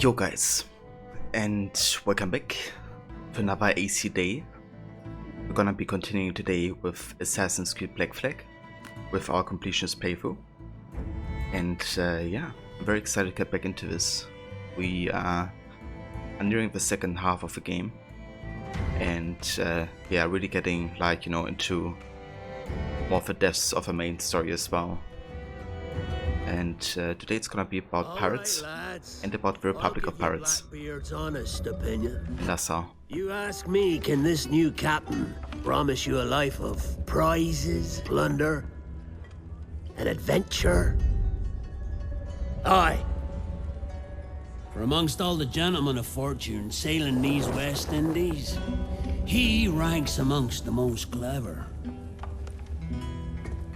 Yo guys, and welcome back to another AC day. We're gonna be continuing today with Assassin's Creed Black Flag with our Completionist playthrough. And yeah, I'm very excited to get back into this. We are nearing the second half of the game. And yeah, really getting into more of the depths of the main story as well. And today it's gonna be about pirates and about the Republic of Pirates. Blackbeard's honest opinion. And that's all. You ask me, can this new captain promise you a life of prizes, plunder, and adventure? Aye. For amongst all the gentlemen of fortune sailing these West Indies, he ranks amongst the most clever.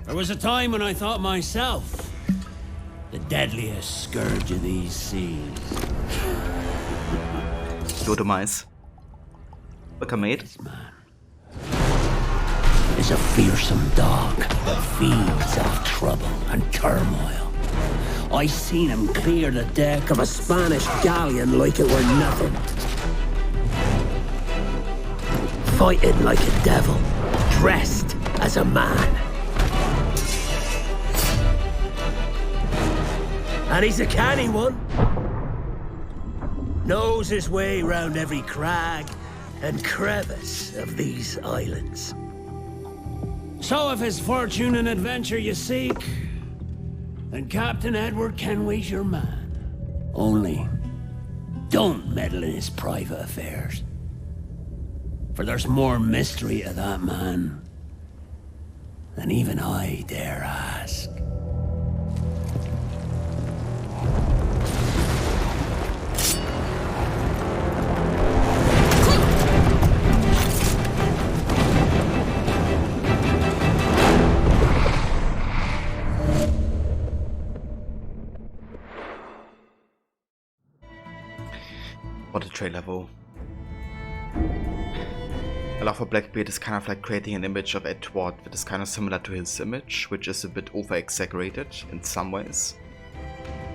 There was a time when I thought myself the deadliest scourge of these seas. Your demise. Welcome, mate. This man is a fearsome dog that feeds off trouble and turmoil. I seen him clear the deck of a Spanish galleon like it were nothing. Fighting like a devil, dressed as a man. And he's a canny one. Knows his way round every crag and crevice of these islands. So if it's fortune and adventure you seek, then Captain Edward Kenway's your man. Only, don't meddle in his private affairs. For there's more mystery to that man than even I dare ask. What a trailer though. I love how Blackbeard is kind of like creating an image of Edward that is kind of similar to his image, which is a bit over-exaggerated in some ways,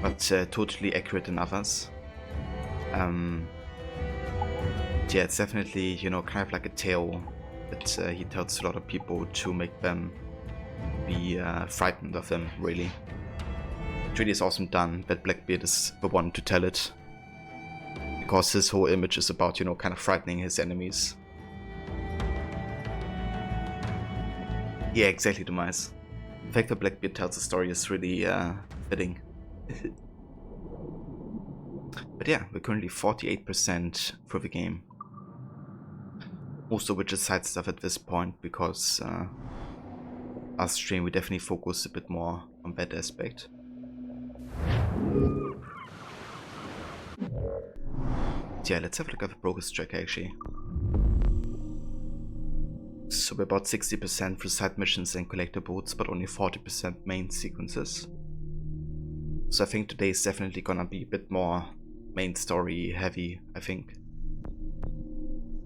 but totally accurate in others. Yeah, it's definitely, kind of like a tale that he tells a lot of people to make them be frightened of them, really. It really is awesome done that Blackbeard is the one to tell it. Because his whole image is about, kind of frightening his enemies. Yeah, exactly, Demise. The fact that Blackbeard tells the story is really fitting. But yeah, we're currently 48% through the game. Most of which is side stuff at this point, because last stream we definitely focused a bit more on that aspect. Yeah, let's have a look at the progress track actually. So we're about 60% for side missions and collectibles, but only 40% main sequences. So I think today is definitely gonna be a bit more main story heavy, I think.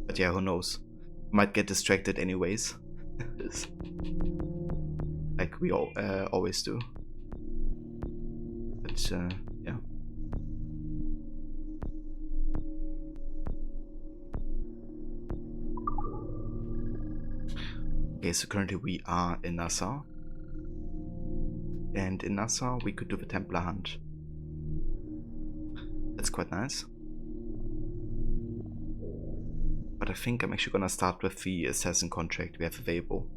But yeah, who knows? Might get distracted anyways. Like we all, always do. But yeah. Okay, so currently we are in Nassau, and in Nassau we could do the Templar hunt. That's quite nice. But I think I'm actually gonna start with the assassin contract we have available.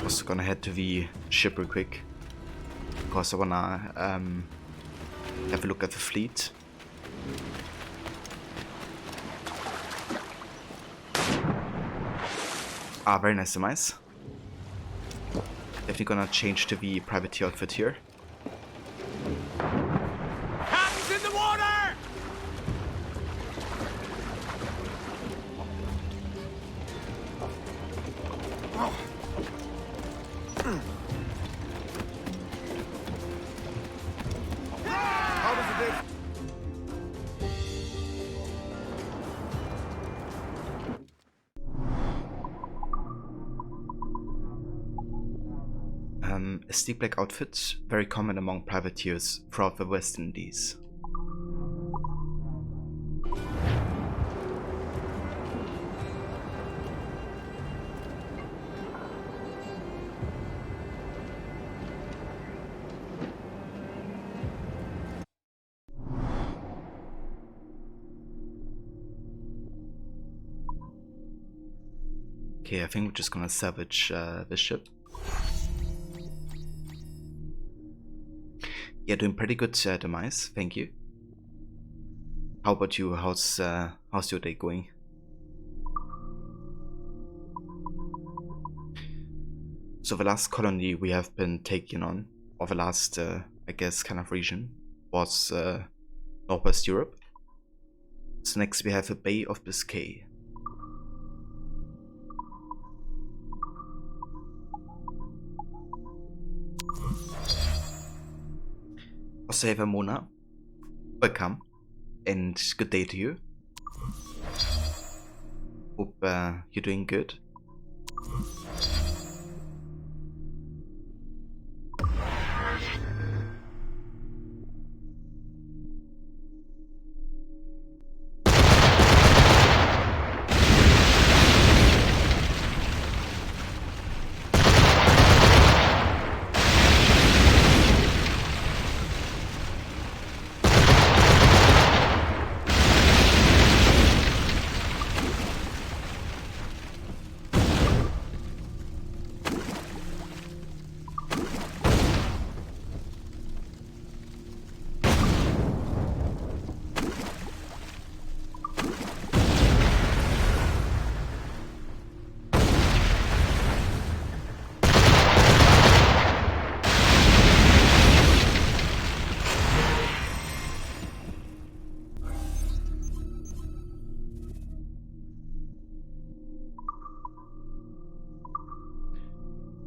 Also gonna head to the ship real quick, because I wanna have a look at the fleet. Ah, very nice, Demise. Definitely gonna change to the privateer outfit here. Captain's in the water! A sleek black outfit, very common among privateers throughout the West Indies. Okay, I think we're just gonna salvage this ship. Yeah, doing pretty good, Demise. Thank you. How about you? How's your day going? So the last colony we have been taking on, or the last, I guess, kind of region, was Northwest Europe. So next we have the Bay of Biscay. Oseva Mona, welcome, and good day to you. Hope you're doing good.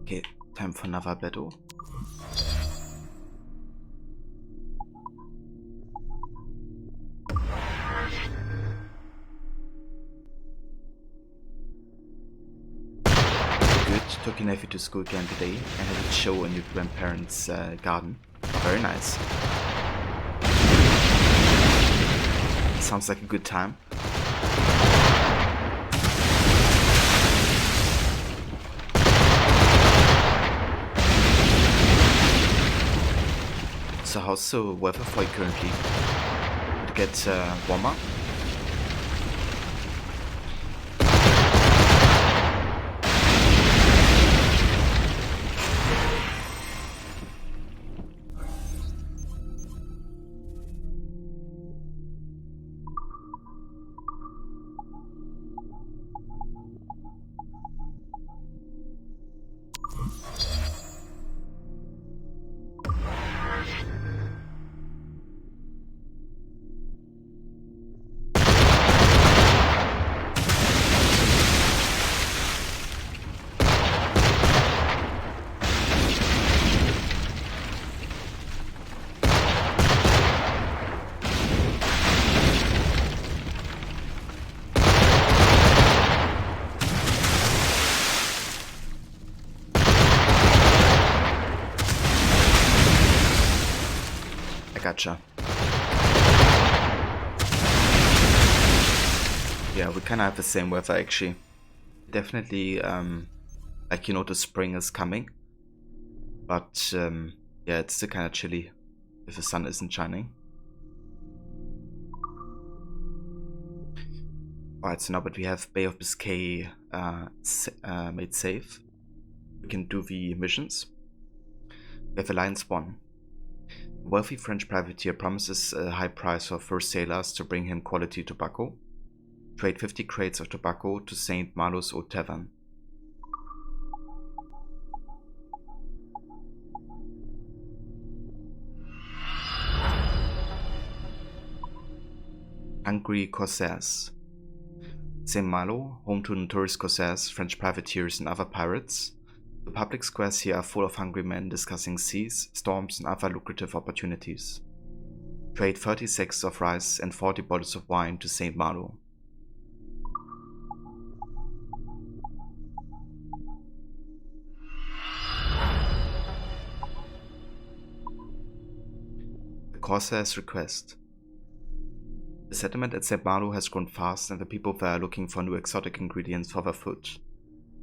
Okay, time for another battle. Good, took your nephew to school again today and had a show in your grandparents' garden. Very nice. Sounds like a good time. So how's the weather for you currently? To get warmer? Gotcha. Yeah, we kind of have the same weather actually. Definitely, like, you know, the spring is coming. But, yeah, it's still kind of chilly if the sun isn't shining. Alright, so now that we have Bay of Biscay made safe, we can do the missions. We have Alliance 1. A wealthy French privateer promises a high price for first sailors to bring him quality tobacco. Trade 50 crates of tobacco to St. Malo's Old Tavern. Hungry Corsairs. St. Malo, home to notorious corsairs, French privateers and other pirates. The public squares here are full of hungry men discussing seas, storms and other lucrative opportunities. Trade 30 sacks of rice and 40 bottles of wine to St. Malo. Corsair's request. The settlement at St. Malo has grown fast and the people there are looking for new exotic ingredients for their food.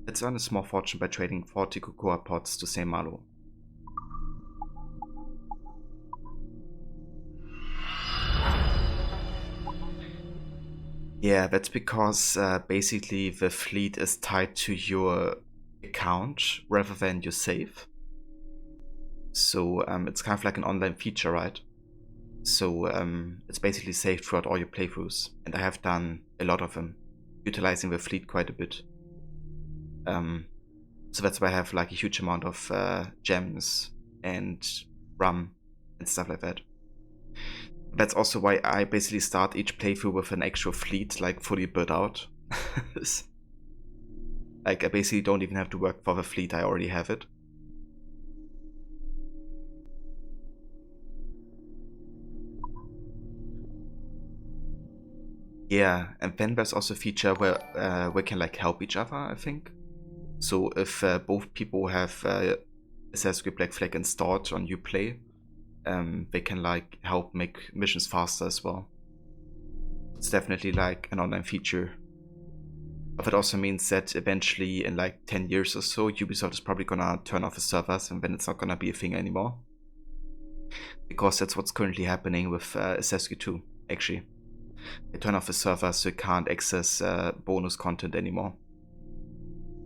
Let's earn a small fortune by trading 40 cocoa pods to St. Malo. Yeah, that's because basically the fleet is tied to your account rather than your save. So it's kind of like an online feature, right? So it's basically saved throughout all your playthroughs, and I have done a lot of them, utilizing the fleet quite a bit. So that's why I have like a huge amount of gems and rum and stuff like that. That's also why I basically start each playthrough with an actual fleet, like fully built out. Like I basically don't even have to work for the fleet, I already have it. Yeah, and then there's also a feature where we can like help each other, I think. So if both people have Assassin's Creed Black Flag installed on Uplay, they can like help make missions faster as well. It's definitely like an online feature. But that also means that eventually in like 10 years or so, Ubisoft is probably gonna turn off the servers and then it's not gonna be a thing anymore. Because that's what's currently happening with Assassin's Creed 2, actually. They turn off the server so you can't access bonus content anymore.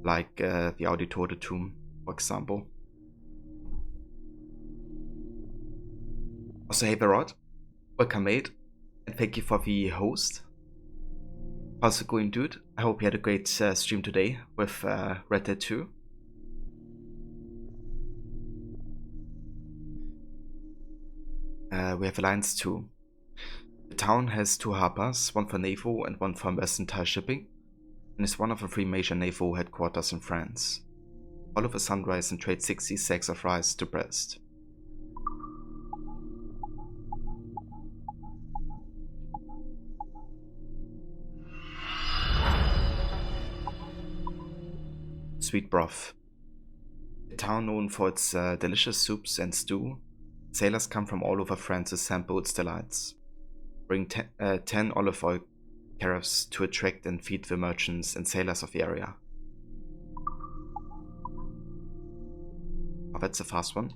Like the Auditor de Tomb, for example. Also, hey Barot, welcome mate, and thank you for the host. How's it going, dude? I hope you had a great stream today with Red Dead 2. We have Alliance 2. The town has 2 harbors, one for naval and one for mercantile shipping, and is one of the 3 major naval headquarters in France. Follow the sunrise and trade 60 sacks of rice to Brest. Sweet broth. A town known for its delicious soups and stew, sailors come from all over France to sample its delights. Bring 10 olive oil carafes to attract and feed the merchants and sailors of the area. Oh, that's a fast one.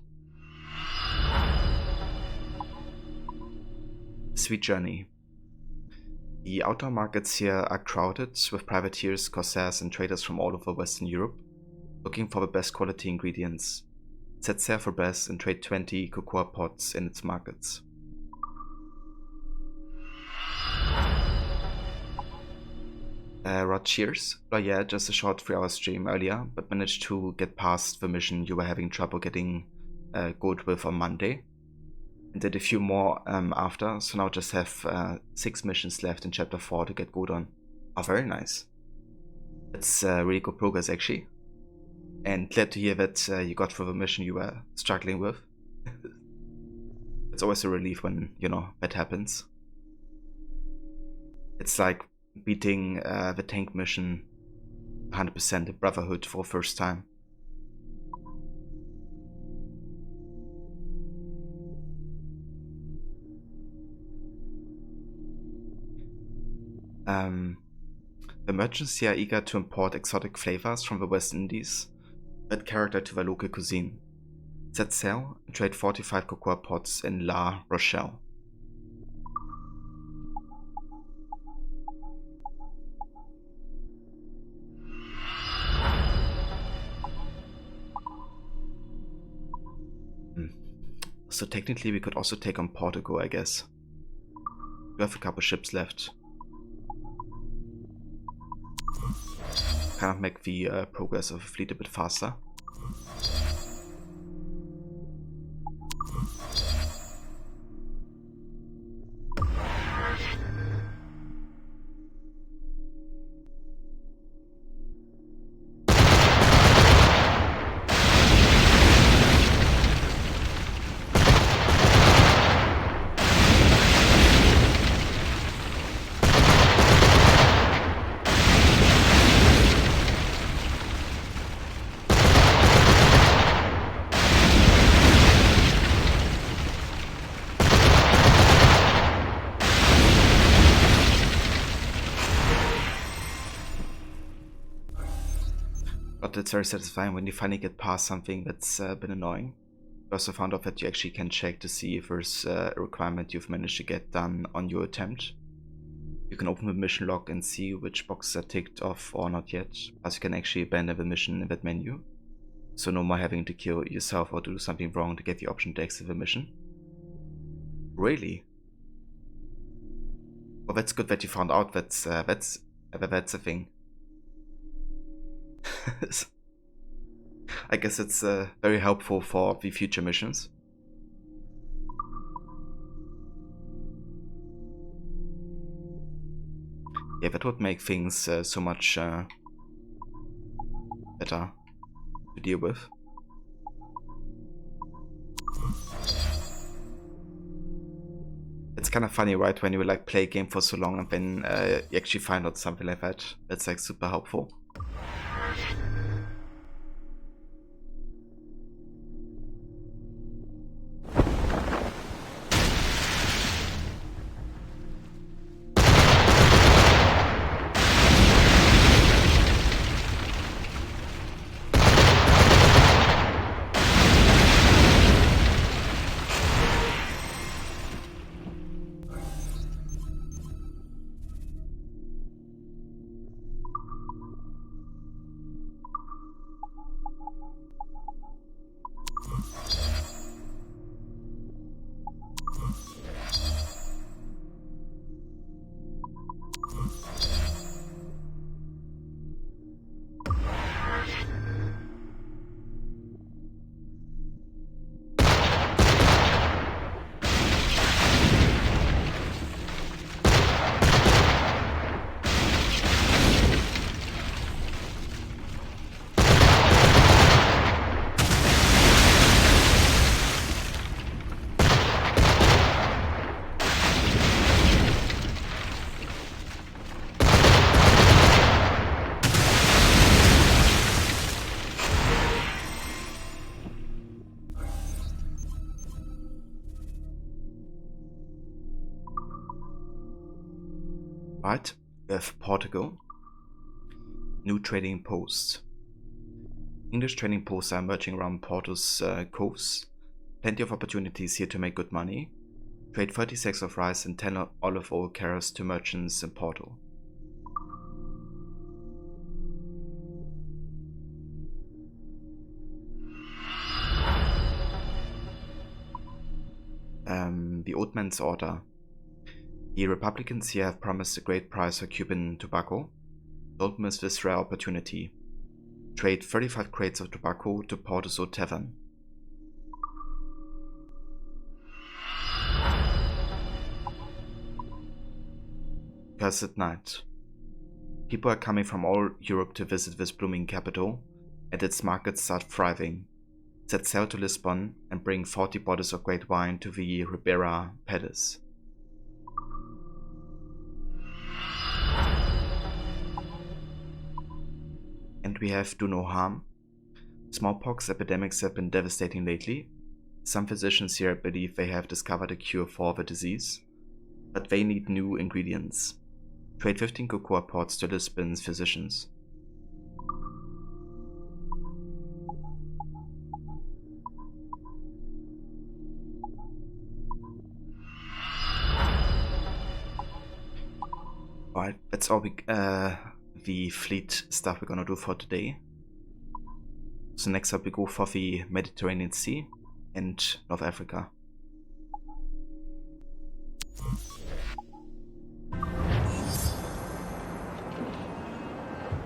Sweet journey. The outdoor markets here are crowded with privateers, corsairs and traders from all over Western Europe, looking for the best quality ingredients. Set sail for Brest and trade 20 cocoa pods in its markets. Rod, cheers. Oh yeah, just a short 3-hour stream earlier, but managed to get past the mission you were having trouble getting gold with on Monday. And did a few more after, so now just have 6 missions left in chapter 4 to get gold on. Oh, very nice. That's really good progress actually. And glad to hear that you got through the mission you were struggling with. It's always a relief when, you know, that happens. It's like beating the tank mission 100% in Brotherhood for the first time. The merchants here are eager to import exotic flavors from the West Indies, add character to their local cuisine. Set sail and trade 45 cocoa pods in La Rochelle. So technically we could also take on Portugal, I guess. We have a couple ships left. Kind of make the progress of the fleet a bit faster. out it's very satisfying when you finally get past something that's been annoying. I also found out that you actually can check to see if there's a requirement you've managed to get done on your attempt. You can open the mission log and see which boxes are ticked off or not yet, plus you can actually abandon the mission in that menu. So no more having to kill yourself or do something wrong to get the option to exit the mission. Really? Well, that's good that you found out that's a thing. I guess it's very helpful for the future missions. Yeah, that would make things so much better to deal with. It's kind of funny, right, when you like play a game for so long and then you actually find out something like that. That's like super helpful. Right, we have Portugal. New trading posts. English trading posts are emerging around Porto's coves. Plenty of opportunities here to make good money. Trade 30 sacks of rice and 10 olive oil carrots to merchants in Porto. The Old Man's Order. The Republicans here have promised a great price for Cuban tobacco. Don't miss this rare opportunity. Trade 35 crates of tobacco to Porto's Old Tavern. Cursed Night. People are coming from all Europe to visit this blooming capital, and its markets start thriving. Set sail to Lisbon and bring 40 bottles of great wine to the Ribeira Palace. And we have Do No Harm. Smallpox epidemics have been devastating lately. Some physicians here believe they have discovered a cure for the disease, but they need new ingredients. Trade 15 cocoa pods to Lisbon's physicians. Alright, that's all the fleet stuff we're gonna do for today. So next up we go for the Mediterranean Sea and North Africa.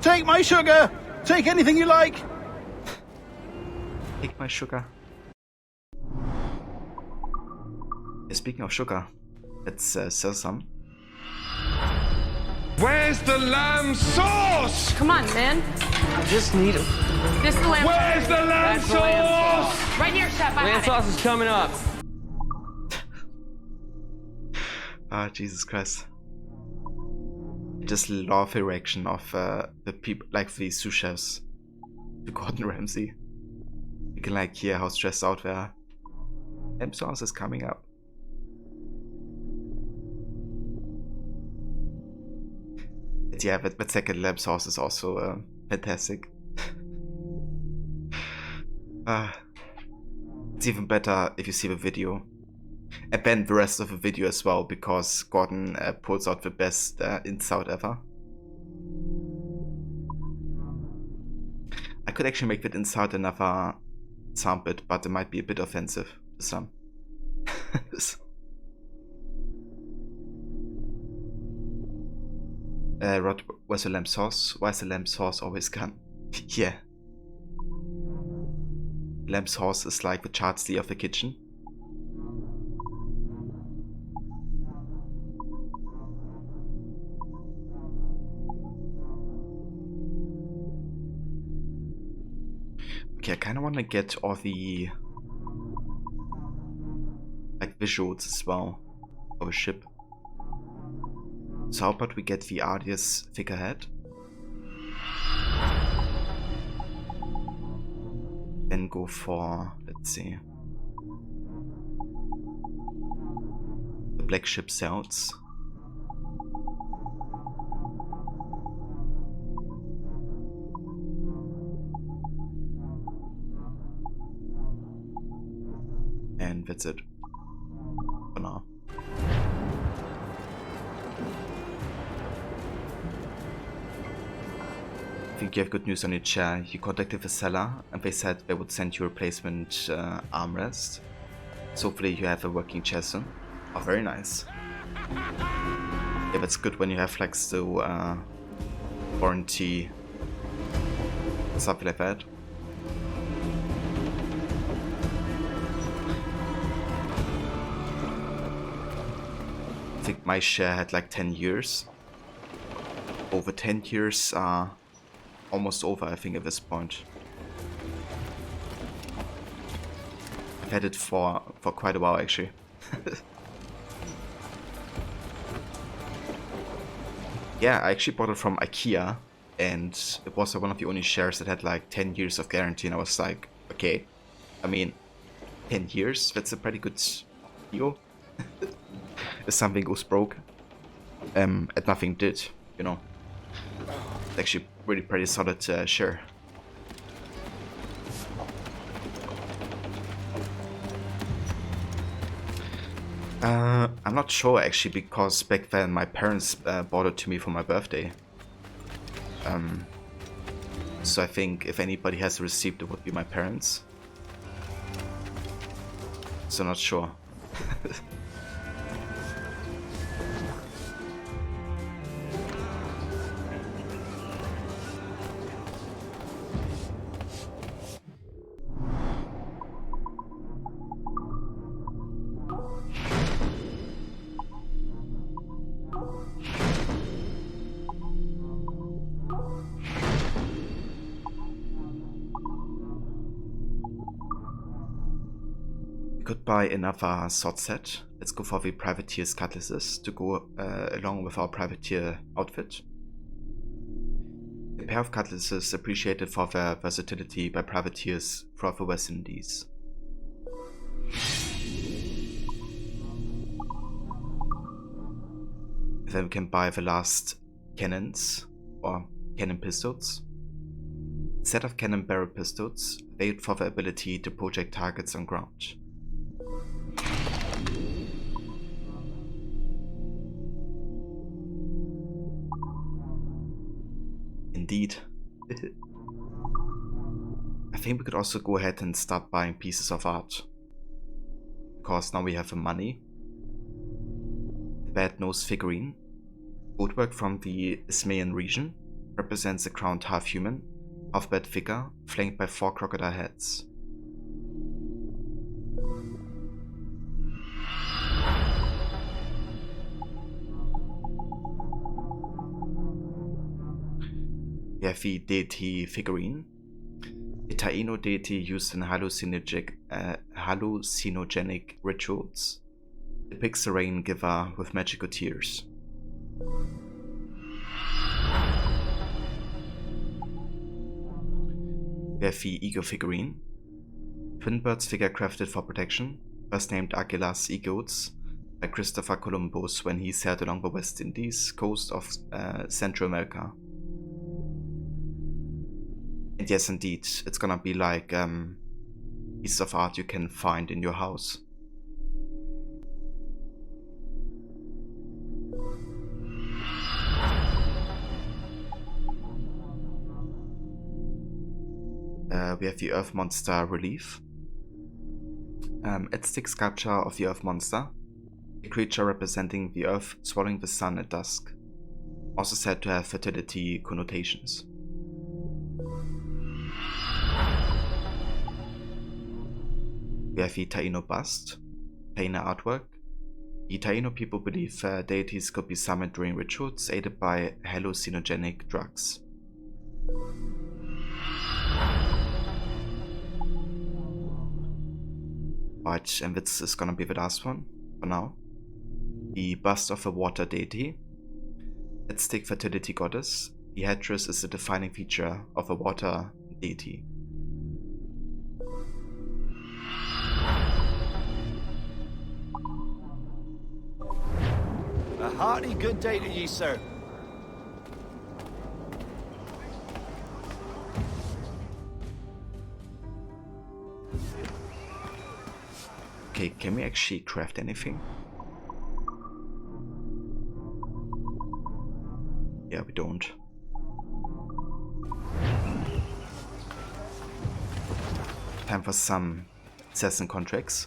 Take my sugar! Take anything you like! Take my sugar. Speaking of sugar, let's sell some. Where's the lamb sauce? Come on, man. I just need him. This is the lamb Where's the lamb That's the lamb sauce? Right here, chef. I Lamb have sauce is coming up. Ah, Jesus Christ. I just love the reaction of the people, like the sous chefs to Gordon Ramsay. You can like hear how stressed out they are. Lamb sauce is coming up. But yeah, but second lamb sauce is also fantastic. It's even better if you see the video. And then the rest of the video as well, because Gordon pulls out the best insult ever. I could actually make that insult another sound bit, but it might be a bit offensive to some. Rod, where's the lamb sauce? Why is the lamb sauce always gone? Yeah. Lamb sauce is like the Chartsley of the kitchen. Okay, I kind of want to get all the like visuals as well of a ship. So how about we get the Ardius figurehead? Then go for, let's see, the black ship cells. And that's it for now. I think you have good news on your chair. You contacted the seller and they said they would send you a replacement armrest. So hopefully you have a working chair soon. Oh, very nice. Yeah, that's good when you have like still warranty, something like that. I think my share had like 10 years. Over 10 years almost over, I think, at this point. I've had it for quite a while, actually. Yeah, I actually bought it from IKEA, and it was one of the only shares that had like 10 years of guarantee, and I was like, okay, I mean, 10 years? That's a pretty good deal. If something goes broke, and nothing did, you know. It's actually really pretty solid share. I'm not sure actually, because back then my parents bought it to me for my birthday. So I think if anybody has a receipt, it would be my parents. So not sure. Could buy another sword set. Let's go for the privateer's cutlasses to go along with our privateer outfit. A pair of cutlasses appreciated for their versatility by privateers throughout the West Indies. Then we can buy the last cannons, or cannon pistols. Set of cannon barrel pistols, made for the ability to project targets on ground. Indeed. I think we could also go ahead and start buying pieces of art, because now we have the money. The bad nose figurine, woodwork from the Isthmian region, represents a crowned half-human, half-bat figure flanked by 4 crocodile heads. We have the deity figurine. A Taino deity used in hallucinogenic rituals. Depicts a rain giver with magical tears. We have the eagle figurine. Twin birds figure crafted for protection, first named Aguilas eagles by Christopher Columbus when he sailed along the West Indies coast of Central America. And yes, indeed, it's gonna be like pieces of art you can find in your house. We have the Earth Monster relief. Aztec sculpture of the Earth Monster, a creature representing the Earth swallowing the sun at dusk, also said to have fertility connotations. We have the Taino bust, Taino artwork. The Taino people believe deities could be summoned during rituals aided by hallucinogenic drugs. Right, and this is gonna be the last one for now. The bust of a water deity, Aztec fertility goddess. The headdress is a defining feature of a water deity. A hearty good day to ye, sir. Okay, can we actually craft anything? Yeah, we don't. Time for some assassin contracts.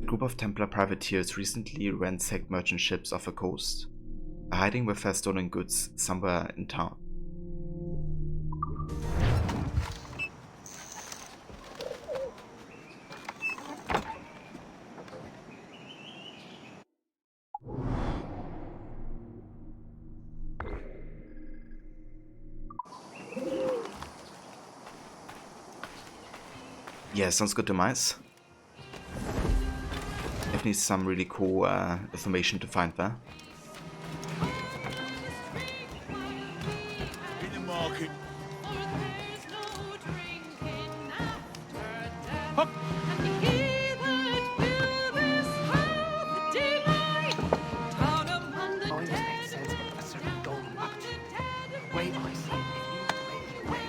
A group of Templar privateers recently ransacked merchant ships off a coast, hiding with their stolen goods somewhere in town. Yeah, sounds good to mice. Definitely some really cool information to find there. In the market. Always made sense of a certain golden watch. Wait, I see. Wait.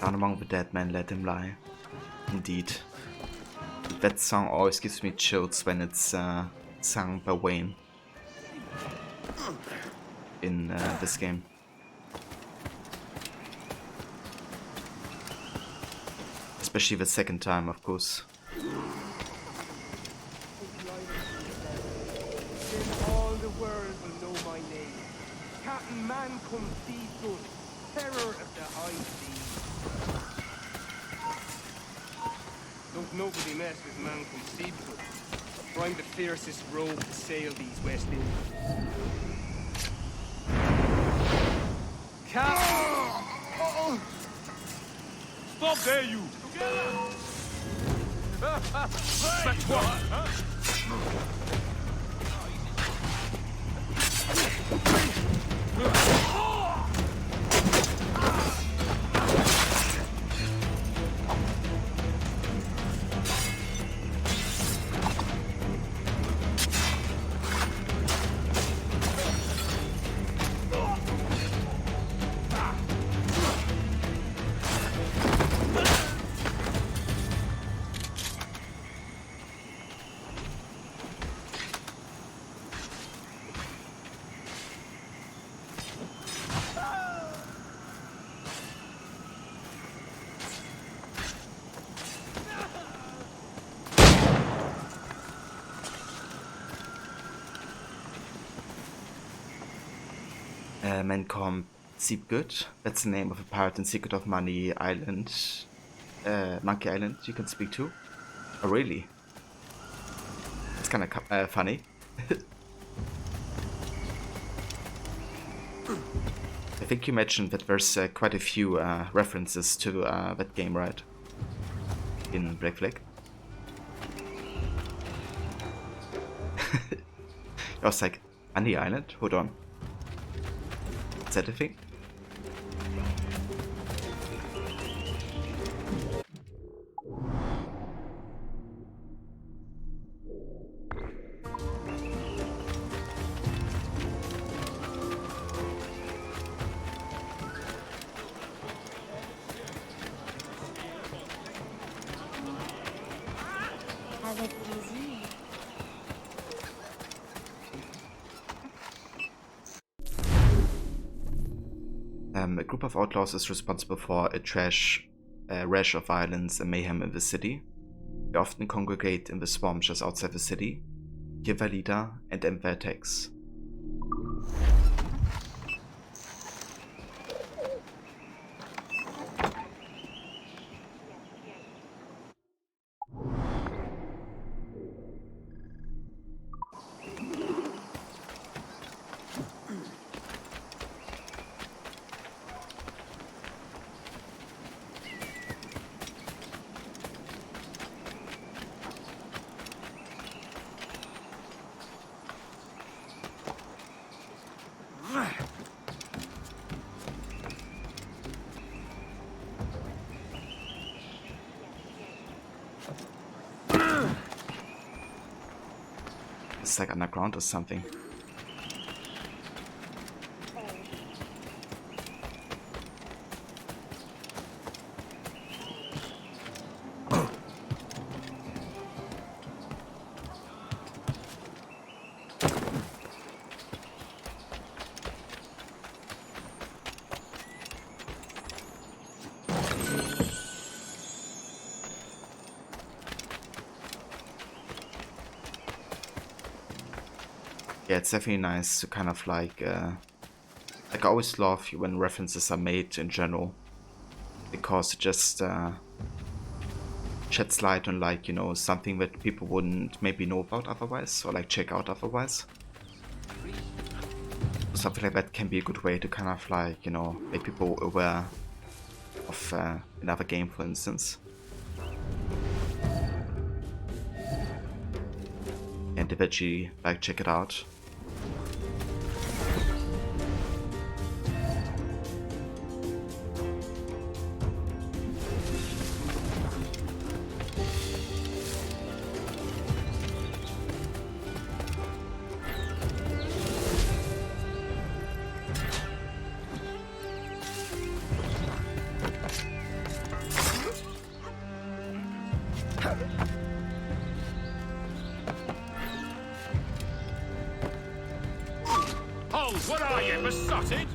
Down among the dead men, let him lie. Indeed. That song always gives me chills when it's sung by Wayne in this game. Especially the second time, of course. Then all the world will know my name. Captain Mancom Seafood, terror of the high seas. Don't nobody mess with Mancom Seafood, for I'm the fiercest rogue to sail these West Indies. Captain! Stop there, you! That's what? Mancom Seepgood. That's the name of a pirate in Secret of Money Island. Monkey Island you can speak to. Oh really? It's kinda funny. I think you mentioned that there's quite a few references to that game, right? In Black Flag. I was like, on the island? Hold on. Is that a thing? Avec plaisir. A group of outlaws is responsible for a rash of violence and mayhem in the city. They often congregate in the swamp just outside the city, kill their leader, and end their attacks. It's like underground or something. Yeah, it's definitely nice to kind of like I always love when references are made in general, because it just sheds light on, like, you know, something that people wouldn't maybe know about otherwise, or like check out otherwise. Something like that can be a good way to kind of like, you know, make people aware of another game, for instance. And eventually like check it out. Hold, what are you, besotted?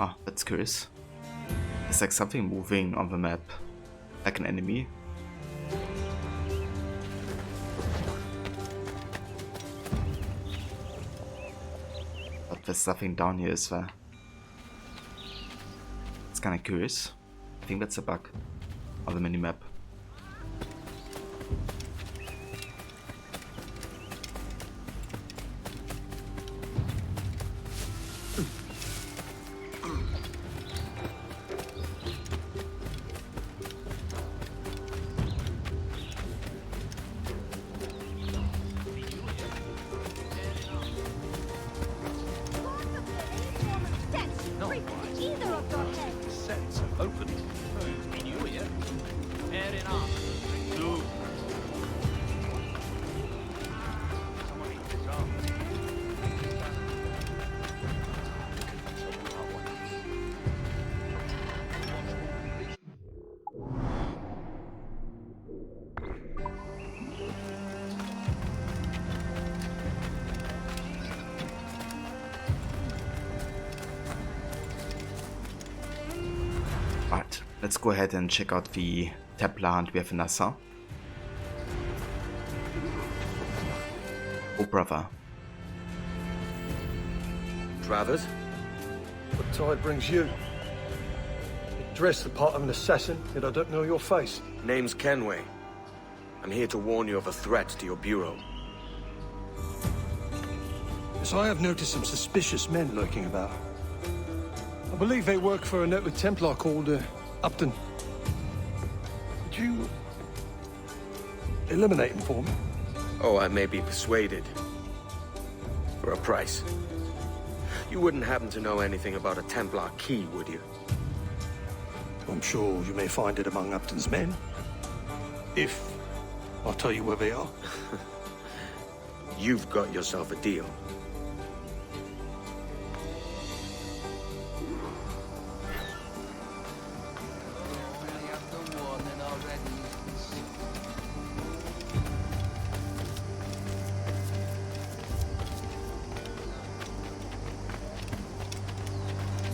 Ah, that's curious. It's like something moving on the map, like an enemy. But there's nothing down here, is there? That's kind of curious. I think that's a bug of the minimap. Either of your heads. Sense of open. Be new here. Fair enough. Blue. Someone eat his arm. Right, let's go ahead and check out the Templar hunt we have in Nassau. Oh brother. Travers? What tide brings you? You dress the part of an assassin, yet I don't know your face. Name's Kenway. I'm here to warn you of a threat to your bureau. Yes, I have noticed some suspicious men lurking about. I believe they work for a noted Templar called Upton. Could you eliminate him for me? Oh, I may be persuaded. For a price. You wouldn't happen to know anything about a Templar key, would you? I'm sure you may find it among Upton's men. If I'll tell you where they are. You've got yourself a deal.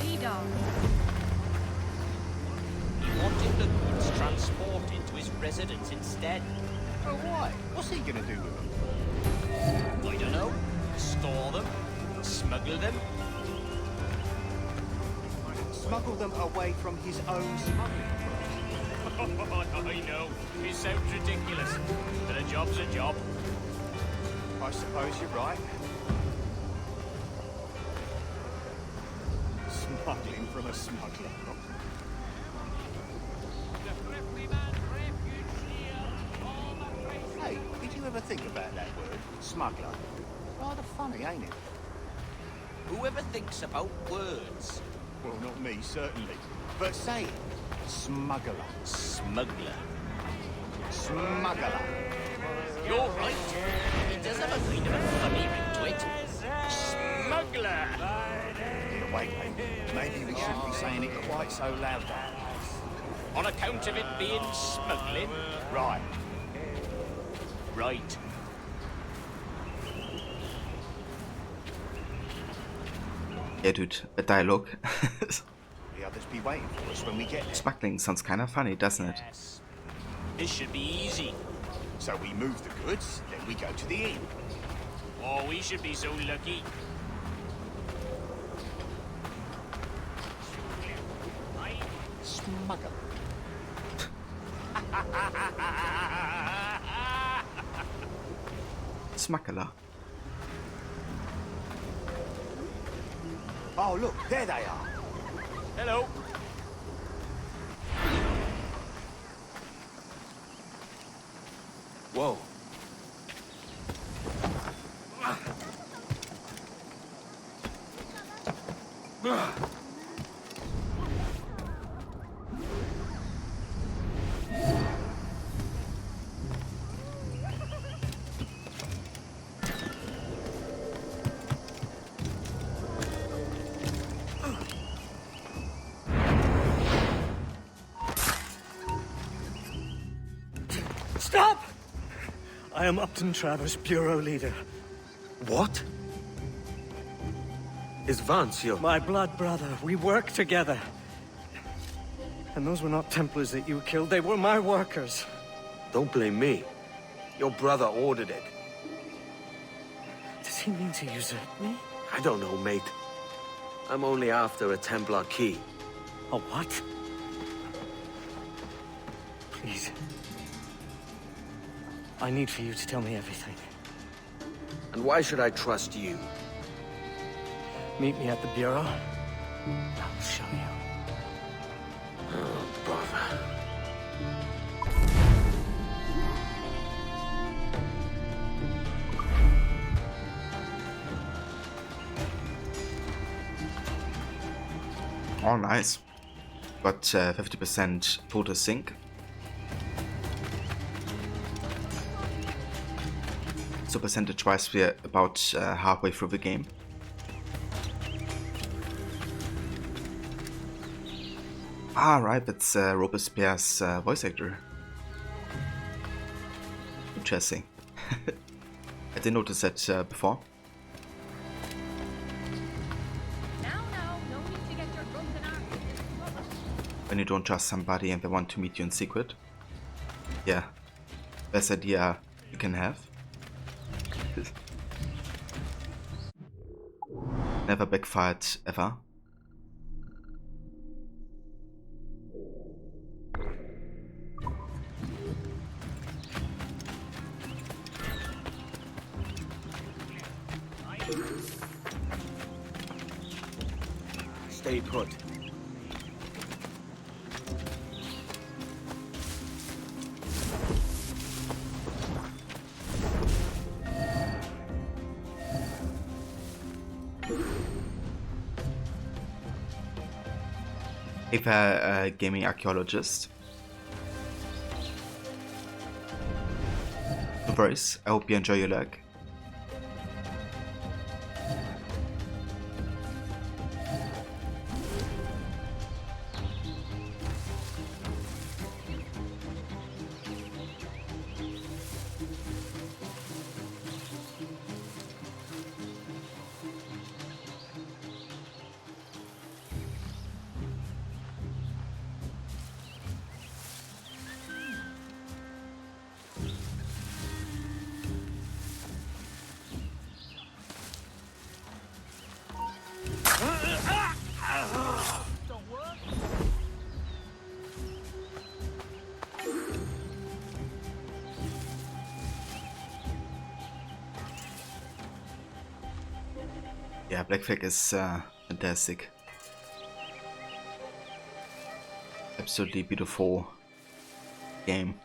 Lead on. He wanted the goods transported to his residence instead. Oh, why? What's he gonna do with them? I don't know. Store them? Smuggle them? Smuggle them away from his own smuggling. I know. It sounds ridiculous. But a job's a job. I suppose you're right. Smuggling from a smuggler. Hey, did you ever think about that word, smuggler? Rather funny, ain't it? Whoever thinks about words? Well, not me, certainly. But say it. Smuggler. Smuggler. Smuggler. You're right. It does have a kind of a funny ring to it. Smuggler! Wait, maybe we shouldn't be saying it quite so loud. On account of it being smuggling? Right. Right. Yeah, dude, a dialogue. The others be waiting for us when we get there. Smuggling sounds kind of funny, doesn't it? Yes. This should be easy. So we move the goods, then we go to the inn. Oh, we should be so lucky. Smuggler. Smuggler. Oh, look, there they are. Hello. Whoa. Stop! I am Upton Travers, bureau leader. What? Is Vance your... My blood brother. We work together. And those were not Templars that you killed. They were my workers. Don't blame me. Your brother ordered it. Does he mean to usurp me? I don't know, mate. I'm only after a Templar key. A what? Please. I need for you to tell me everything. And why should I trust you? Meet me at the Bureau. I'll show you. Oh, bother. Oh, nice. Got 50% photo sync. So percentage-wise, we're about halfway through the game. Ah, right, that's Robespierre's voice actor. Interesting. I didn't notice that before. When you don't trust somebody and they want to meet you in secret. Yeah, best idea you can have. Never backfired ever. Stay put. If a gaming archaeologist. No worries, I hope you enjoy your luck. Yeah, Black Flag is fantastic. Absolutely beautiful game.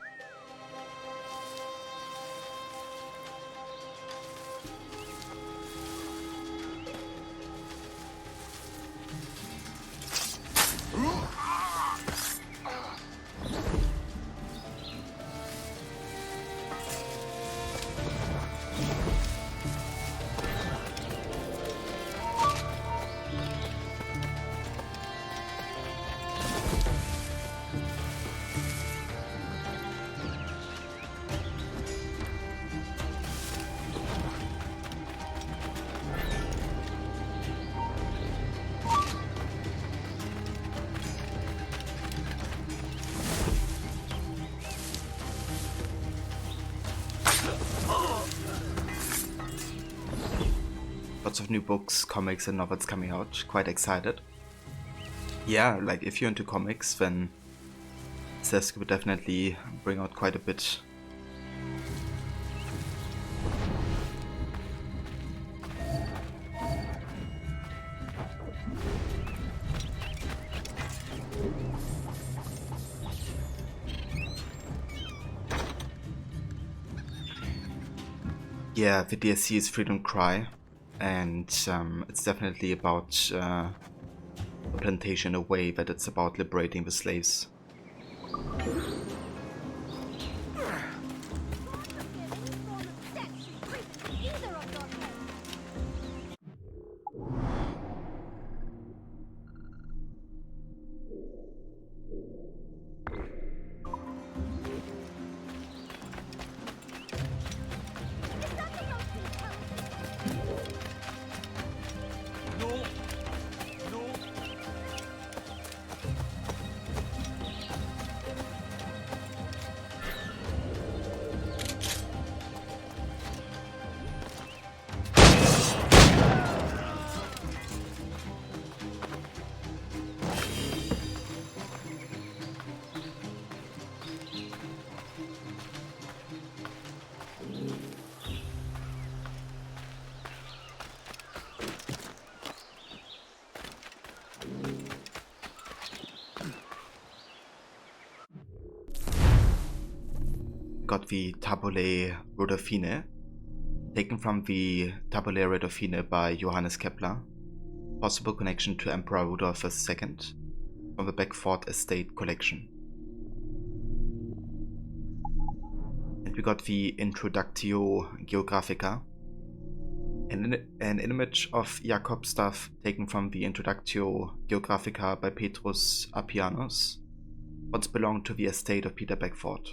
Lots of new books, comics and novels coming out. Quite excited. Yeah, like if you're into comics, then Sesk would definitely bring out quite a bit. Yeah, the DLC is Freedom Cry, and it's definitely about the plantation in a way that it's about liberating the slaves. got the Tabulae Rudolphinae, taken from the Tabulae Rudolphinae by Johannes Kepler. Possible connection to Emperor Rudolf II from the Beckford Estate collection. And we got the Introductio Geographica, an image of Jakob stuff taken from the Introductio Geographica by Petrus Appianus, once belonged to the estate of Peter Beckford.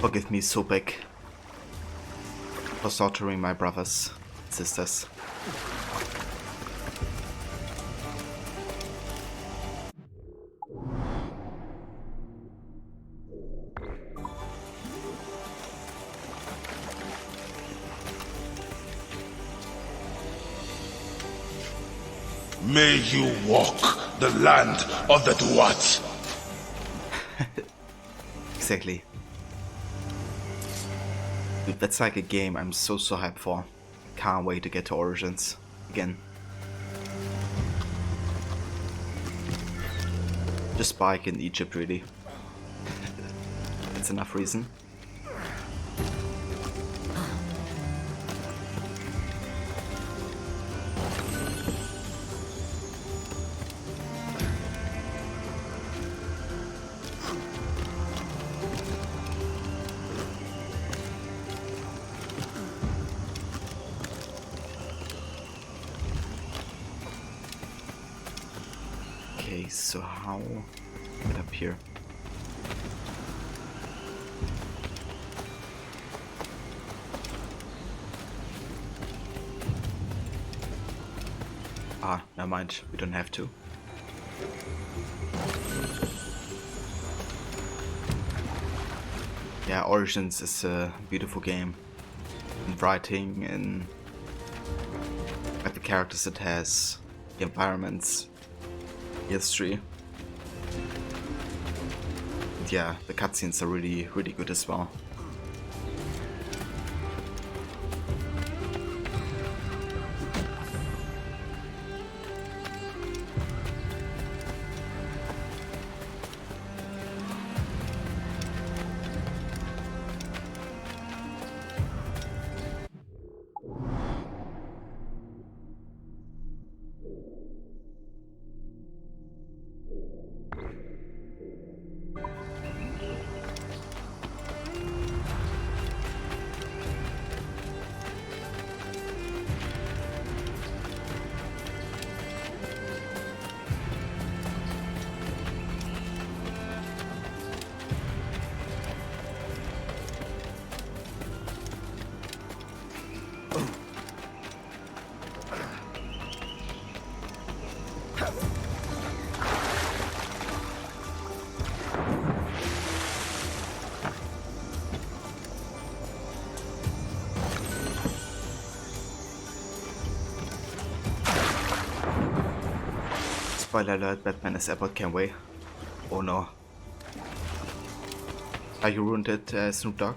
Forgive me, Sobek, for slaughtering my brothers and sisters. May you walk the land of the Duat. Exactly. Dude, that's like a game I'm so hyped for. Can't wait to get to Origins again. Just Spike in Egypt, really. That's enough reason. Okay, so how get up here? Ah, never mind, we don't have to. Yeah, Origins is a beautiful game. In writing, in like the characters it has, the environments, history. And yeah, the cutscenes are really good as well. Spoiler alert, Batman is Abbott Kenway. Oh no. Are you ruined it, Snoop Dogg?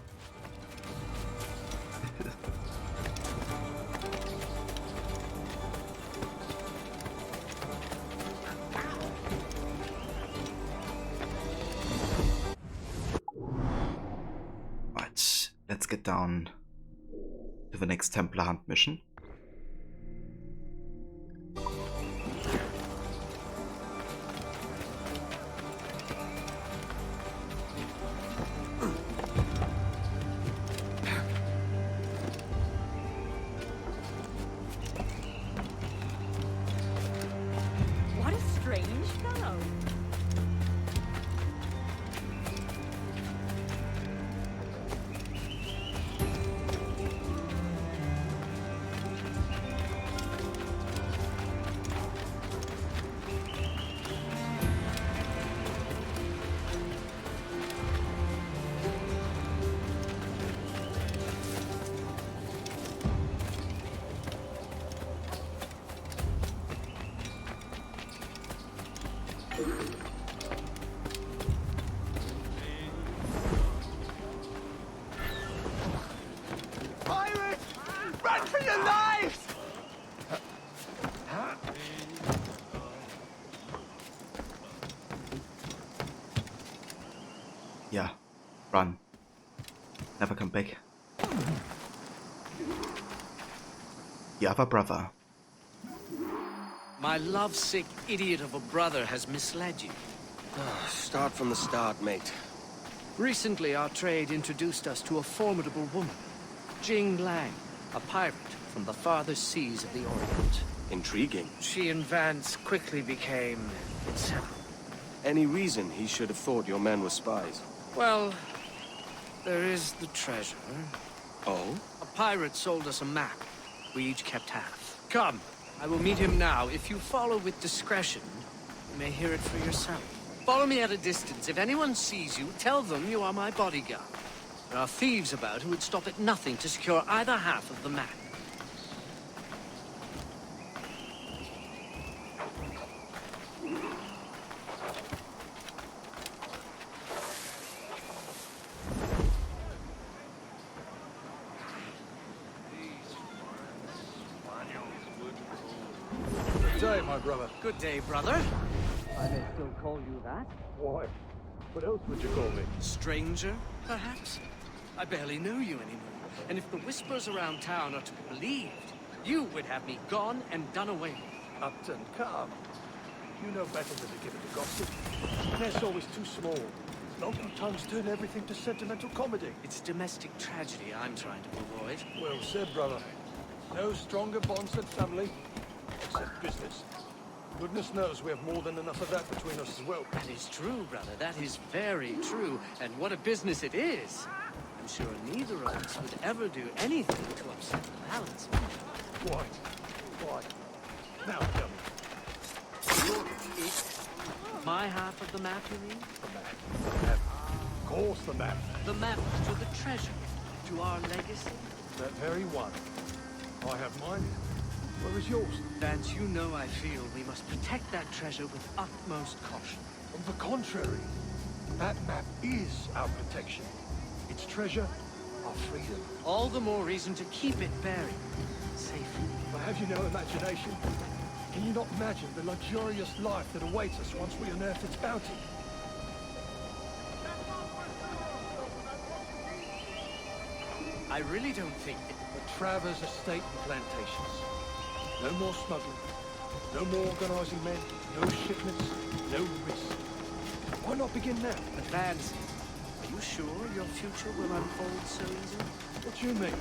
Right, let's get down to the next Templar Hunt mission. What a strange fellow. Pirates! Run for your lives! Yeah, run. Never come back. The other brother. My lovesick idiot of a brother has misled you. Start from the start, mate. Recently, our trade introduced us to a formidable woman, Jing Lang, a pirate from the farthest seas of the Orient. Intriguing. She and Vance quickly became inseparable. Any reason he should have thought your men were spies? Well, there is the treasure. Oh? A pirate sold us a map. We each kept half. Come, I will meet him now. If you follow with discretion, you may hear it for yourself. Follow me at a distance. If anyone sees you, tell them you are my bodyguard. There are thieves about who would stop at nothing to secure either half of the map. Good day, my brother. Good day, brother. I may still call you that. Why? What else would you call me? Stranger, perhaps? I barely know you anymore. And if the whispers around town are to be believed, you would have me gone and done away with. Upton, calm. You know better than to give it to gossip. They're always too small. Long tongues turn everything to sentimental comedy. It's domestic tragedy I'm trying to avoid. Well said, brother. No stronger bonds than family, except business. Goodness knows we have more than enough of that between us as well. That is true, brother. That is very true. And what a business it is. I'm sure neither of us would ever do anything to upset the balance. Why? Why? Now tell me. My half of the map, you mean? The map. The map. Of course the map. The map to the treasure, to our legacy. That very one. I have mine. Where is yours? Vance, you know I feel we must protect that treasure with utmost caution. On the contrary, that map is our protection. Its treasure, our freedom. All the more reason to keep it buried safely. But have you no imagination? Can you not imagine the luxurious life that awaits us once we unearth its bounty? I really don't think that... The Travers estate and plantations. No more smuggling. No more organizing men. No shipments. No risk. Why not begin now? But Vance, are you sure your future will unfold so easily? What do you mean?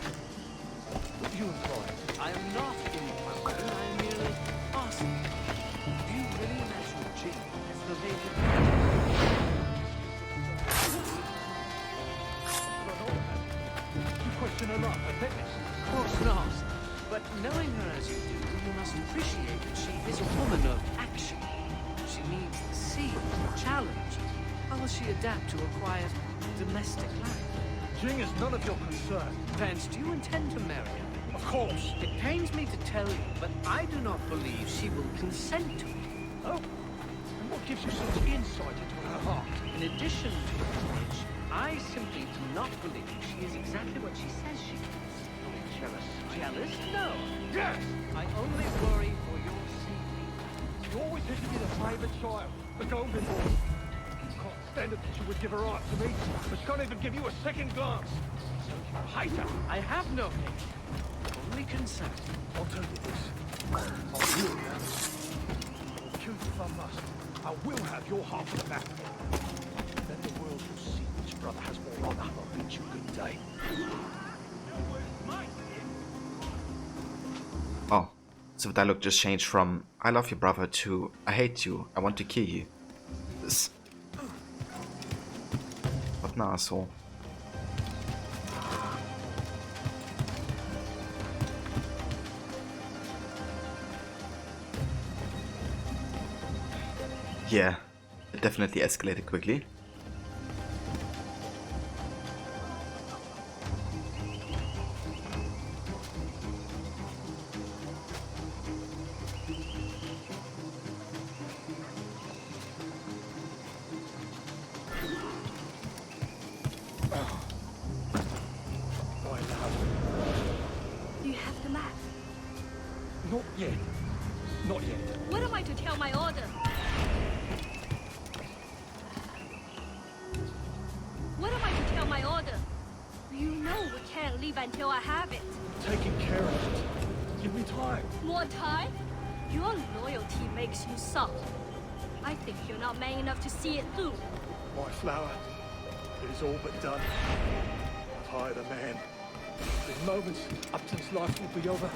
What do you imply? I am not implying, I am merely asking. Do you really imagine Jing as the favorite? You question her love, her fitness? Of course not. But knowing her as you do, you must appreciate that she is a woman of action. She needs the sea, challenge. How will she adapt to a quiet, domestic life? Jing is none of your concern. Vance, do you intend to marry her? Of course. It pains me to tell you, but I do not believe she will consent to it. Oh, gives you such insight into her heart. In addition to your knowledge, I simply do not believe she is exactly what she says she is. Jealous? Jealous? No. Yes! I only worry for your safety. You always said to be the favourite child, the golden boy. Can't stand it that you would give her right to me, but can't even give you a second glance. So you hate her. I have no hate, only concern. I'll tell you this. I'll kill you. I'll kill you if I must. I will have your half of the map. Then the world will see which brother has more honor. I'll bid you good day. Oh, so the dialogue just changed from I love you brother to I hate you, I want to kill you. This... What an asshole. Yeah, it definitely escalated quickly. You have the map. Not yet. Not yet. What am I to tell my order? What am I to tell my order? You know we can't leave until I have it. Taking care of it. Give me time. More time? Your loyalty makes you soft. I think you're not man enough to see it through. My flower, it is all but done. I've hired a man. In moments, Upton's life will be over.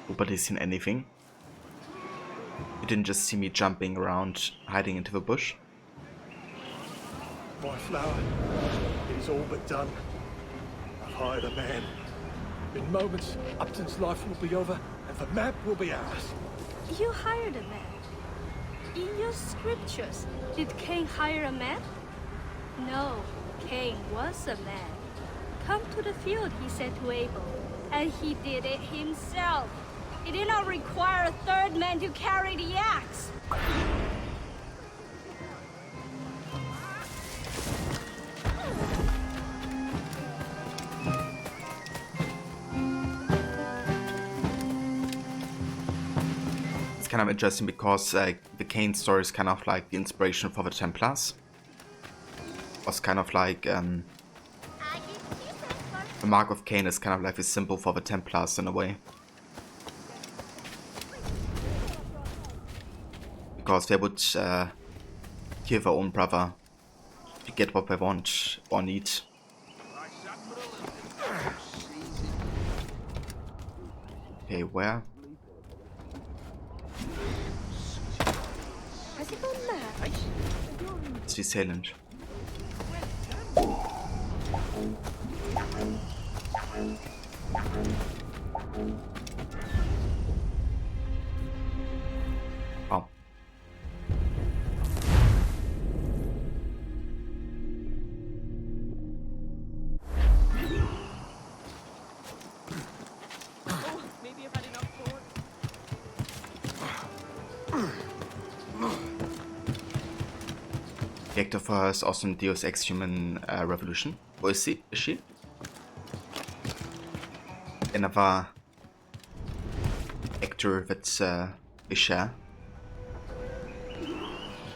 Nobody's seen anything. You didn't just see me jumping around, hiding into the bush. My flower, it is all but done. I've hired a man. In moments, Upton's life will be over, and the map will be ours. You hired a man. In your scriptures, did Cain hire a man? No, Cain was a man. Come to the field, he said to Abel, and he did it himself. He did not require a third man to carry the axe. It's kind of interesting because the Cain story is kind of like the inspiration for the Templars. Was kind of like the mark of Cain is kind of like a symbol for the Templars in a way. Because they would kill their own brother to get what they want or need. Okay, where? Has he gone mad? It's the assailant. Oh. Maybe I've had enough for The actor for her is also in Deus Ex Human Revolution. Where is she? Is she? Another actor that we share.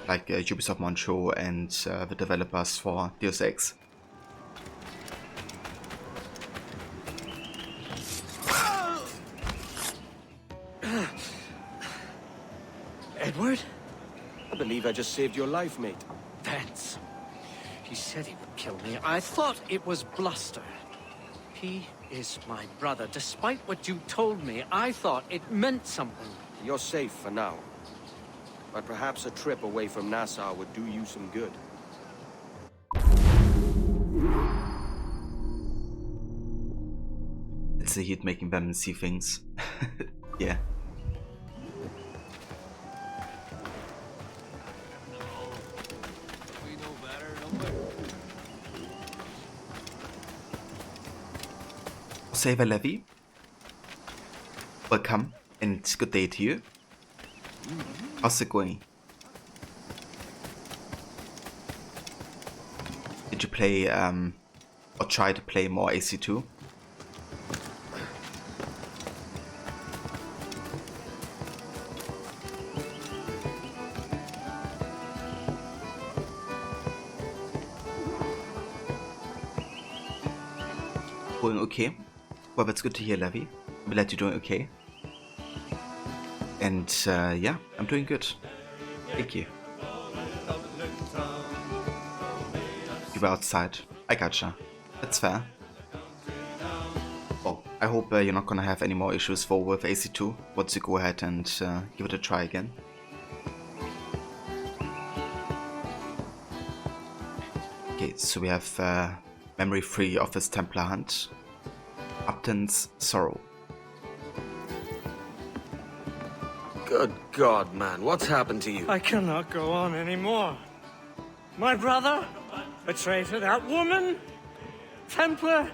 Like Ubisoft Montreal and the developers for Deus Ex. Edward? I believe I just saved your life, mate. Vance. He said he would kill me. I thought it was bluster. He is my brother. Despite what you told me, I thought it meant something. You're safe for now. But perhaps a trip away from Nassau would do you some good. It's the heat making them see things. Yeah. We know better, don't we? Save a levy. Welcome And good day to you. How's it going? Did you play, or try to play more AC2? Going okay? Well, that's good to hear, Levy. I'm glad you're doing okay. And yeah, I'm doing good. Thank you. You were outside. I gotcha. That's fair. Oh, I hope you're not gonna have any more issues with AC2 once you go ahead and give it a try again. Okay, so we have memory-free Office Templar Hunt. Upton's Sorrow. Good God, man, what's happened to you? I cannot go on anymore. My brother betrayed that woman. Templar.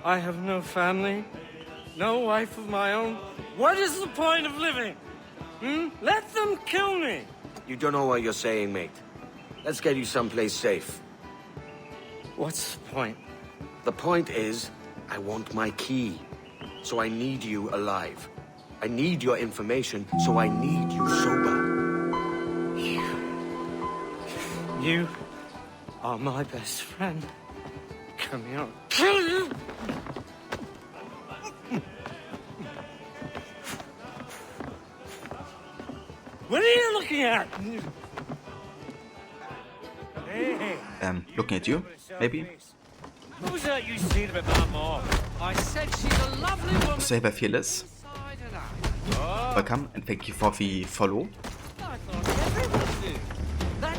I have no family, no wife of my own. What is the point of living? Let them kill me. You don't know what you're saying, mate. Let's get you someplace safe. What's the point? The point is, I want my key. So I need you alive. I need your information, so I need you sober. You are my best friend. Come here, I'll kill you! What are you looking at? Hey. Looking at you, maybe? Who's that you seen a bit more? I said she's a lovely woman. So have Fearless. Welcome and thank you for the follow.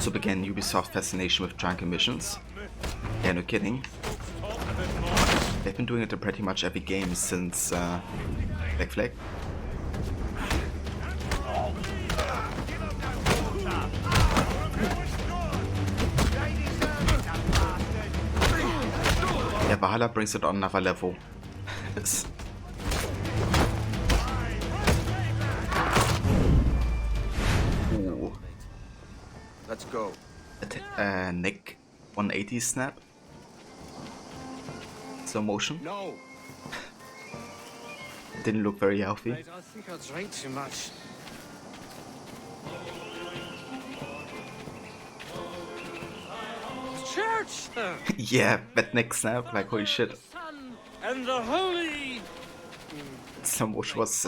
To begin Ubisoft fascination with drunken missions. Yeah, no kidding. They've been doing it in pretty much every game since Black Flag. Yeah, Valhalla brings it on another level. Ooh. Let's go. Neck 180 snap. Slow motion. No. Didn't look very healthy. I think I drank too much. Church! Yeah, that neck snap, like holy shit. And the holy... Slow motion was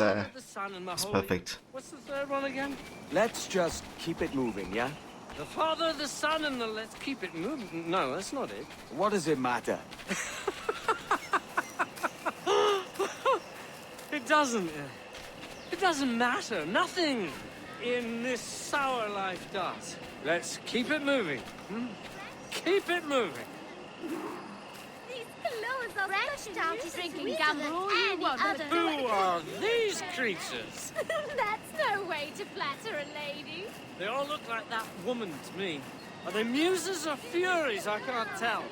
perfect. What's the third one again? Let's just keep it moving, yeah? The Father, the Son, and the Let's Keep It Moving. No, that's not it. What does it matter? It doesn't. It doesn't matter. Nothing in this sour life does. Let's keep it moving. Keep it moving. These clothes are Branched out to drinking gamble all you want. Who are these creatures? That's no way to flatter a lady. They all look like that woman to me. Are they muses or furies? I can't tell.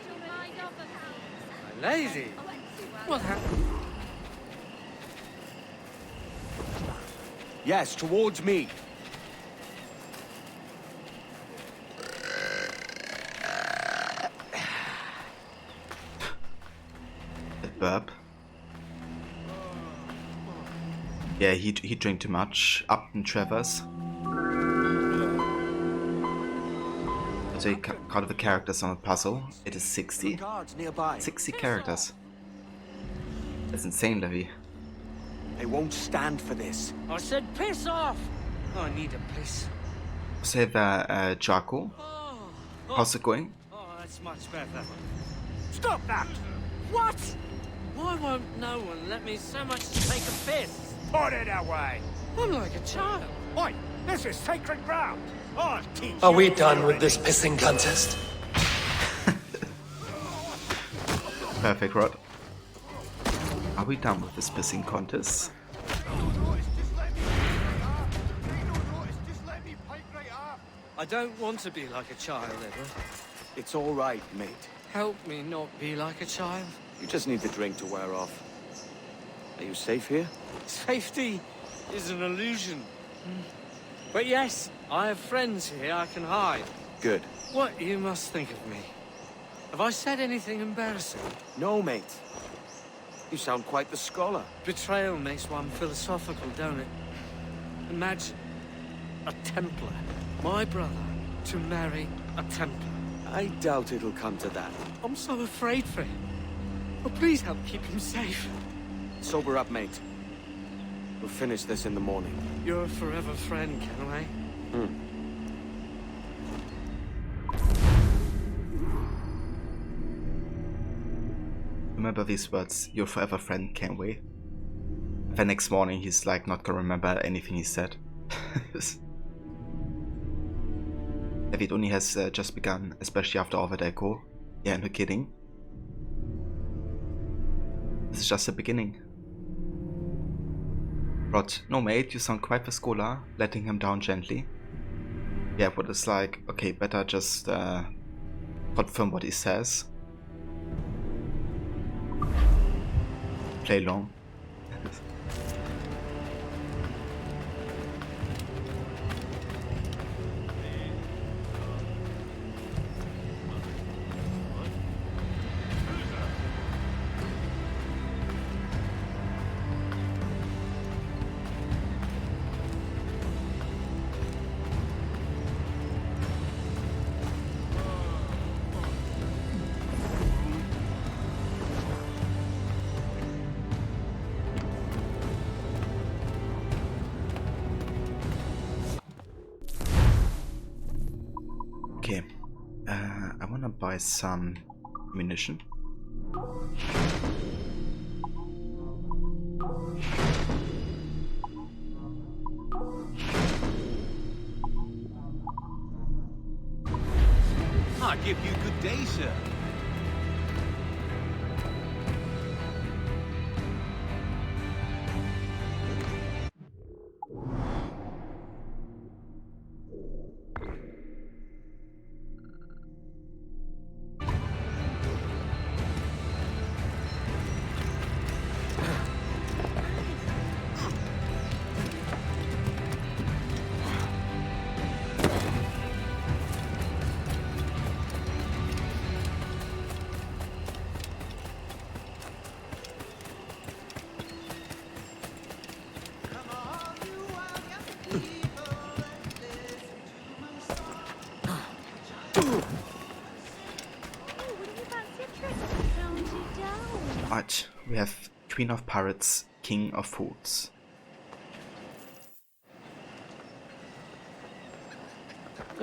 My lady? What happened? Yes, towards me. That burp. Yeah, he drank too much. Upton Travers. So you count the characters on a puzzle. It is 60. 60 characters. That's insane, Levy. They won't stand for this. I said piss off! I need a piss. Save Jaco. How's it going? Oh, that's much better. Stop that! What? Why won't no one let me so much as take a piss? Put it away! I'm like a child. Oi, this is sacred ground! I'll teach Are you we a done with hero. this pissing contest? Perfect, Rod. Are we done with this pissing contest? I don't want to be like a child, Edward. It's all right, mate. Help me not be like a child. You just need the drink to wear off. Are you safe here? Safety is an illusion. But yes, I have friends here I can hide. Good. What you must think of me? Have I said anything embarrassing? No, mate. You sound quite the scholar. Betrayal makes one philosophical, don't it? Imagine a Templar, my brother, to marry a Templar. I doubt it'll come to that. I'm so afraid for him. Oh, please help keep him safe. Sober up, mate. We'll finish this in the morning. You're a forever friend, Kenway. Remember these words, your forever friend, can't we? The next morning he's like not gonna remember anything he said. It only has just begun, especially after all the deco. Yeah, no kidding. This is just the beginning. Rod, no mate, you sound quite the scholar, letting him down gently. Yeah, but it's like, okay, better just confirm what he says. Play long. Okay, I wanna buy some ammunition. I give you good day, sir. Right, we have Queen of Pirates, King of Fools.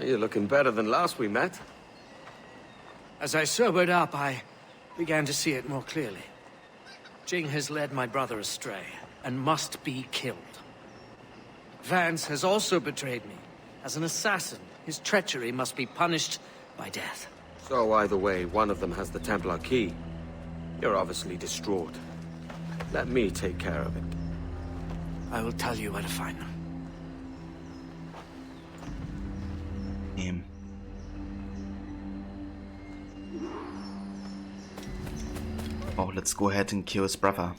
You're looking better than last we met. As I sobered up, I began to see it more clearly. Jing has led my brother astray, and must be killed. Vance has also betrayed me. As an assassin, his treachery must be punished by death. So either way, one of them has the Templar key. You're obviously distraught. Let me take care of it. I will tell you where to find them. Oh, let's go ahead and kill his brother.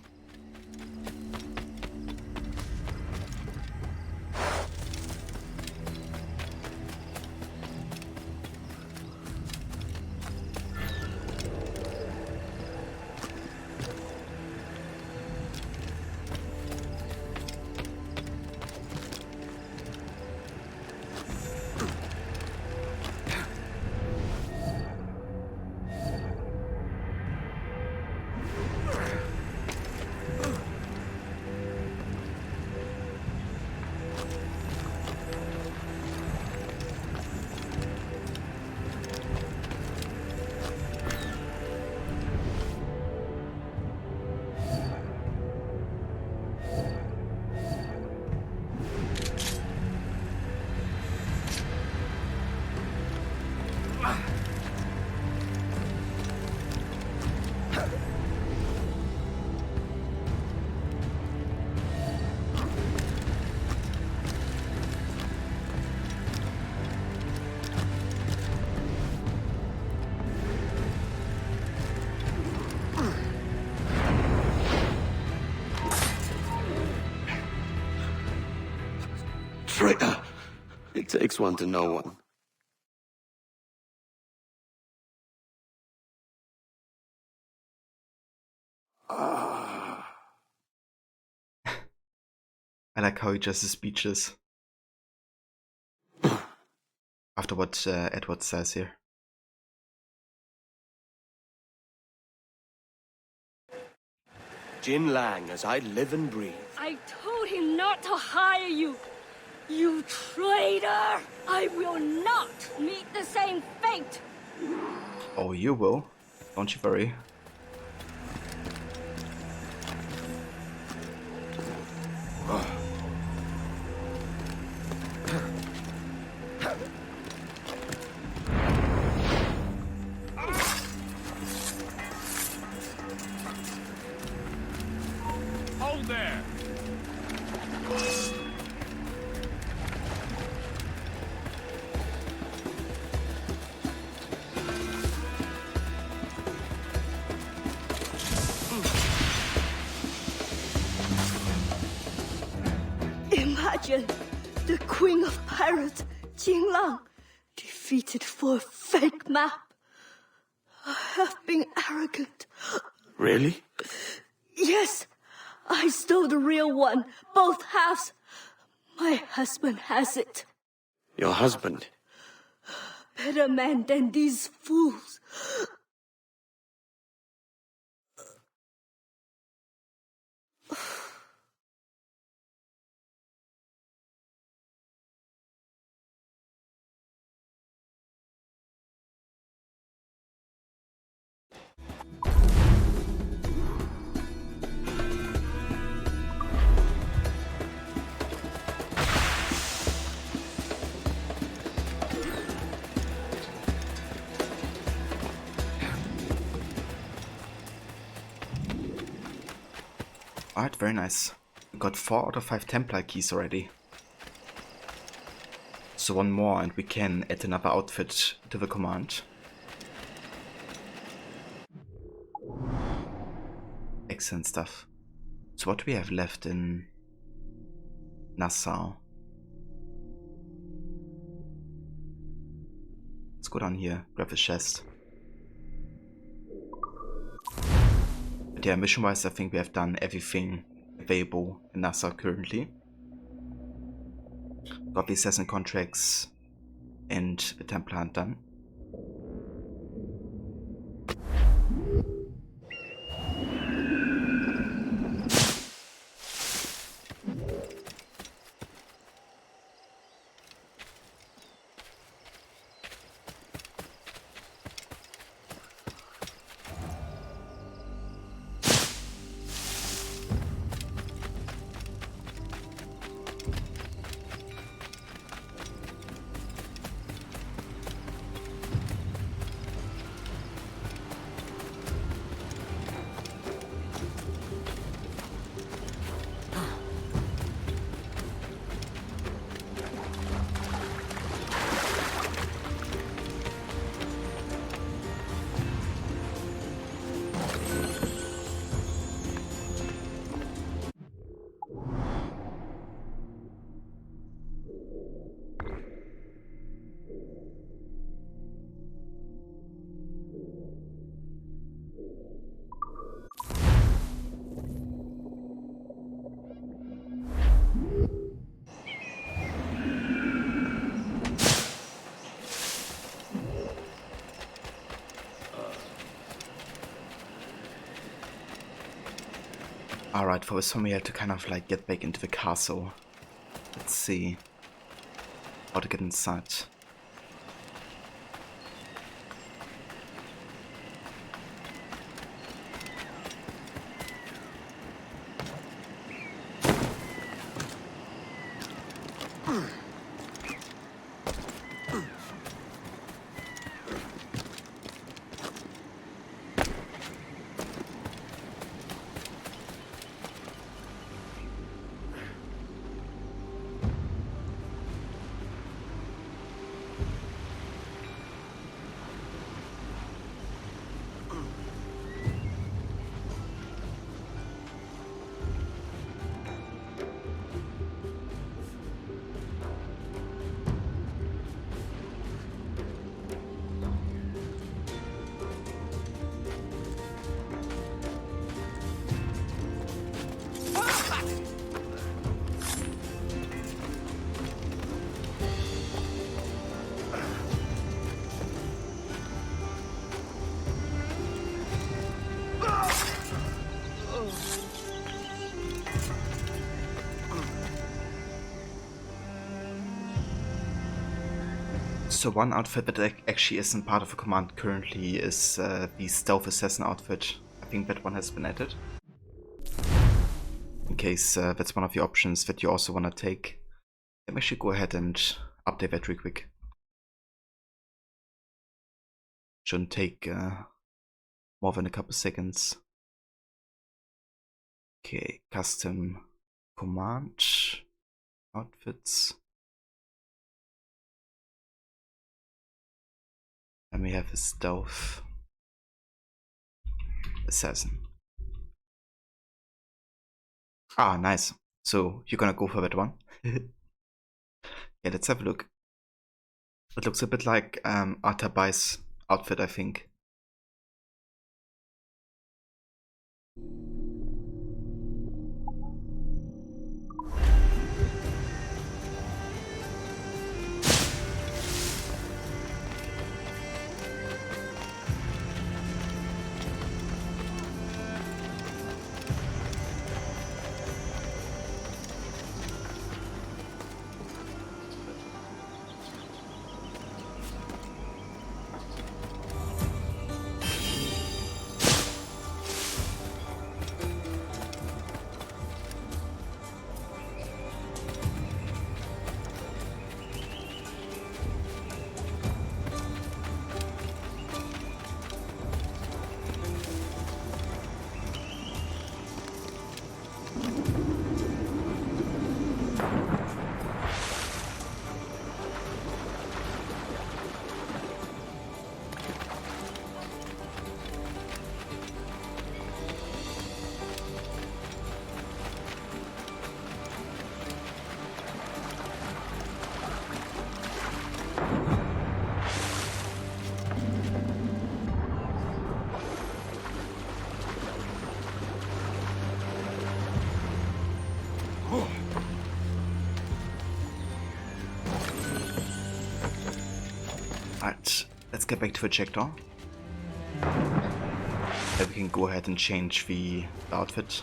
takes one to know one. I like how he just is speechless after what Edward says here. Jin Lang, as I live and breathe. I told him not to hire you. You traitor! I will not meet the same fate! Oh, you will. Don't you worry. Hold there! Imagine the Queen of Pirates, Jin Lang, defeated for a fake map. I have been arrogant. Really? Yes, I stole the real one, both halves. My husband has it. Your husband? Better man than these fools. Alright, very nice. We got 4 out of 5 Templar keys already. So one more and we can add another outfit to the command. Excellent stuff. So what do we have left in Nassau? Let's go down here, grab the chest. But yeah, mission wise I think we have done everything available in Nassau currently. Got the assassin contracts and the Templar hunt done. Alright, for this one we have to kind of like get back into the castle. Let's see how to get inside. So one outfit that actually isn't part of a command currently is the Stealth Assassin outfit. I think that one has been added. In case that's one of the options that you also want to take. Let me actually go ahead and update that real quick. Shouldn't take more than a couple seconds. Okay, custom command outfits. And we have a Stealth Assassin. Ah, nice. So you're gonna go for that one. Yeah, let's have a look. It looks a bit like Atabai's outfit, I think. Alright, let's get back to the Ejector. Then we can go ahead and change the outfit.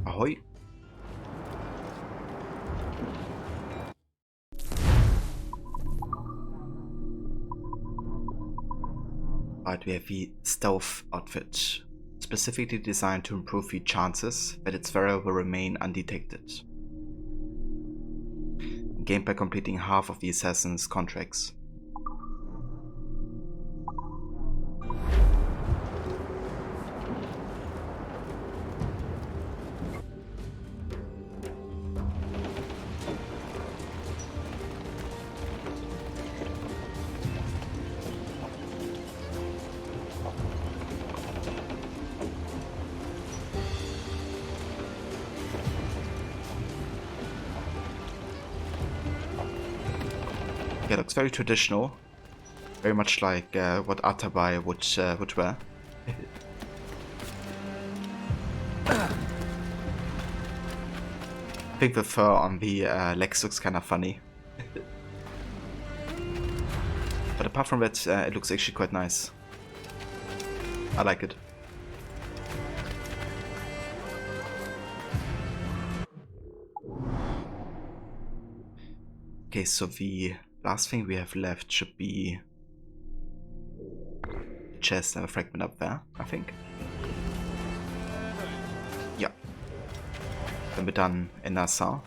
Ahoy! Alright, we have the Stealth outfit, specifically designed to improve the chances that its wearer will remain undetected. Gained by completing half of the assassin's contracts. Yeah, looks very traditional, very much like what Atabai would wear. I think the fur on the legs looks kind of funny. But apart from that, it looks actually quite nice. I like it. Okay, so the last thing we have left should be the chest and a fragment up there, I think. Yeah. Then we're done in Nassau.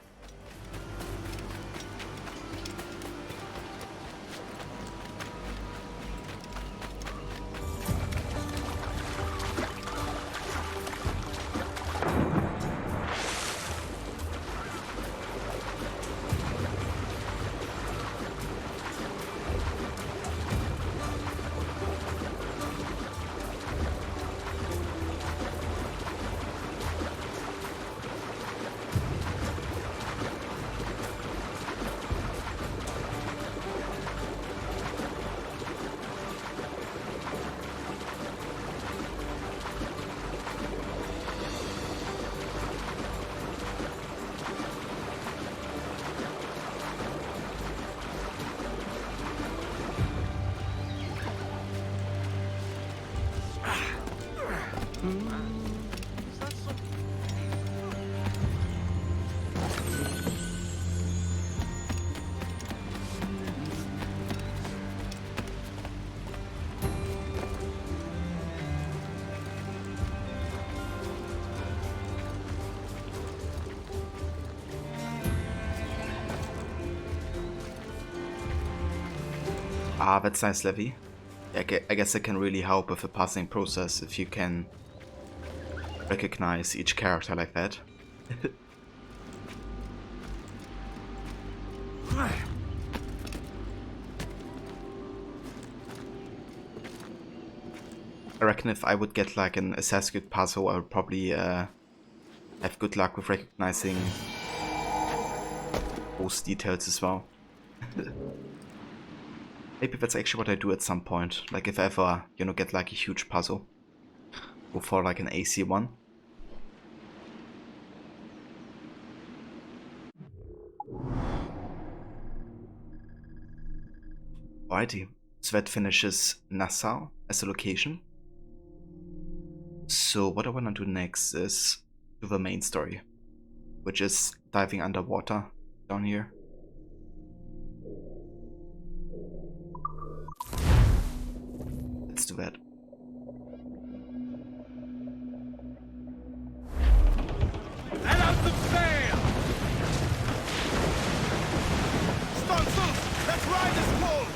Ah, that's nice, Levy. I guess it can really help with the passing process if you can recognize each character like that. I reckon if I would get like an Assassin's Creed puzzle, I would probably have good luck with recognizing those details as well. Maybe that's actually what I do at some point. Like if ever, you know, get like a huge puzzle, go for like an AC one. Alrighty, so that finishes Nassau as a location. So what I want to do next is do the main story, which is diving underwater down here. Let's do that. Let out the sail! Sponsors, let's ride this boat!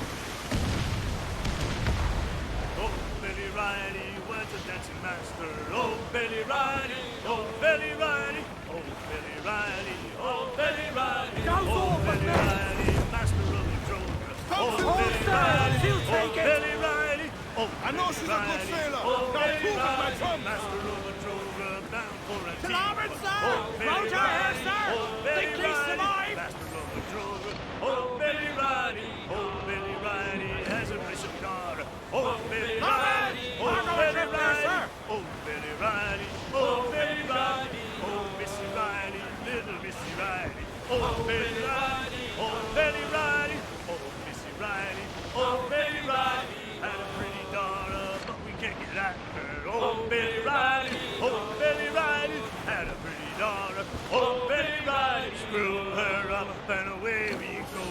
Oh, Billy Riley was a dancing master. Oh, Billy Riley, oh, Billy Riley, oh, Billy Riley, oh, Billy Riley, oh, Billy Riley, master of the drover. Oh, Billy Riley, oh, Billy Riley, oh, I know she's a good sailor. oh, Now Billy prove it, my Riley, chum. master of the drover, bound for a To larboard, sir! Billy Round your hair, Riley, sir! oh, Billy Think he's Riley, survived? master of the drover. Oh, Billy Riley, oh, Billy Riley has a brace of car. Oh, Billy Riley, oh, Billy Riley, oh, Billy Riley, oh, Billy Riley, oh, Missy Riley, little Missy Riley, oh, Billy Riley, oh, Billy Riley, oh, Missy Riley, oh, Billy Riley, had a pretty daughter, but we can't get at her. Oh, Billy Riley, oh, Billy Riley, had a pretty daughter. Oh, Billy Riley, screw her up and away we go.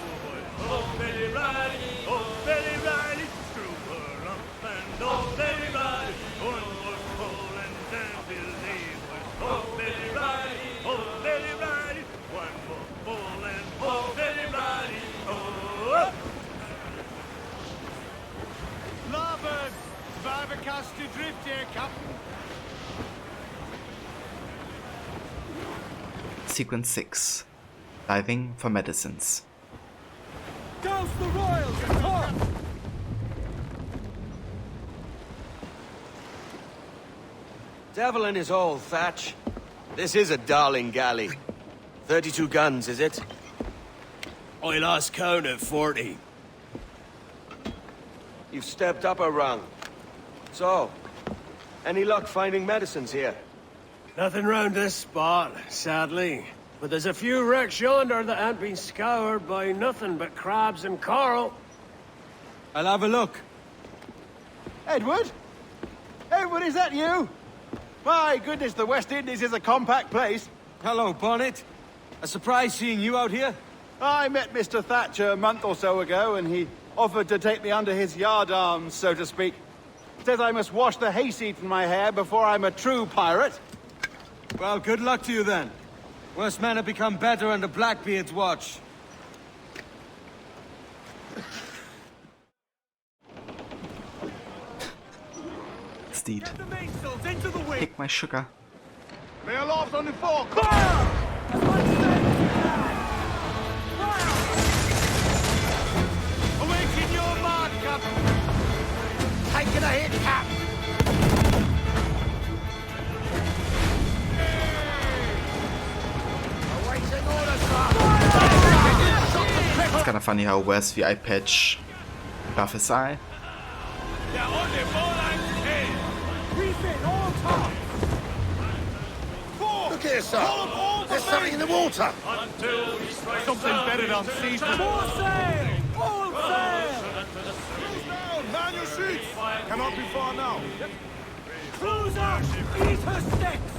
Oh, Billy Riley, oh, Billy Riley, screw her up and oh, Billy Riley, one more pull and then we'll leave. Oh, Billy Riley, oh, Billy Riley, one more pull and oh, Billy Riley, oh. Larboard! Survivor cast adrift here, Captain. Sequence 6. Diving for medicines. Douse the royals and talk! Devil in his hole, Thatch. This is a darling galley. 32 guns, is it? I lost count at 40. You've stepped up a rung. So, any luck finding medicines here? Nothing round this spot, sadly. But there's a few wrecks yonder that ain't been scoured by nothing but crabs and coral. I'll have a look. Edward? Edward, is that you? My goodness, the West Indies is a compact place. Hello, Bonnet. A surprise seeing you out here. I met Mr. Thatcher a month or so ago, and he offered to take me under his yardarms, so to speak. Says I must wash the hayseed from my hair before I'm a true pirate. Well, good luck to you then. Worst men have become better under Blackbeard's watch. Steed. Get the mainsails into the wind! Take my sugar. May aloft on the fore! Awaken your mark, Captain! Taking a hit, Cap! Awaiting orders, sir! It's kind of funny how where's the eye patch buff his eye. They're on the ball and head! Refit all tops! Look here, sir! There's something in the water! Something better than season! More sail! All sail! Cruise down! Man your sheets! Cannot be far now. Cruiser! Eat her sticks!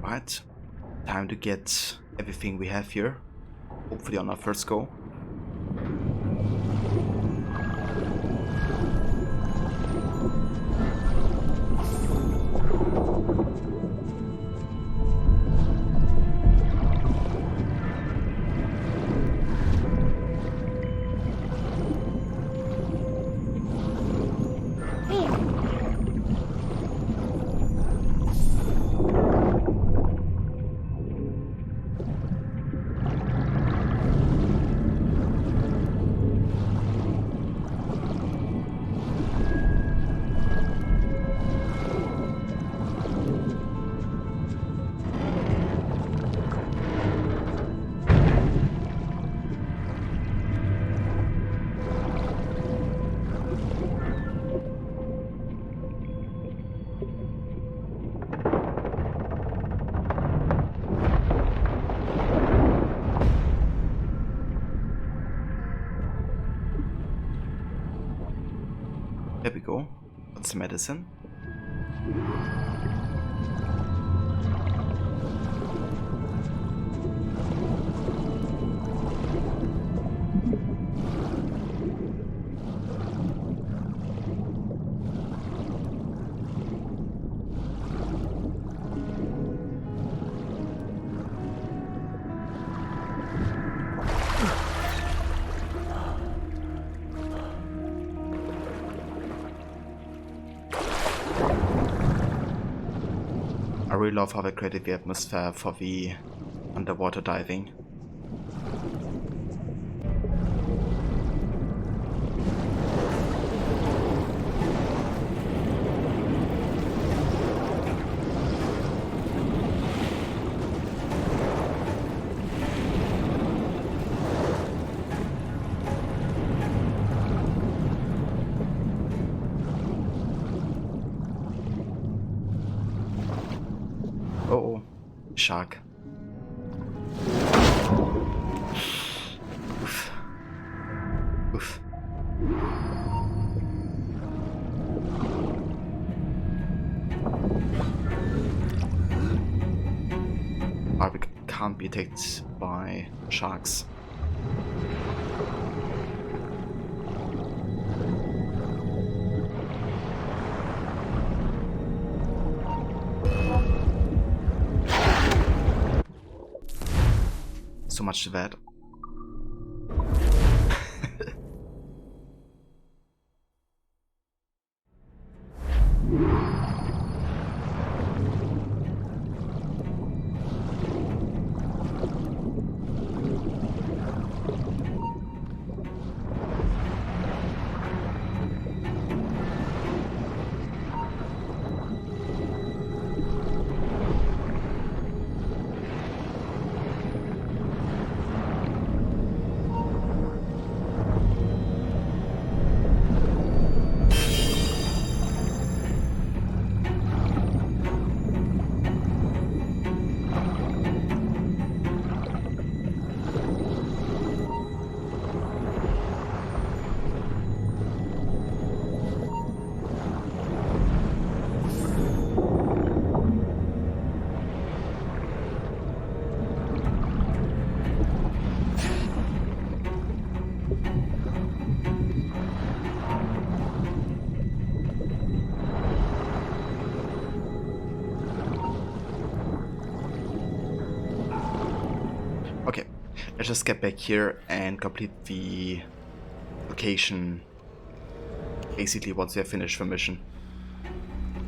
Right, time to get everything we have here, hopefully on our first go. There we go. What's the medicine? I really love how they created the atmosphere for the underwater diving. Oh, shark. Oof. Oof. We can't be attacked by sharks. So much to that. Okay, let's just get back here and complete the location basically once we have finished the mission.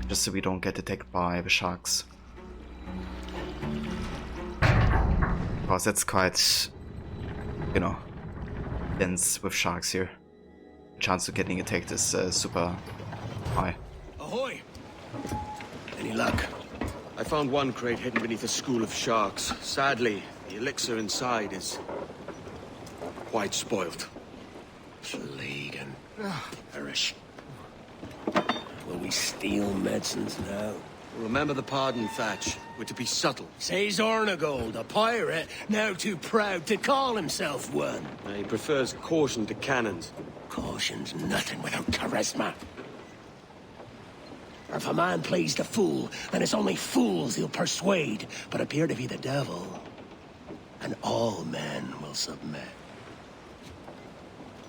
Just so we don't get attacked by the sharks. Because that's quite, you know, dense with sharks here. The chance of getting attacked is super high. Ahoy! Any luck? I found one crate hidden beneath a school of sharks. Sadly, the elixir inside is quite spoiled. Plague and perish. Will we steal medicines now? Remember the pardon, Thatch. We're to be subtle. Says Ornagold, a pirate, now too proud to call himself one. He prefers caution to cannons. Caution's nothing without charisma. For if a man plays the fool, then it's only fools he'll persuade, but appear to be the devil. And all men will submit.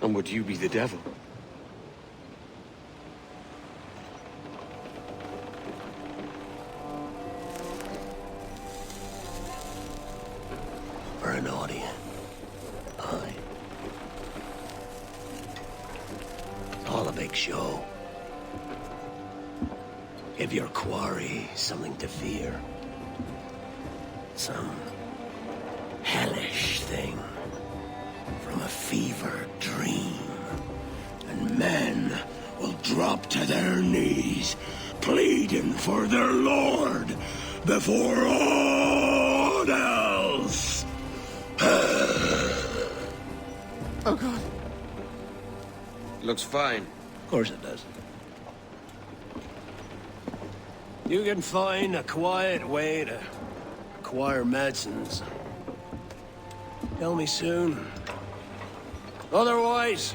And would you be the devil? For an audience. Aye. It's all a big show. Give your quarry something to fear. Some hellish thing from a fever dream. And men will drop to their knees, pleading for their lord before all else. Oh, God. Looks fine. Of course it does. You can find a quiet way to acquire medicines. Tell me soon. Otherwise,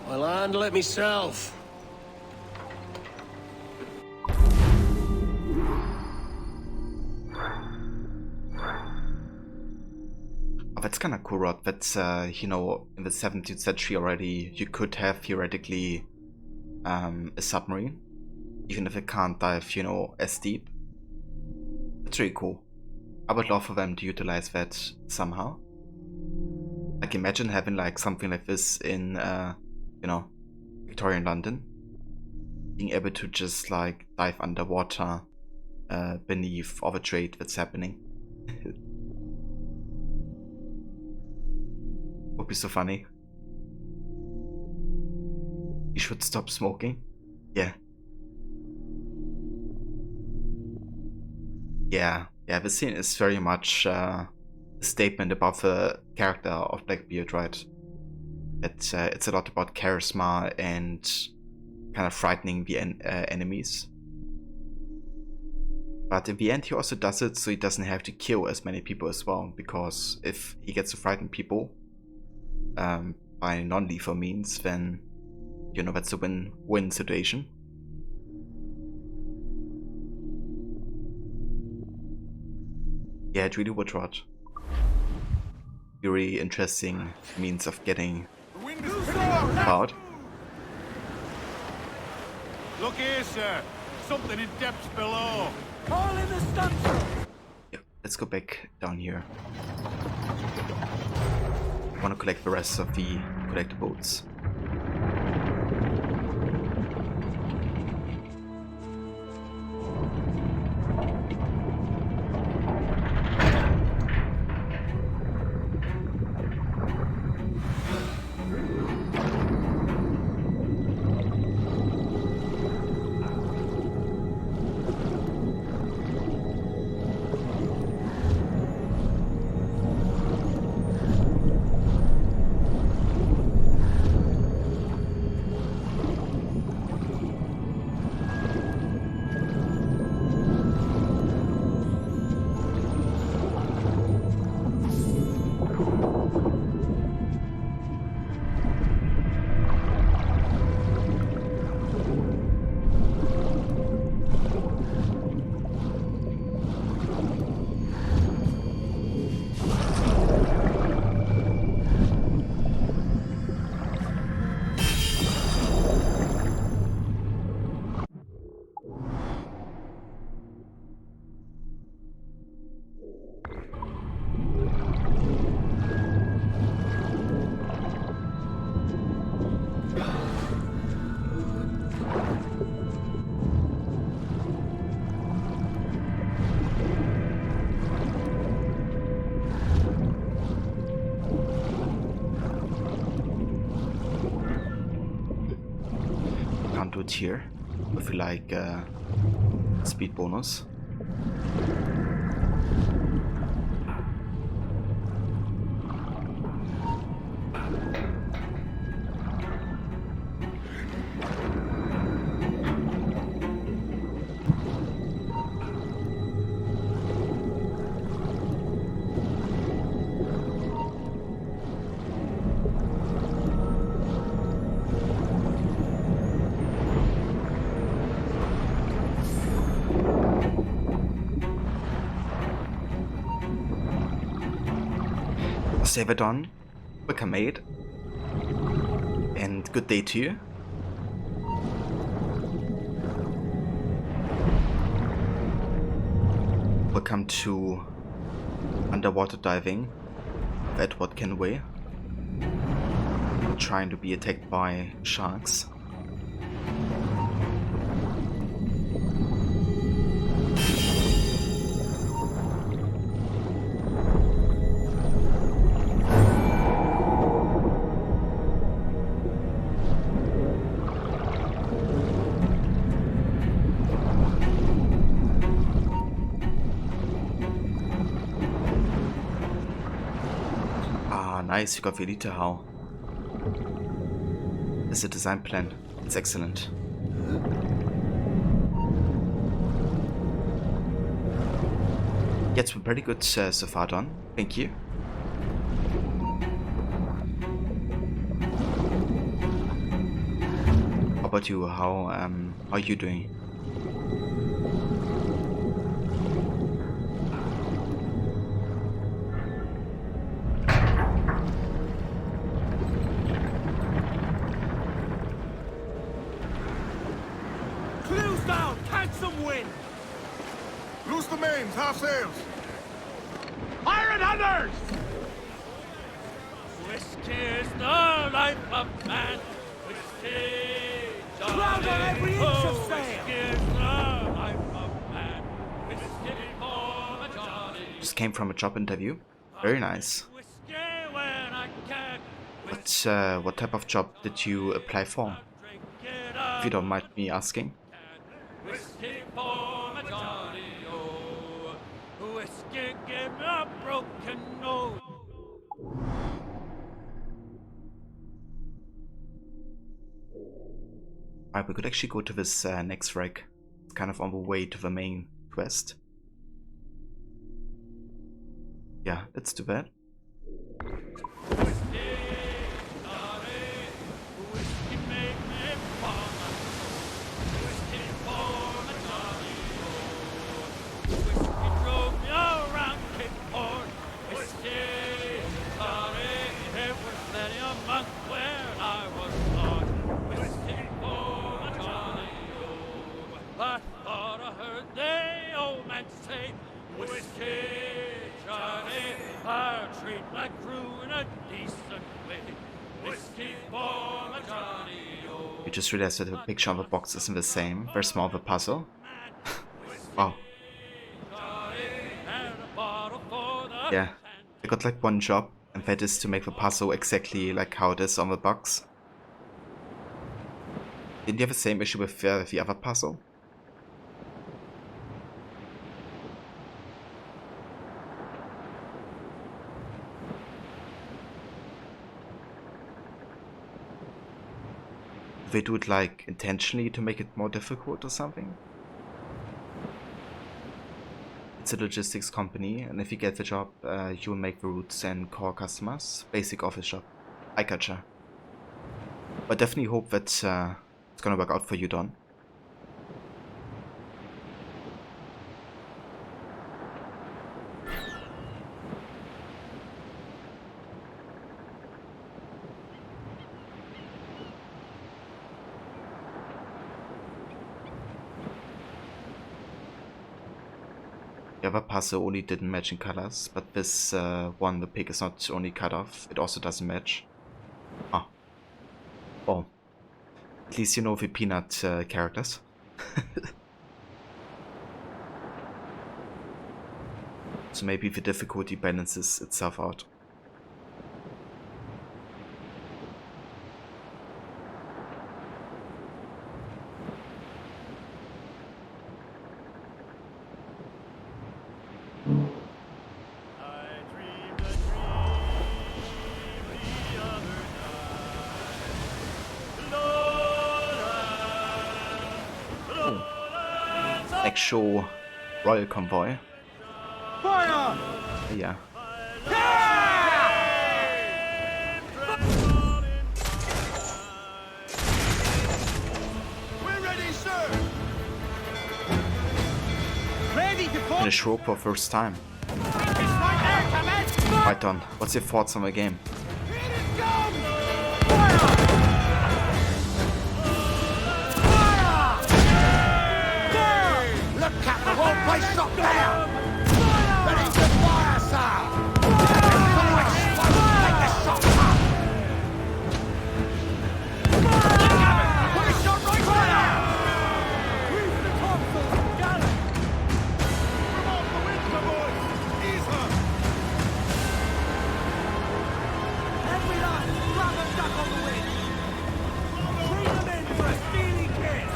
I'll handle it myself. Oh, that's kind of cool, Rod. That's, you know, in the 17th century already, you could have theoretically a submarine, even if it can't dive, you know, as deep. That's really cool. I would love for them to utilize that somehow. Like, imagine having like something like this in, you know, Victorian London. Being able to just like dive underwater beneath all the trade that's happening. Would be so funny. You should stop smoking. Yeah. Yeah, the scene is very much a statement about the character of Blackbeard, right? It's a lot about charisma and kind of frightening the enemies. But in the end, he also does it so he doesn't have to kill as many people as well, because if he gets to frighten people by non-lethal means, then, you know, that's a win-win situation. Yeah, it really would, Rod. Very interesting means of getting out. Look here, sir. Something in depths below. All in the stunsail. Yeah, let's go back down here. I want to collect the rest of the collectibles. Can't do it here. If you like speed bonus. Saver done. Welcome, mate. And good day to you. Welcome to underwater diving of Edward Kenway. Trying to be attacked by sharks. Nice, you got Velita how. It's a design plan. It's excellent. Yeah, it's been pretty good so far, Don. Thank you. How about you? How are you doing? Loose the mains, half sails! Pirate hunters! Whiskey is the life of man. Whiskey, Ground on every inch of sail! Whiskey is the life of man. Whiskey for the Johnny. Just came from a job interview. Very nice. Whiskey when I can. What type of job did you apply for? If you don't mind me asking. Whiskey for the Johnny, oh. Whiskey give me a broken nose. Alright, we could actually go to this next wreck. It's kind of on the way to the main quest. Yeah, that's too bad. You just realized that the picture on the box isn't the same. Very small of a puzzle. Wow. Yeah, I got like one job, and that is to make the puzzle exactly like how it is on the box. Didn't you have the same issue with the other puzzle? They do it like intentionally to make it more difficult or something? It's a logistics company, and if you get the job, you'll make the routes and core customers. Basic office job. I gotcha. But definitely hope that it's gonna work out for you, Don. The other puzzle only didn't match in colors, but this one, the pig is not only cut off, it also doesn't match. Ah. Oh. At least you know the peanut characters. So maybe the difficulty balances itself out. Actual royal convoy. Fire! Yeah. We're ready, sir! Ready to Finish rope for first time. right there, Commander! Right, Don, what's your thoughts on the game? Look, Captain, the whole place shut down! Ready to fire, sir! Take the shot, up! Put a shot right fire! Reach the topsail! Gallop! Come off the window, boys! Ease her! Every line, grab them duck on the wind! Bring them in for a steely kiss!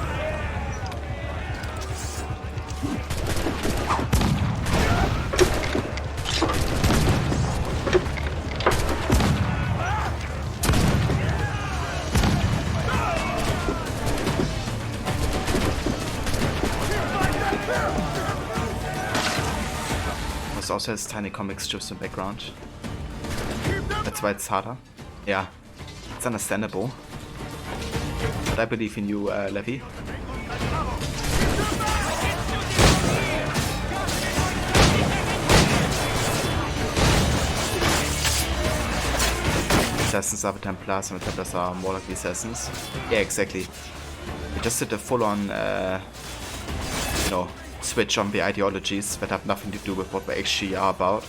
It also has tiny comic strips in the background. That's why it's harder. Yeah, it's understandable. But I believe in you, Levy. Assassins are the Templars and the Templars are more like the Assassins. Yeah, exactly. We just did a full-on, you know, switch on the ideologies that have nothing to do with what we actually are about.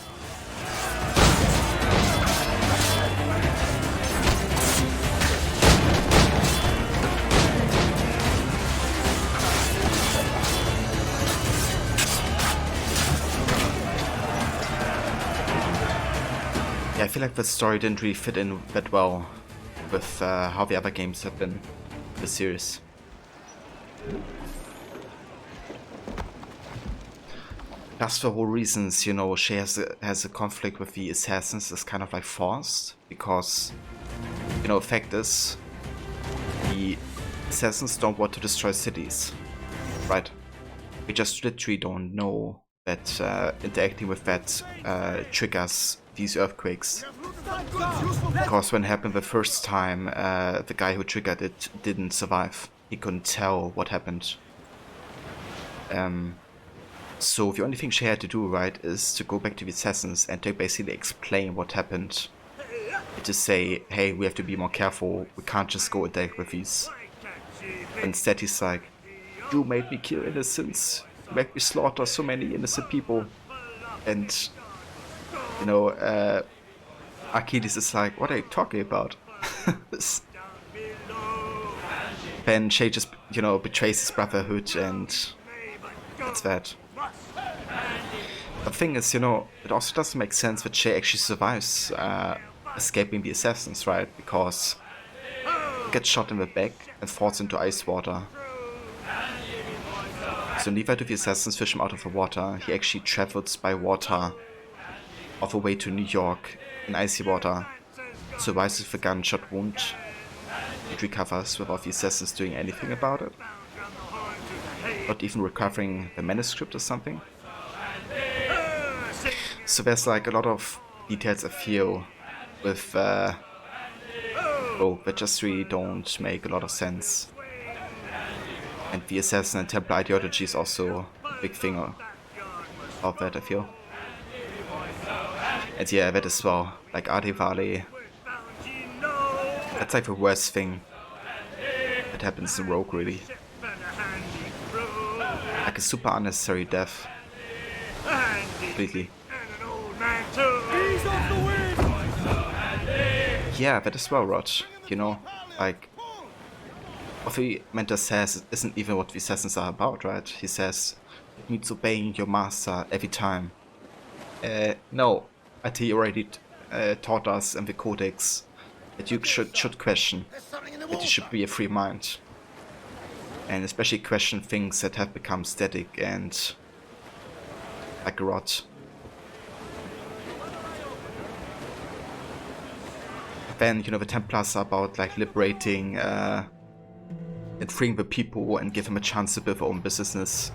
Yeah, I feel like the story didn't really fit in that well with how the other games have been in the series. That's the whole reasons, you know, she has a conflict with the assassins is kind of like forced, because, you know, the fact is, the assassins don't want to destroy cities, right? We just literally don't know that interacting with that triggers these earthquakes. Because when it happened the first time, the guy who triggered it didn't survive. He couldn't tell what happened. So the only thing she had to do, right, is to go back to the assassins and to basically explain what happened. To say, hey, we have to be more careful, we can't just go attack with these. Instead he's like, you made me kill innocents, you made me slaughter so many innocent people. And, you know, Achilles is like, what are you talking about? Then Shay just, you know, betrays his brotherhood, and that's that. The thing is, you know, it also doesn't make sense that Shay actually survives escaping the assassins, right? Because he gets shot in the back and falls into ice water. So neither do the assassins fish him out of the water. He actually travels by water all the way to New York in icy water, survives with a gunshot wound, and recovers without the assassins doing anything about it. Not even recovering the manuscript or something. So there's like a lot of details I feel with that just really don't make a lot of sense. And the assassin and Templar ideology is also a big thing of that, I feel. And yeah, that as well, like Ade Vale, that's like the worst thing that happens in Rogue, really. Like a super unnecessary death. Completely. Yeah, that as well, Rod. You know, like, what the mentor says isn't even what the assassins are about, right? He says, it means obeying your master every time. No, he already taught us in the Codex that you should question, that you should be a free mind. And especially question things that have become static and like a rot. Then, you know, the Templars are about like liberating and freeing the people and give them a chance to build their own business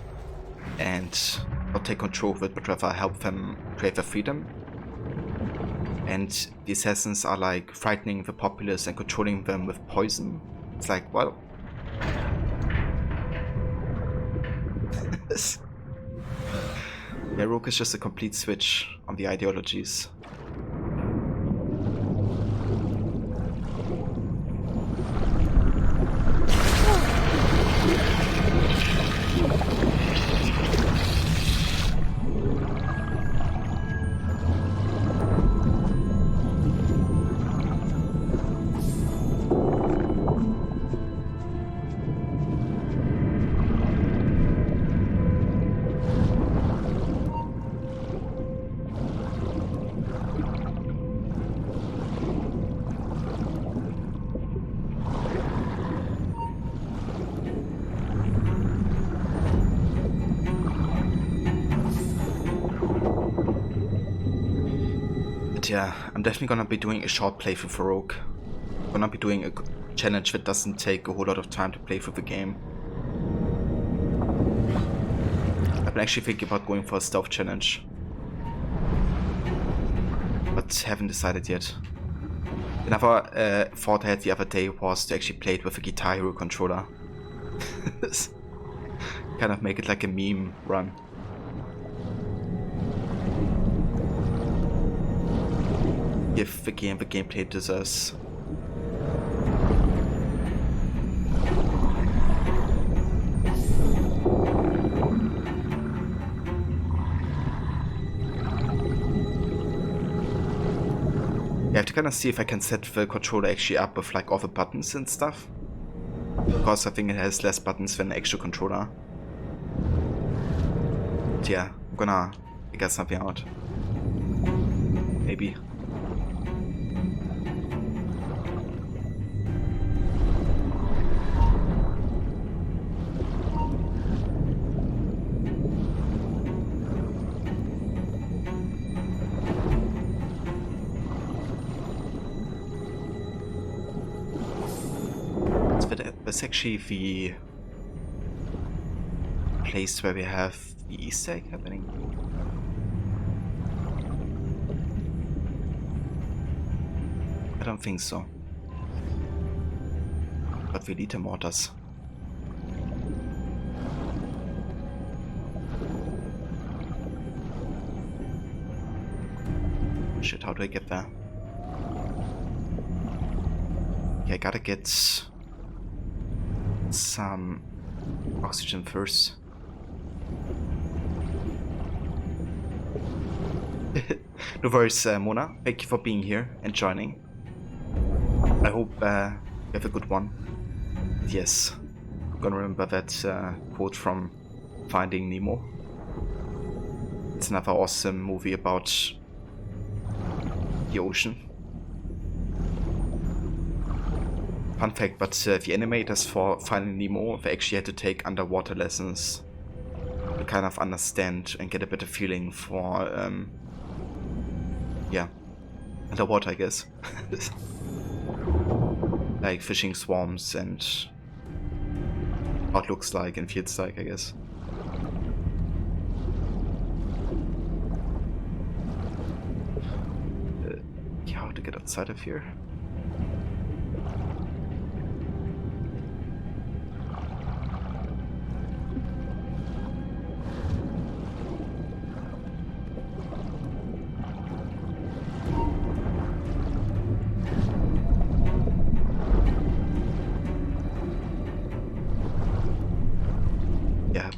and not take control of it, but rather help them create their freedom. And the assassins are like frightening the populace and controlling them with poison. It's like, well, yeah, Rogue is just a complete switch on the ideologies. And yeah, I'm definitely gonna be doing a short playthrough for Rogue. I'm gonna be doing a challenge that doesn't take a whole lot of time to play through the game. I've been actually thinking about going for a stealth challenge, but haven't decided yet. Another thought I had the other day was to actually play it with a Guitar Hero controller. Kind of make it like a meme run. Give the game the gameplay it deserves. I have to kind of see if I can set the controller actually up with like all the buttons and stuff. Because I think it has less buttons than the actual controller. But yeah, I'm gonna figure something out. Maybe. That's actually the place where we have the Easter egg happening. I don't think so. But we need the mortars. Shit, how do I get there? Okay, I gotta get some oxygen first. No worries, Mona. Thank you for being here and joining. I hope you have a good one. Yes, I'm gonna remember that quote from Finding Nemo. It's another awesome movie about the ocean. Fun fact, but the animators for Finding Nemo, they actually had to take underwater lessons to kind of understand and get a better feeling for, yeah, underwater, I guess. Like fishing swarms and how it looks like and feels like, I guess. Yeah, how to get outside of here?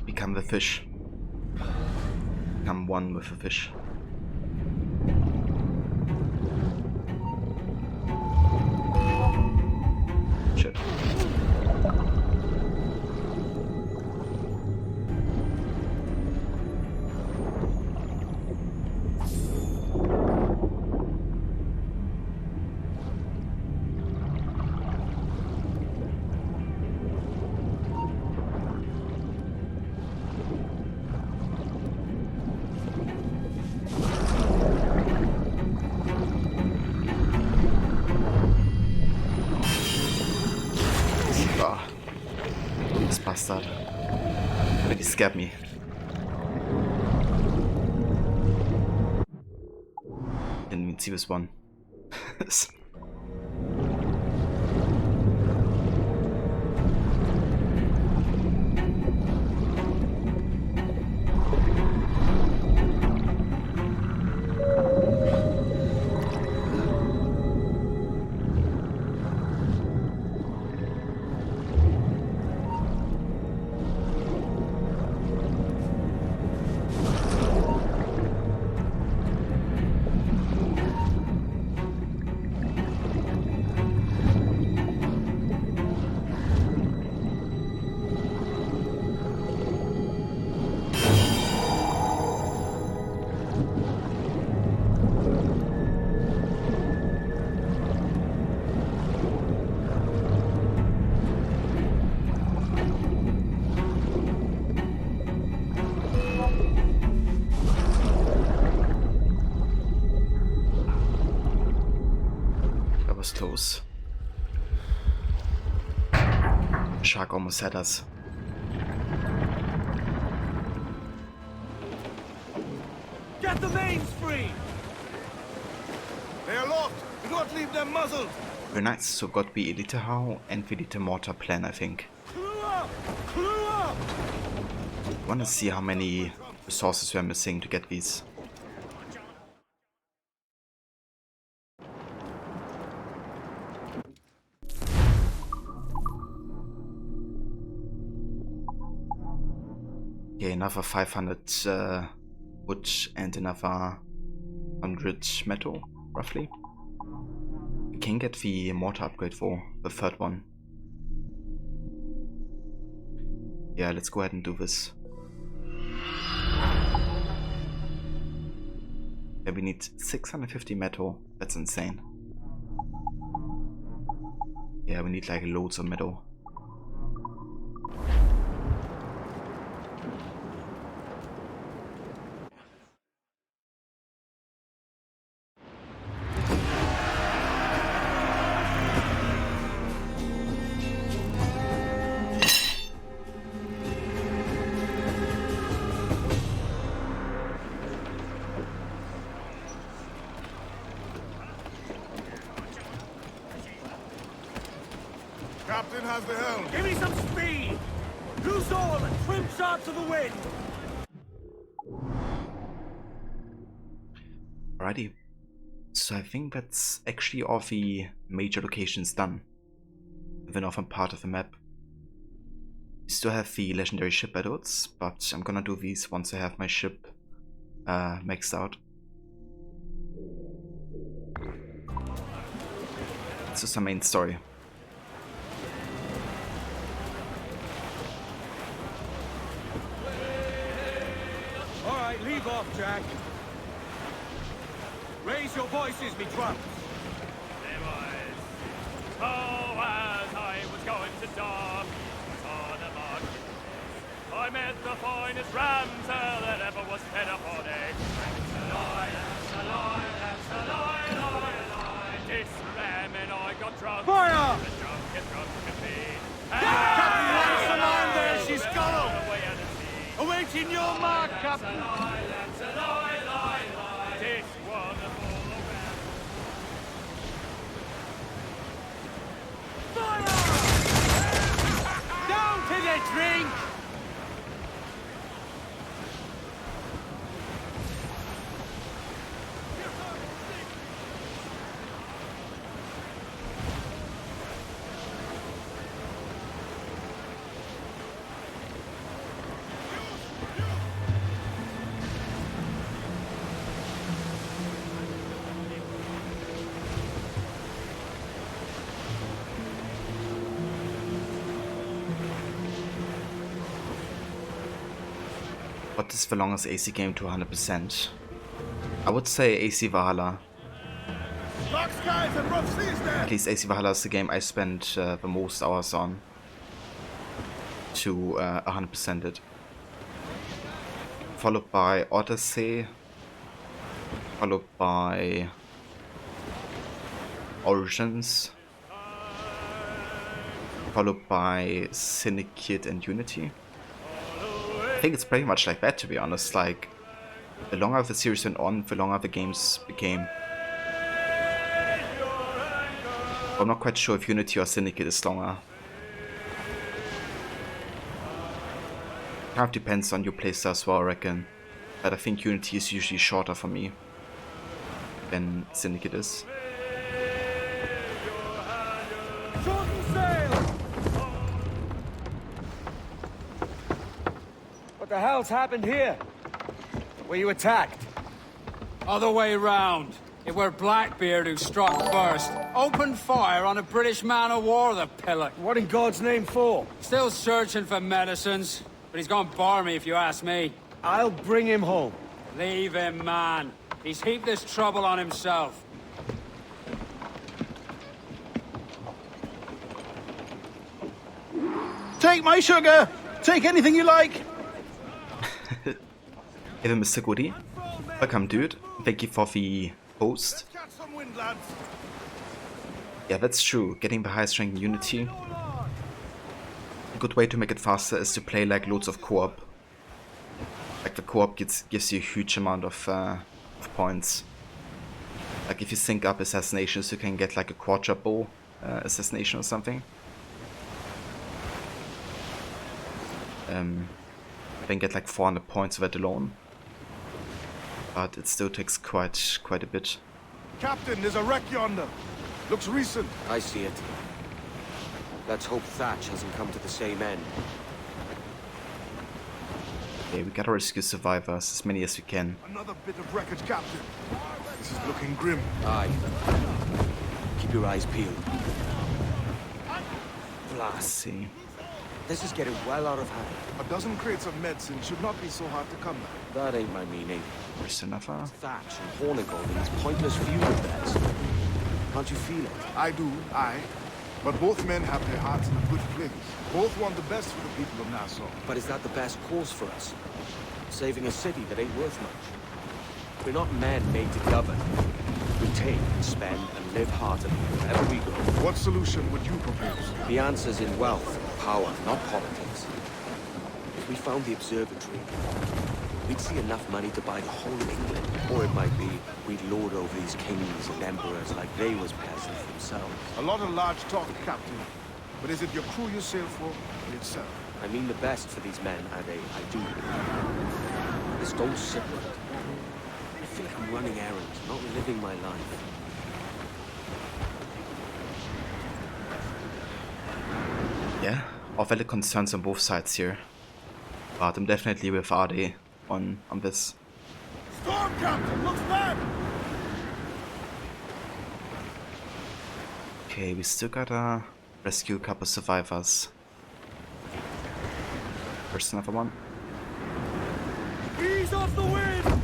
Become the fish. Become one with the fish. Shit. Bastard. Really scared me. Didn't even see this one. was close. Shark almost had us. Get the mains free! They are locked! Do not leave them muzzled! Very nice, so got we Elite How and we need a mortar plan, I think. Crew up! Crew up! Wanna see how many resources we're missing to get these. Okay, another 500 wood and another 100 metal, roughly. We can get the mortar upgrade for the third one. Yeah, let's go ahead and do this. Yeah, we need 650 metal. That's insane. Yeah, we need like loads of metal. Captain has the helm. Give me some speed! Loose all and trim sharp to the wind! Alrighty. So I think that's actually all the major locations done. The northern part of the map. We still have the legendary ship battles, but I'm gonna do these once I have my ship maxed out. This is the main story. Alright, leave off, Jack. Raise your voices, me trumps. There was. Oh, as I was going to dock on the market, I met the finest ramsel that ever was fed upon eggs. This ram and I got drunk. Fire! The drunk is drunk with me. Captain, where's the man there? She's gone! Awaiting your mark, Captain. This wonderful ram. Fire! Down to the drink! What is the longest AC game to 100%? I would say AC Valhalla. Dark skies and rough seas there! At least AC Valhalla is the game I spent the most hours on to 100% it. Followed by Odyssey. Followed by Origins. Followed by Syndicate and Unity. I think it's pretty much like that, to be honest. Like, the longer the series went on, the longer the games became. I'm not quite sure if Unity or Syndicate is longer. Kind of depends on your playstyle as well, I reckon. But I think Unity is usually shorter for me than Syndicate is. What the hell's happened here? Were you attacked? Other way round. It were Blackbeard who struck first. Opened fire on a British man-o'-war, the pillock. What in God's name for? Still searching for medicines, but he's gone barmy if you ask me. I'll bring him home. Leave him, man. He's heaped this trouble on himself. Take my sugar! Take anything you like! Even Mr. Goody. Welcome, dude. Thank you for the post. Catch some wind, lads! Yeah, that's true. Getting the highest rank in Unity. A good way to make it faster is to play like loads of co-op. Like the co-op gives you a huge amount of points. Like if you sync up assassinations, you can get like a quadruple assassination or something. Then get like 400 points of it alone. But it still takes quite a bit. Captain, there's a wreck yonder. Looks recent. I see it. Let's hope Thatch hasn't come to the same end. Okay, we gotta rescue survivors, as many as we can. Another bit of wreckage, Captain. This is looking grim. Aye. Keep your eyes peeled. Let's see. This is getting well out of hand. A dozen crates of medicine should not be so hard to come by. That ain't my meaning. Where's another? Thatch and Hornigold in these pointless feud bets. Can't you feel it? I do, aye. But both men have their hearts in a good place. Both want the best for the people of Nassau. But is that the best course for us? Saving a city that ain't worth much. We're not men made to govern. We take and spend and live heartily wherever we go. What solution would you propose? The answer's in wealth, power, not politics. If we found the observatory, we'd see enough money to buy the whole of England. Or it might be we'd lord over these kings and emperors like they was peasants themselves. A lot of large talk, Captain. But is it your crew you sail for, or yourself? I mean the best for these men, Ade, I do. This don't sit right. I feel like I'm running errands, not living my life. Yeah, all valid concerns on both sides here. But I'm definitely with Ade on this. Storm, Captain! Looks bad! Okay, we still gotta rescue a couple survivors. There's another one. Ease off the wind!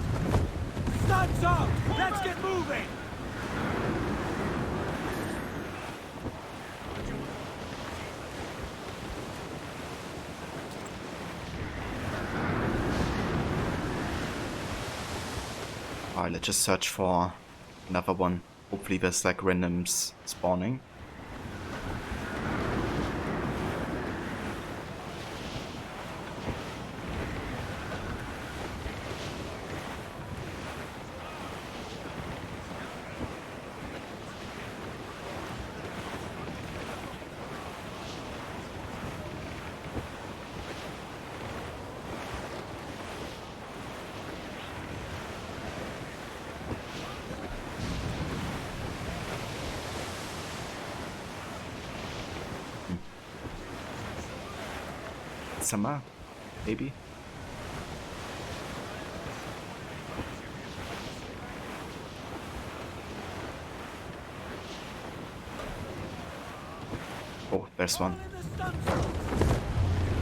Sun's up! Let's get moving! Alright, let's just search for another one. Hopefully there's like randoms spawning. Summer, maybe. Oh, there's one.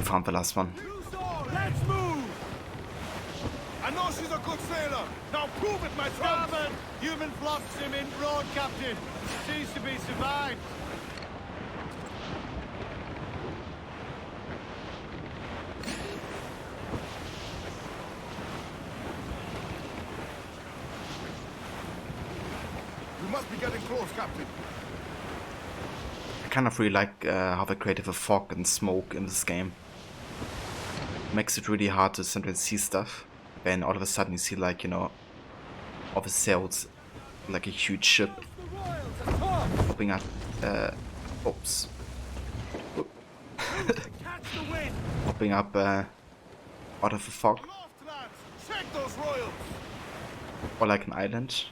Found the last one. Let's move! I know she's a good sailor. Now prove it, my friend! Human flops him in broad, Captain. Seems to be survived. We must be getting close, Captain. I kind of really like how they created the fog and smoke in this game. It makes it really hard to sometimes see stuff. Then all of a sudden you see, like, you know, all the sails, like a huge ship popping up. Oops. Oop. Popping up out of the fog. Check those royals! Or like an island.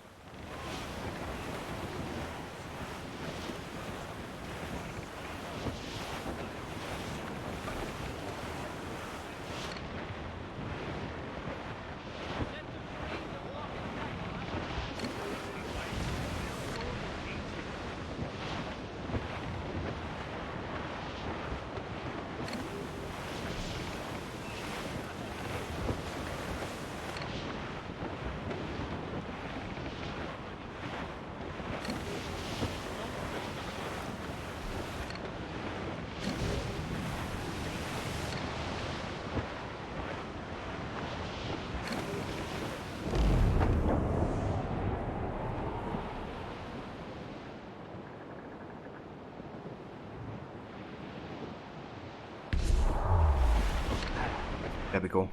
we go.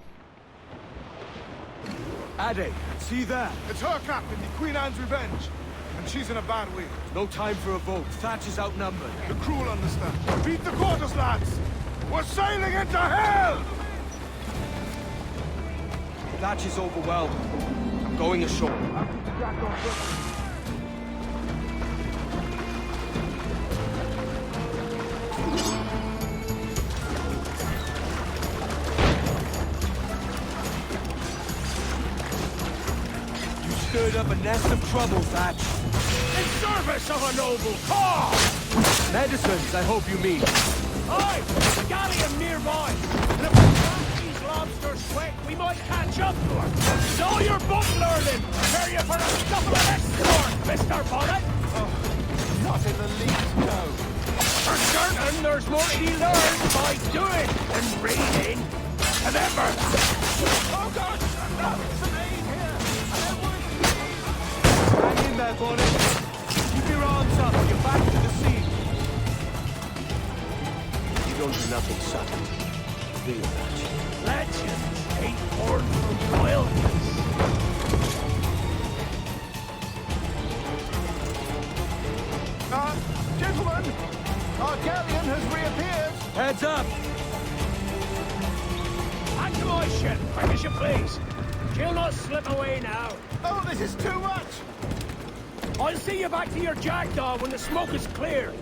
Ade, see there? It's her, Captain, the Queen Anne's Revenge. And she's in a bad way. No time for a vote. Thatch is outnumbered. The crew will understand. Beat the quarters, lads! We're sailing into hell! Thatch is overwhelmed. I'm going ashore. Stirred up a nest of trouble, Thatch. In service of a noble cause! Medicines, I hope you mean. Aye, there's a galleon nearby. And if we crack these lobsters quick, we might catch up to her. So your book learning. Prepare you for a couple of escort, Mr. Bonnet. Not in the least, no. For certain, there's more to be learned by doing than reading. Remember that. Oh, God! Some aid here! Hang in there, Bonnet. Keep your arms up. You're back to the sea. You don't do nothing subtle. Do you, Thatch? Legends ain't born from royalties. Gentlemen, our galleon has reappeared. Heads up. Back to my ship, quick as you please. She'll not slip away now. Oh, this is too much. I'll see you back to your jackdaw when the smoke is cleared.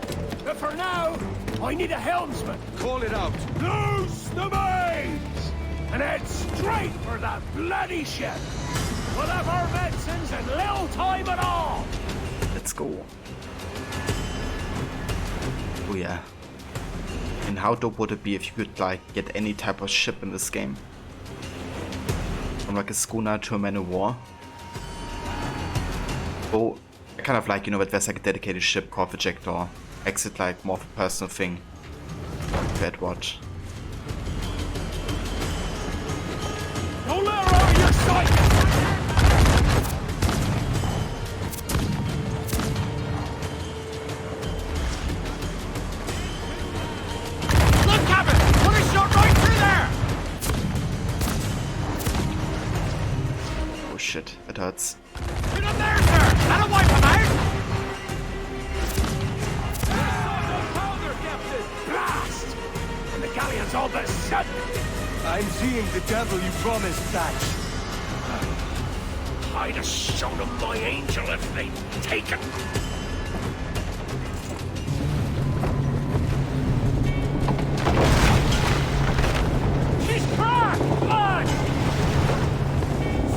But for now, I need a helmsman. Call it out. Loose the mains! And head straight for that bloody ship. We'll have our medicines in little time at all. Let's go. Oh yeah. And how dope would it be if you could like get any type of ship in this game? From like a schooner to a man of war. Oh, I kind of like, you know, that there's like a dedicated ship called the Jackdaw. Exit like more of a personal thing. Bad watch. Don't let her out of your sight! Look, Captain! Put a shot right through there! Oh shit, that hurts. Get up there, sir! That'll wipe him out! Blast! And the galleon's all but sunk! I'm seeing the devil you promised, Thatch. I'd have shown them my angel if they'd taken. She's cracked! Blood!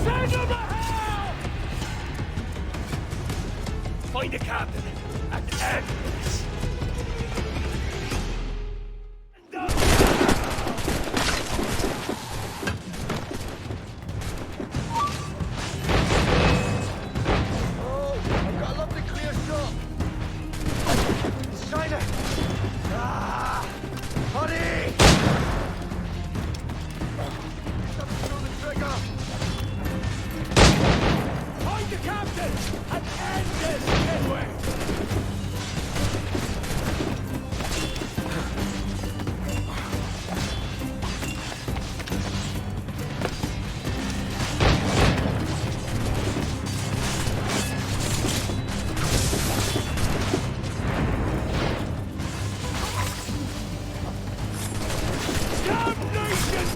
Send them to hell! Find the captain and end this. Find the captain and end this midway! Damnation!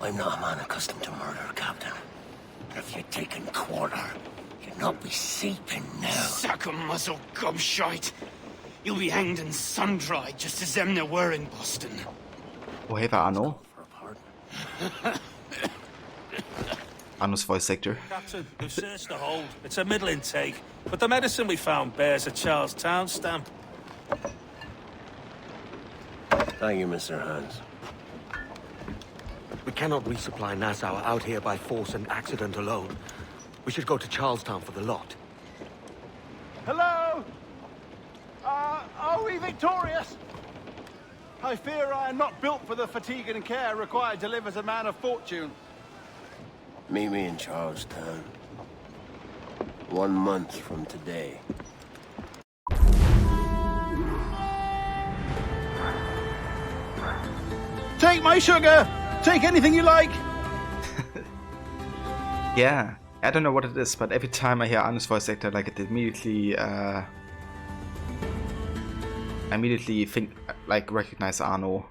I'm not a man accustomed to murder, Captain. And if you'd taken quarter, you'd not be seeping now. Sack a muzzle, gobshite. You'll be hanged and sun-dried just as them there were in Boston. Oh hey, there Arno. Arno's voice actor. Captain, we've searched the hold. It's a middle intake, but the medicine we found bears a Charlestown stamp. Thank you, Mr. Hans. We cannot resupply Nassau out here by force and accident alone. We should go to Charlestown for the lot. Hello? Are we victorious? I fear I am not built for the fatigue and care required to live as a man of fortune. Meet me in Charlestown. 1 month from today. Take my sugar! Take anything you like! Yeah, I don't know what it is, but every time I hear Arno's voice actor, like it immediately, I immediately think, like, recognize Arno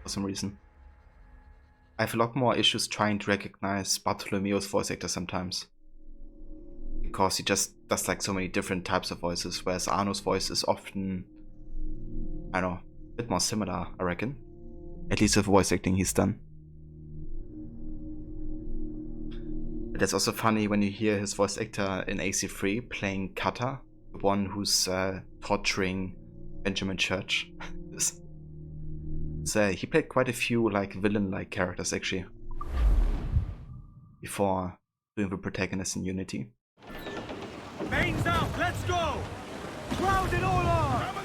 for some reason. I have a lot more issues trying to recognize Bartolomeo's voice actor sometimes, because he just does like so many different types of voices, whereas Arno's voice is often, I don't know, a bit more similar, I reckon. At least with voice acting he's done. But it's also funny when you hear his voice actor in AC3 playing Kata, the one who's torturing Benjamin Church. So he played quite a few like villain-like characters actually before doing the protagonist in Unity. Mains out, let's go! Crowd it all on!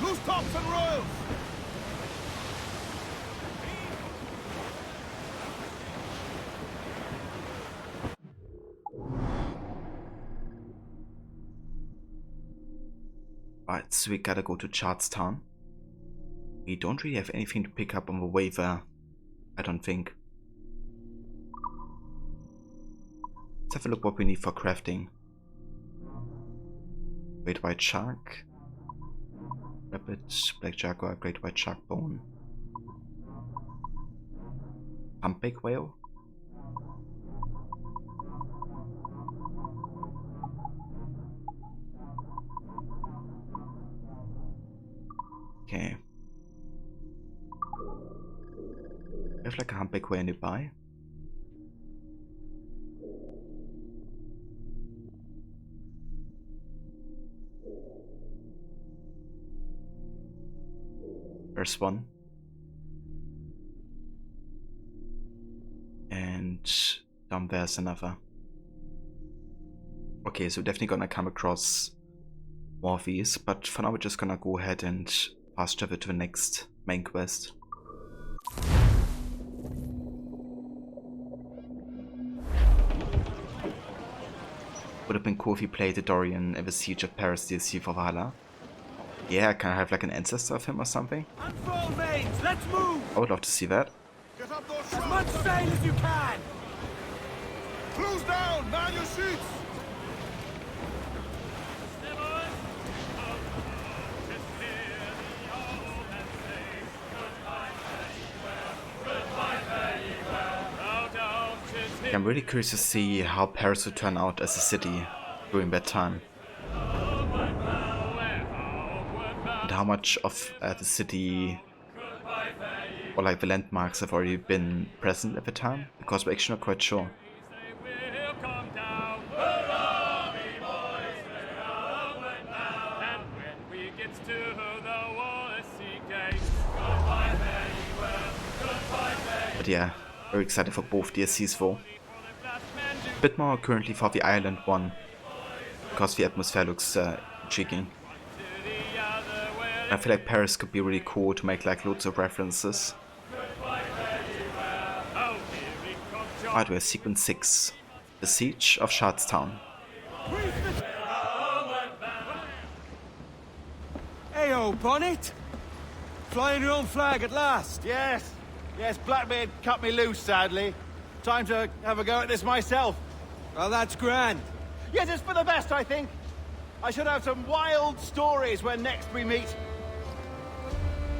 Loose tops and royals! Alright, so we gotta go to Charlestown. We don't really have anything to pick up on the way there, I don't think. Let's have a look what we need for crafting. Great white shark, rabbit, black jaguar, great white shark bone, humpback whale. Okay. We have like a humpback whale nearby. There's one. And down there's another. Okay, so we're definitely gonna come across more of these, but for now we're just gonna go ahead and fast travel to the next main quest. Would have been cool if he played the Dorian in the Siege of Paris DLC for Valhalla. Yeah, can I have like an ancestor of him or something? Unfold mains, let's move! I would love to see that. Get up those as much sail as you can! Close down, man your seats! I'm really curious to see how Paris would turn out as a city during that time. And how much of the city or like the landmarks have already been present at the time, because we're actually not quite sure. But yeah, very excited for both DLCs though. Bit more currently for the island one, because the atmosphere looks intriguing. I feel like Paris could be really cool to make like loads of references. Alright, we're sequence 6, the Siege of Charlestown. Heyo, Bonnet! Flying your own flag at last! Yes, Blackbeard cut me loose, sadly. Time to have a go at this myself. Well, that's grand. Yes, it's for the best, I think. I should have some wild stories when next we meet.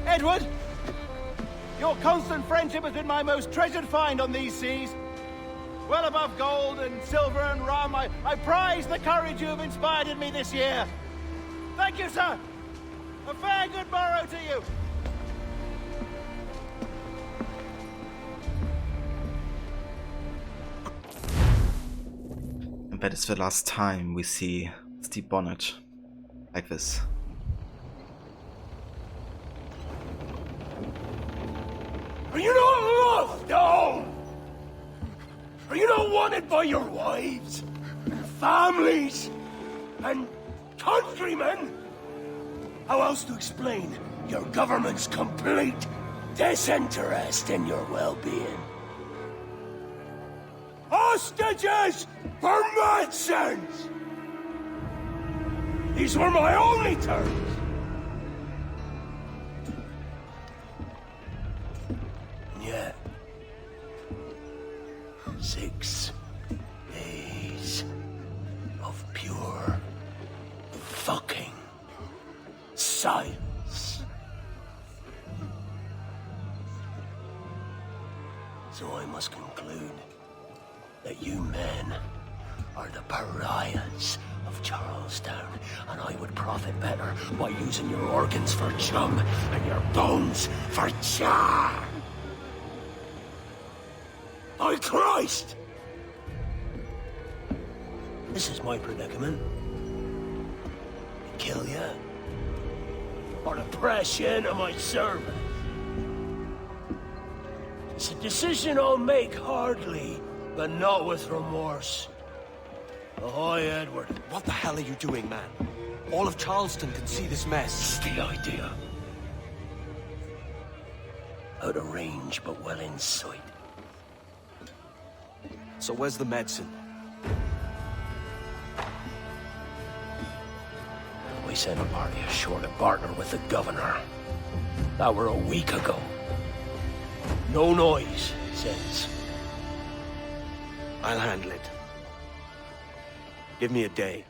Edward, your constant friendship has been my most treasured find on these seas. Well above gold and silver and rum, I prize the courage you have inspired in me this year. Thank you, sir. A fair good morrow to you. And that is the last time we see Steve Bonnet like this. Are you not loved, no? Are you not wanted by your wives, and families, and countrymen? How else to explain your government's complete disinterest in your well-being? Hostages for medicines! These were my only terms. 6 days of pure fucking silence. So I must conclude that you men are the pariahs of Charlestown, and I would profit better by using your organs for chum and your bones for char. By Christ! This is my predicament. Kill you, or to press you into my service. It's a decision I'll make hardly, but not with remorse. Ahoy, Edward. What the hell are you doing, man? All of Charleston can see this mess. It's the idea. Out of range, but well in sight. So where's the medicine? We sent a party ashore to partner with the governor. That were a week ago. No noise since. I'll handle it. Give me a day.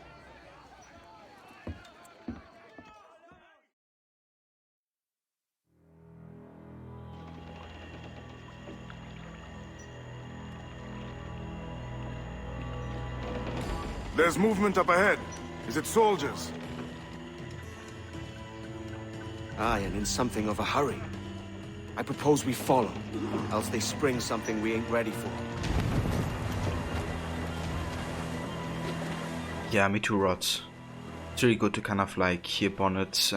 There's movement up ahead. Is it soldiers? Aye, and in something of a hurry. I propose we follow, else they spring something we ain't ready for. Yeah, me too, Rod. It's really good to kind of like hear Bonnet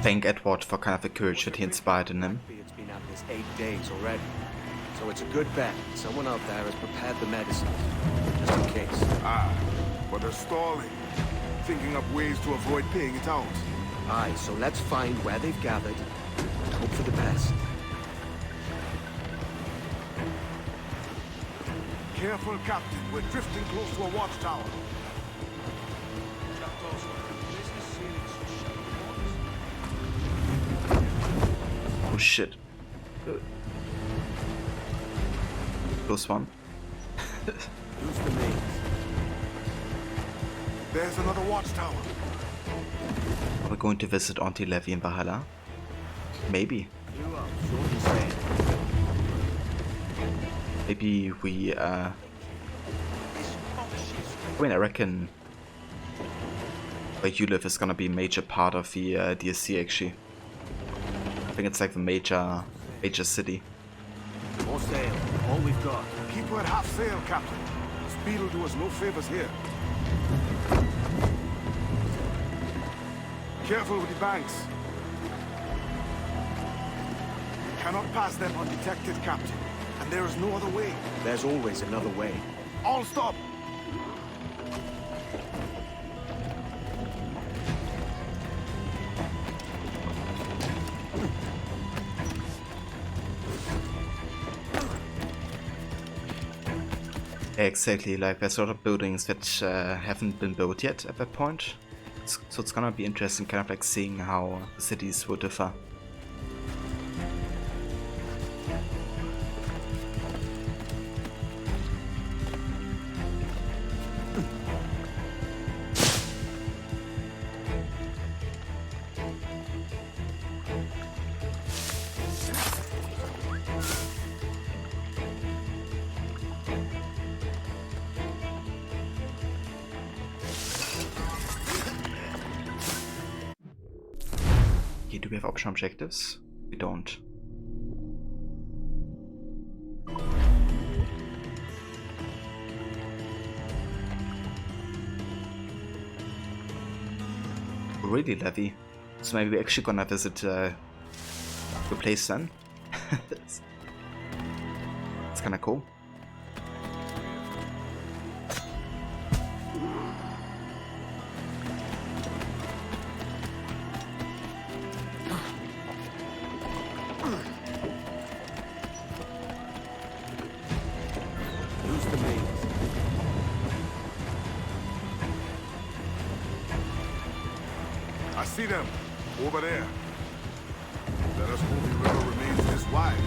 thank Edward for kind of the courage that he inspired in him. It's been at this 8 days already. So it's a good bet someone out there has prepared the medicine, just in case. Ah, but they're stalling, thinking up ways to avoid paying it out. Aye, so let's find where they've gathered and hope for the best. Careful, Captain. We're drifting close to a watchtower. Oh shit. Close one. Use the names. There's another watchtower. Are we going to visit Auntie Levy in Valhalla? Maybe. Maybe we, I mean, I reckon where you live is gonna be a major part of the DLC, actually. I think it's like the major city. More sail. All we've got. Keep her at half sail, Captain. Speed will do us no favors here. Careful with the banks. We cannot pass them undetected, Captain. And there is no other way. There's always another way. All stop! Exactly, like there's a lot of buildings that haven't been built yet at that point. So it's gonna be interesting kind of like seeing how the cities will differ. Okay, do we have optional objectives? We don't. Really, Levy? So maybe we're actually gonna visit your place then? It's kinda cool. I see them. Over there. Let us hope the river remains this wide.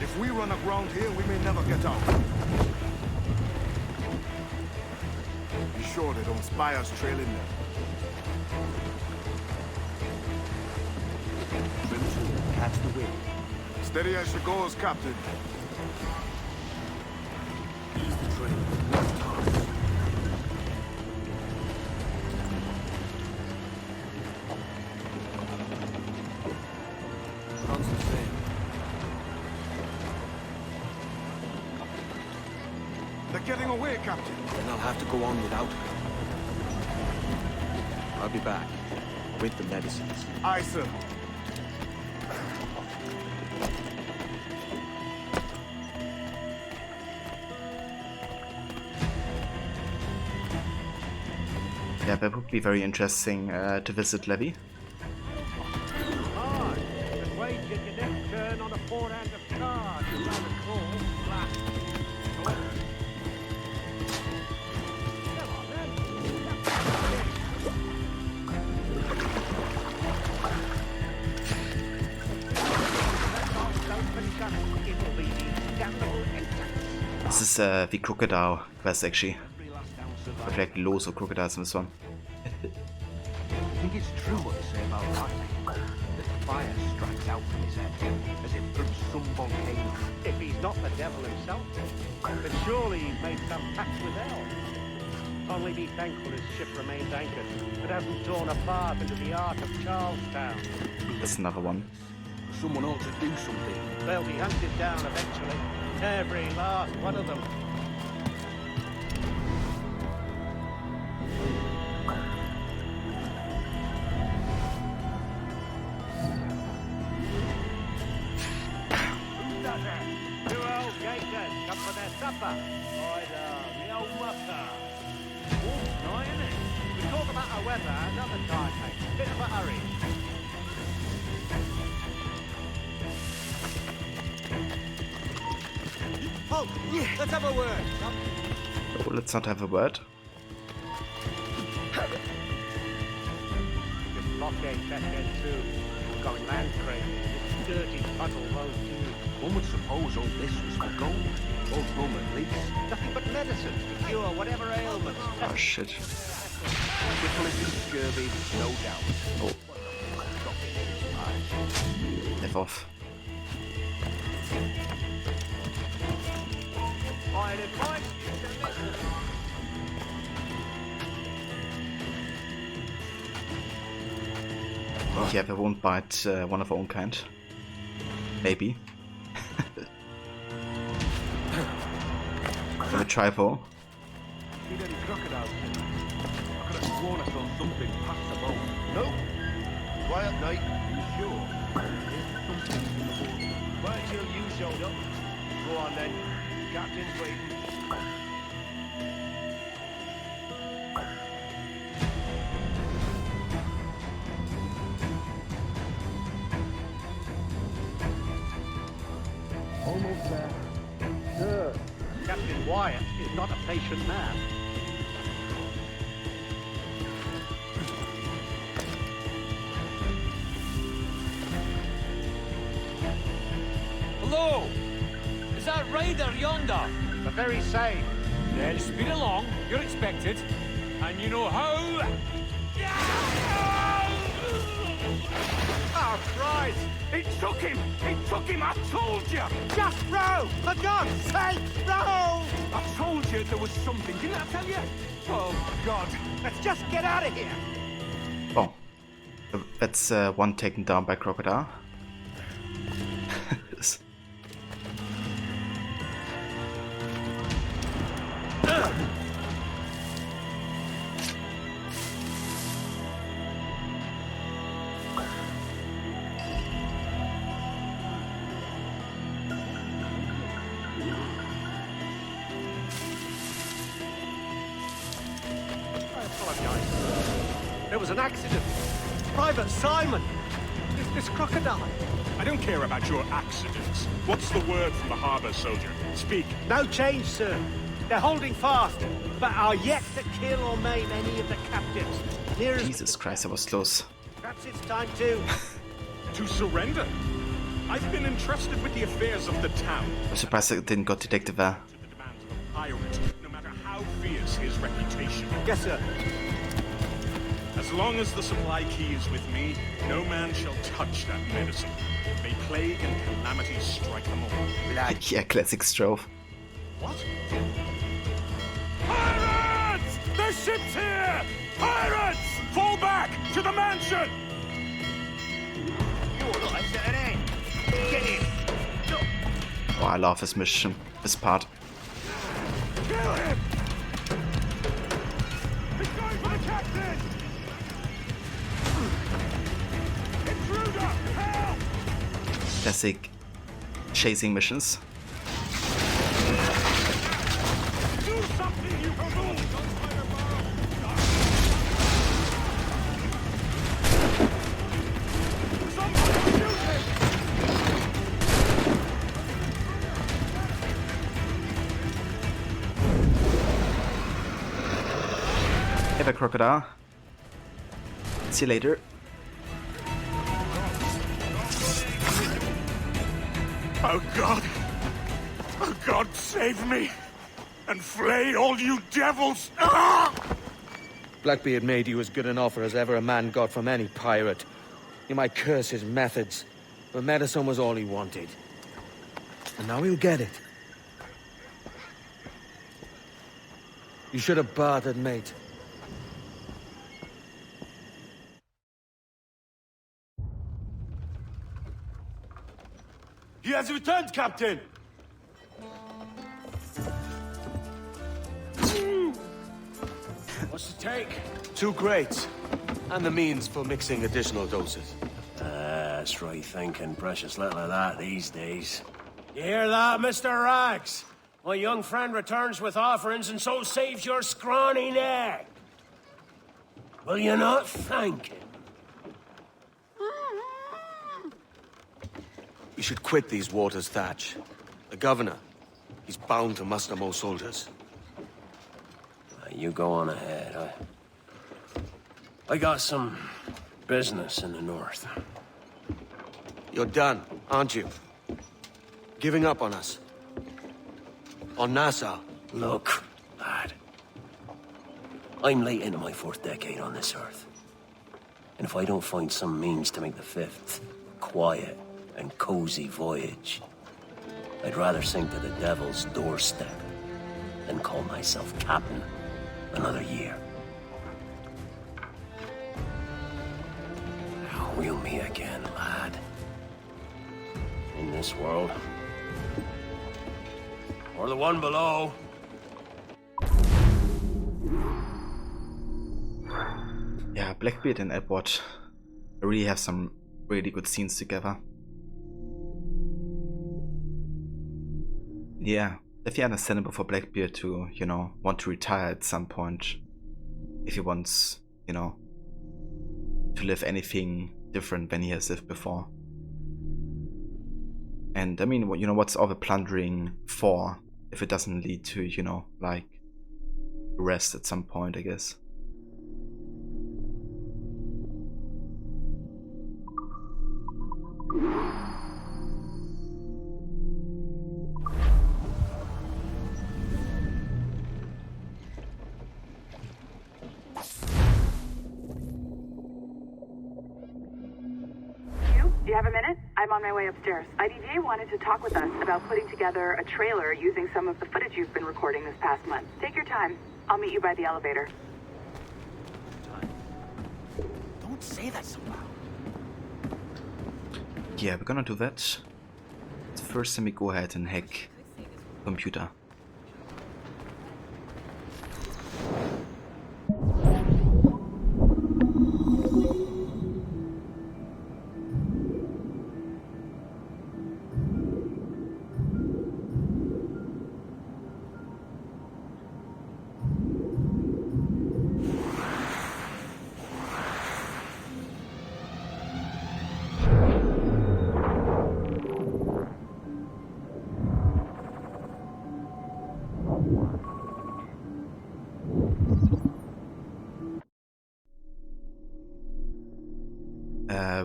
If we run aground here, we may never get out. Be sure they don't spy us trailing them. Trim to catch the wind. Steady as she goes, Captain. Ease the train. Left toss. Constant sail. They're getting away, Captain. Then I'll have to go on without her. I'll be back with the medicines. Aye, sir. Yeah, that would be very interesting to visit Levy. This is the crocodile quest actually. But like loads of crocodiles in this one. I think it's true what they say about lightning. That fire strikes out from his head, as if from some volcano. If he's not the devil himself, then surely he's made some pact with hell. Only be thankful his ship remains anchored. It hasn't torn apart into the Ark of Charlestown. That's another one. Someone ought to do something. They'll be hunted down eventually. Every last one of them. Supper. The old mucker. Warm's nigh, isn't it? We talk about our weather another time, mate. Bit of a hurry. Oh, yeah, let's have a word. Oh, let's not have a word. This blockade that end too. Going land crazy. This dirty puddle won't do. One would suppose all this was for gold. Or rum at least. Nothing but medicine to cure whatever ailments. Oh shit. Syphilis and scurvy, no doubt. Oh. F off. I'd advise you to listen. Yeah, they won't bite one of our own kind. Maybe. Gonna try for. See any crocodiles? I could have sworn I saw something past the boat. Nope. Quiet night. You sure? There's something in the water. Wait till you showed up. Go on then. Captain's waiting. Almost there. Sir, Captain Wyatt is not a patient man. Hello! Is that Ryder yonder? The very same. Then speed along, you're expected. And you know how... Oh, Christ! It took him! It took him! I told you! Just row! For God's sake, row! I told you there was something, didn't I tell you? Oh, God. Let's just get out of here! Oh. That's one taken down by crocodile. There was an accident. Private Simon! This crocodile. I don't care about your accidents. What's the word from the harbour, soldier? Speak. No change, sir. They're holding fast, but are yet to kill or maim any of the captives. Jesus Christ, that was close. Perhaps it's time to... To surrender? I've been entrusted with the affairs of the town. I'm surprised I didn't got detective there. Pirate, no matter how fierce his reputation. Yes, sir. As long as the supply key is with me, no man shall touch that medicine. May plague and calamity strike them all. Yeah, classic Strove. What? Pirates! The ship's here! Pirates! Fall back to the mansion! Get in! Oh, I love this mission, this part. Kill him! He's going for the captain! Intruder! Help! Classic chasing missions. Do something, you fool! Hey there, crocodile. See you later. Oh God! Oh God, save me! And flay all you devils! Ah! Blackbeard made you as good an offer as ever a man got from any pirate. You might curse his methods, but medicine was all he wanted. And now he'll get it. You should have bartered, mate. He has returned, Captain! What's the take? 2 crates. And the means for mixing additional doses. That's right thinking. Precious little of that these days. You hear that, Mr. Rags? My young friend returns with offerings and so saves your scrawny neck. Will you not thank him? We should quit these waters, Thatch. The governor, he's bound to muster more soldiers. You go on ahead. I got some business in the north. You're done, aren't you? Giving up on us. On Nassau. Look, lad. I'm late into my 4th decade on this earth. And if I don't find some means to make the 5th quiet and cozy voyage, I'd rather sink to the devil's doorstep than call myself captain another year. We'll meet again, lad. In this world. Or the one below. Yeah, Blackbeard and Edward really have some really good scenes together. Yeah, definitely understandable for Blackbeard to, you know, want to retire at some point. If he wants, you know, to live anything different than he has lived before. And I mean, you know, what's all the plundering for if it doesn't lead to, you know, like, rest at some point, I guess. Do you have a minute? I'm on my way upstairs. IDJ wanted to talk with us about putting together a trailer using some of the footage you've been recording this past month. Take your time. I'll meet you by the elevator. Don't say that so loud. Yeah, we're gonna do that. First, let me go ahead and hack the computer.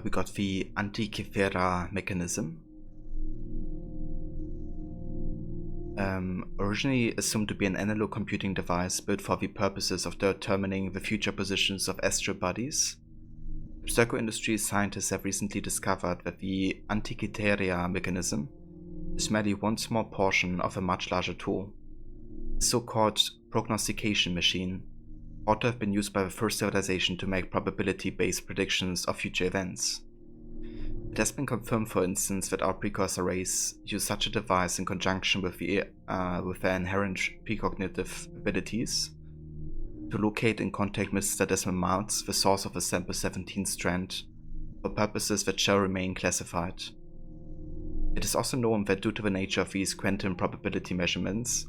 We got the Antikythera mechanism, Originally assumed to be an analog computing device built for the purposes of determining the future positions of astral bodies, Abstergo Industries scientists have recently discovered that the Antikythera mechanism is merely one small portion of a much larger tool, the so-called prognostication machine, thought to have been used by the first civilization to make probability-based predictions of future events. It has been confirmed, for instance, that our precursor race used such a device in conjunction with their inherent precognitive abilities to locate and contact Mr. Desmond Miles, the source of the sample 17 strand, for purposes that shall remain classified. It is also known that due to the nature of these quantum probability measurements,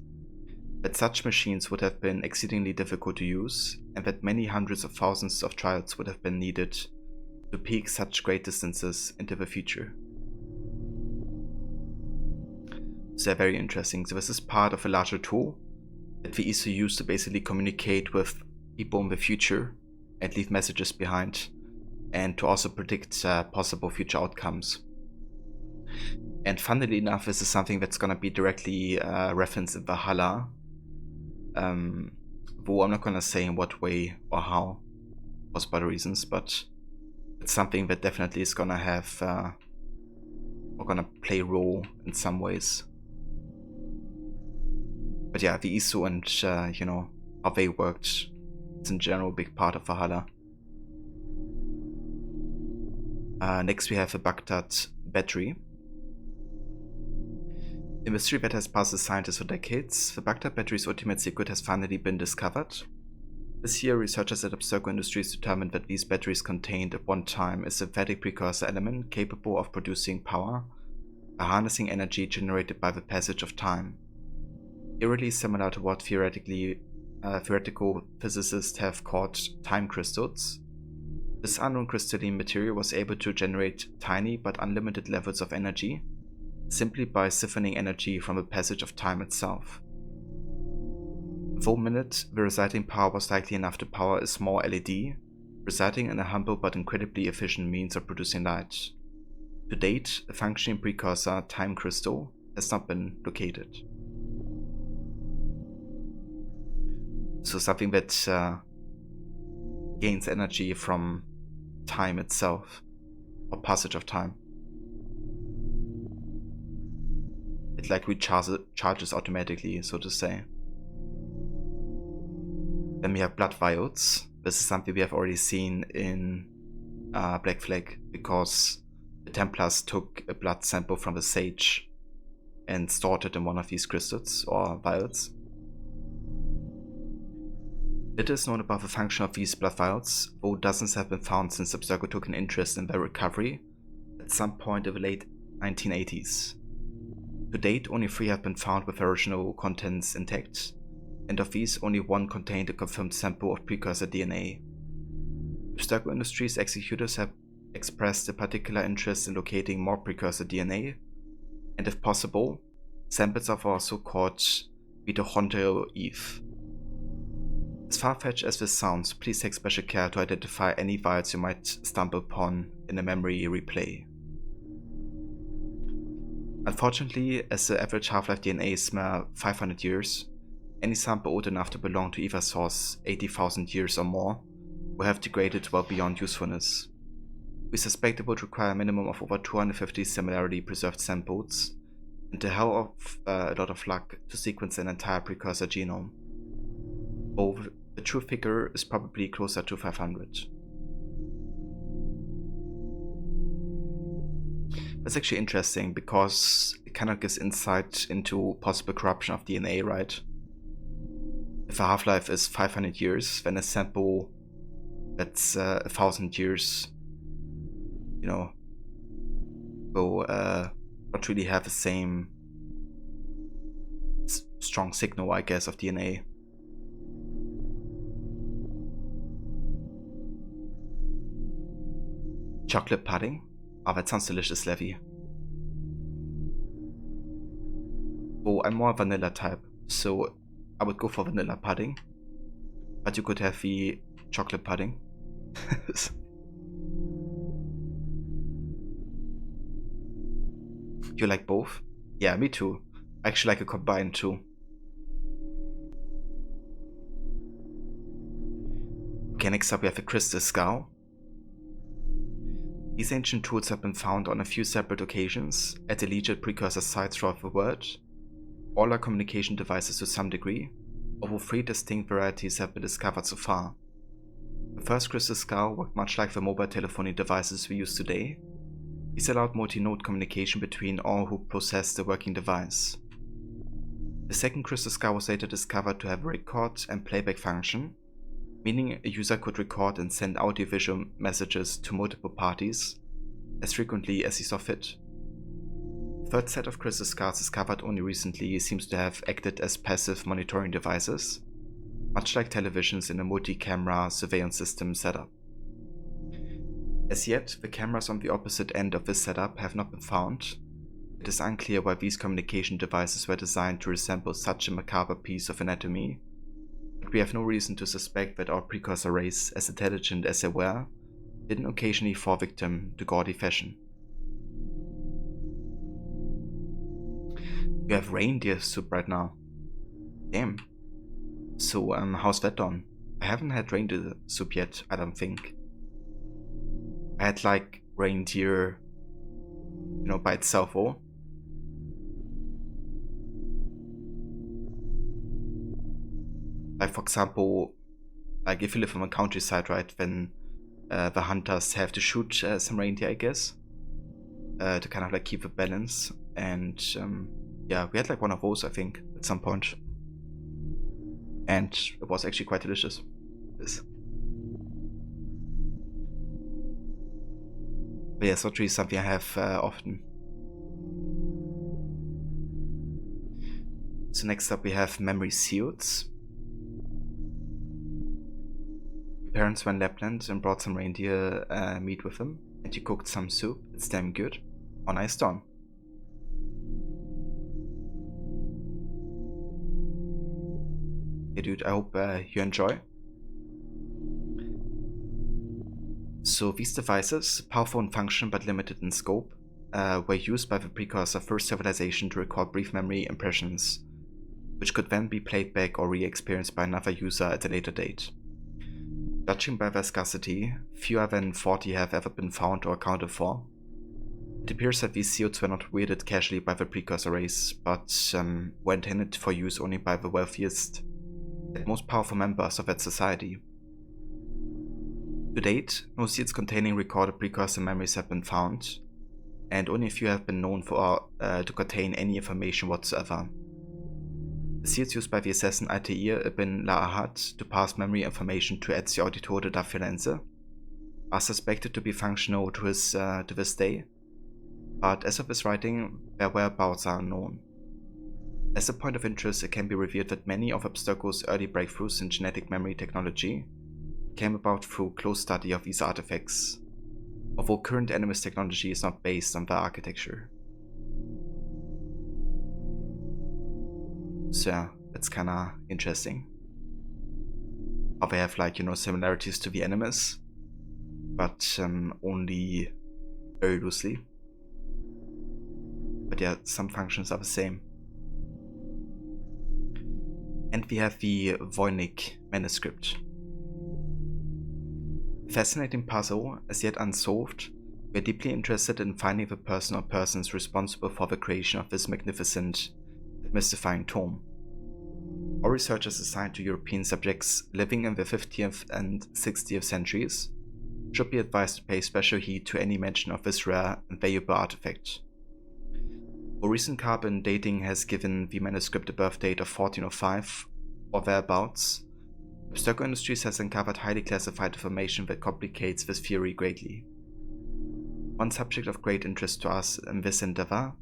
that such machines would have been exceedingly difficult to use, and that many hundreds of thousands of trials would have been needed to peek such great distances into the future. So they're very interesting. So this is part of a larger tool that we also use to basically communicate with people in the future and leave messages behind, and to also predict possible future outcomes. And funnily enough, this is something that's going to be directly referenced in Valhalla, though I'm not going to say in what way or how, for spoiler reasons, but it's something that definitely is going to have, or going to play a role in some ways. But yeah, the ISO and, you know, how they worked, it's in general a big part of Valhalla. Next we have the Baghdad battery. A mystery that has puzzled scientists for decades, the Baghdad battery's ultimate secret has finally been discovered. This year, researchers at Abstergo Industries determined that these batteries contained at one time a synthetic precursor element capable of producing power by harnessing energy generated by the passage of time, eerily similar to what theoretical physicists have called time crystals. This unknown crystalline material was able to generate tiny but unlimited levels of energy simply by siphoning energy from the passage of time itself. For a minute, the resulting power was likely enough to power a small LED, resulting in a humble but incredibly efficient means of producing light. To date, a functioning precursor time crystal has not been located. So something that gains energy from time itself, or passage of time. It like recharges automatically, so to say. Then we have blood vials. This is something we have already seen in Black Flag, because the Templars took a blood sample from the sage and stored it in one of these crystals or vials. Little is known about the function of these blood vials, though dozens have been found since Abstergo took an interest in their recovery at some point in the late 1980s. To date, only 3 have been found with original contents intact, and of these, only 1 contained a confirmed sample of precursor DNA. Abstergo Industries executors have expressed a particular interest in locating more precursor DNA, and if possible, samples of our so-called mitochondrial Eve. As far-fetched as this sounds, please take special care to identify any vials you might stumble upon in a memory replay. Unfortunately, as the average half-life DNA is mere 500 years, any sample old enough to belong to either source 80,000 years or more will have degraded well beyond usefulness. We suspect it would require a minimum of over 250 similarly preserved samples, and a hell of a lot of luck to sequence an entire precursor genome. Though the true figure is probably closer to 500. That's actually interesting, because it kind of gives insight into possible corruption of DNA, right? If a half-life is 500 years, then a sample that's 1,000 years, you know, will not really have the same strong signal, I guess, of DNA. Chocolate pudding? Oh, that sounds delicious, Levy. Oh, I'm more vanilla type, so I would go for vanilla pudding. But you could have the chocolate pudding. You like both? Yeah, me too. actually like a combined two. Okay, next up we have a crystal skull. These ancient tools have been found on a few separate occasions at alleged precursor sites throughout the world. All are communication devices to some degree, although 3 distinct varieties have been discovered so far. The first crystal skull worked much like the mobile telephony devices we use today. These allowed multi-node communication between all who possessed the working device. The second crystal skull was later discovered to have a record and playback function, meaning a user could record and send audiovisual messages to multiple parties as frequently as he saw fit. The third set of crystal skulls discovered only recently seems to have acted as passive monitoring devices, much like televisions in a multi-camera surveillance system setup. As yet, the cameras on the opposite end of this setup have not been found. It is unclear why these communication devices were designed to resemble such a macabre piece of anatomy, but we have no reason to suspect that our precursor race, as intelligent as they were, didn't occasionally fall victim to gaudy fashion. We have reindeer soup right now. Damn. So, how's that done? I haven't had reindeer soup yet, I don't think. I had like reindeer, by itself, or? Like, for example, like if you live on the countryside, right, then the hunters have to shoot some reindeer, I guess, to kind of like keep the balance. And yeah, we had like one of those, I think, at some point. And it was actually quite delicious. This. But yeah, surgery is something I have often. So next up we have memory seals. Parents went to Lapland and brought some reindeer meat with them, and he cooked some soup. It's damn good. On ice dawn. Hey dude, I hope you enjoy. So these devices, powerful in function but limited in scope, were used by the precursor First Civilization to record brief memory impressions, which could then be played back or re-experienced by another user at a later date. Judging by their scarcity, fewer than 40 have ever been found or accounted for. It appears that these seals were not wielded casually by the precursor race, but were intended for use only by the wealthiest and most powerful members of that society. To date, no seals containing recorded precursor memories have been found, and only a few have been known to contain any information whatsoever. The seals used by the assassin Altair ibn La'ahad to pass memory information to Ezio Auditore da Firenze are suspected to be functional to this day, but as of this writing, their whereabouts are unknown. As a point of interest, it can be revealed that many of Abstergo's early breakthroughs in genetic memory technology came about through close study of these artifacts, although current Animus technology is not based on their architecture. So yeah, it's kinda interesting how they have like, similarities to the Animus, but only very loosely. But yeah, some functions are the same. And we have the Voynich manuscript. Fascinating puzzle, as yet unsolved. We are deeply interested in finding the person or persons responsible for the creation of this magnificent, mystifying tome. All researchers assigned to European subjects living in the 15th and 60th centuries should be advised to pay special heed to any mention of this rare and valuable artifact. For recent carbon dating has given the manuscript a birth date of 1405 or thereabouts, Abstergo Industries has uncovered highly classified information that complicates this theory greatly. One subject of great interest to us in this endeavor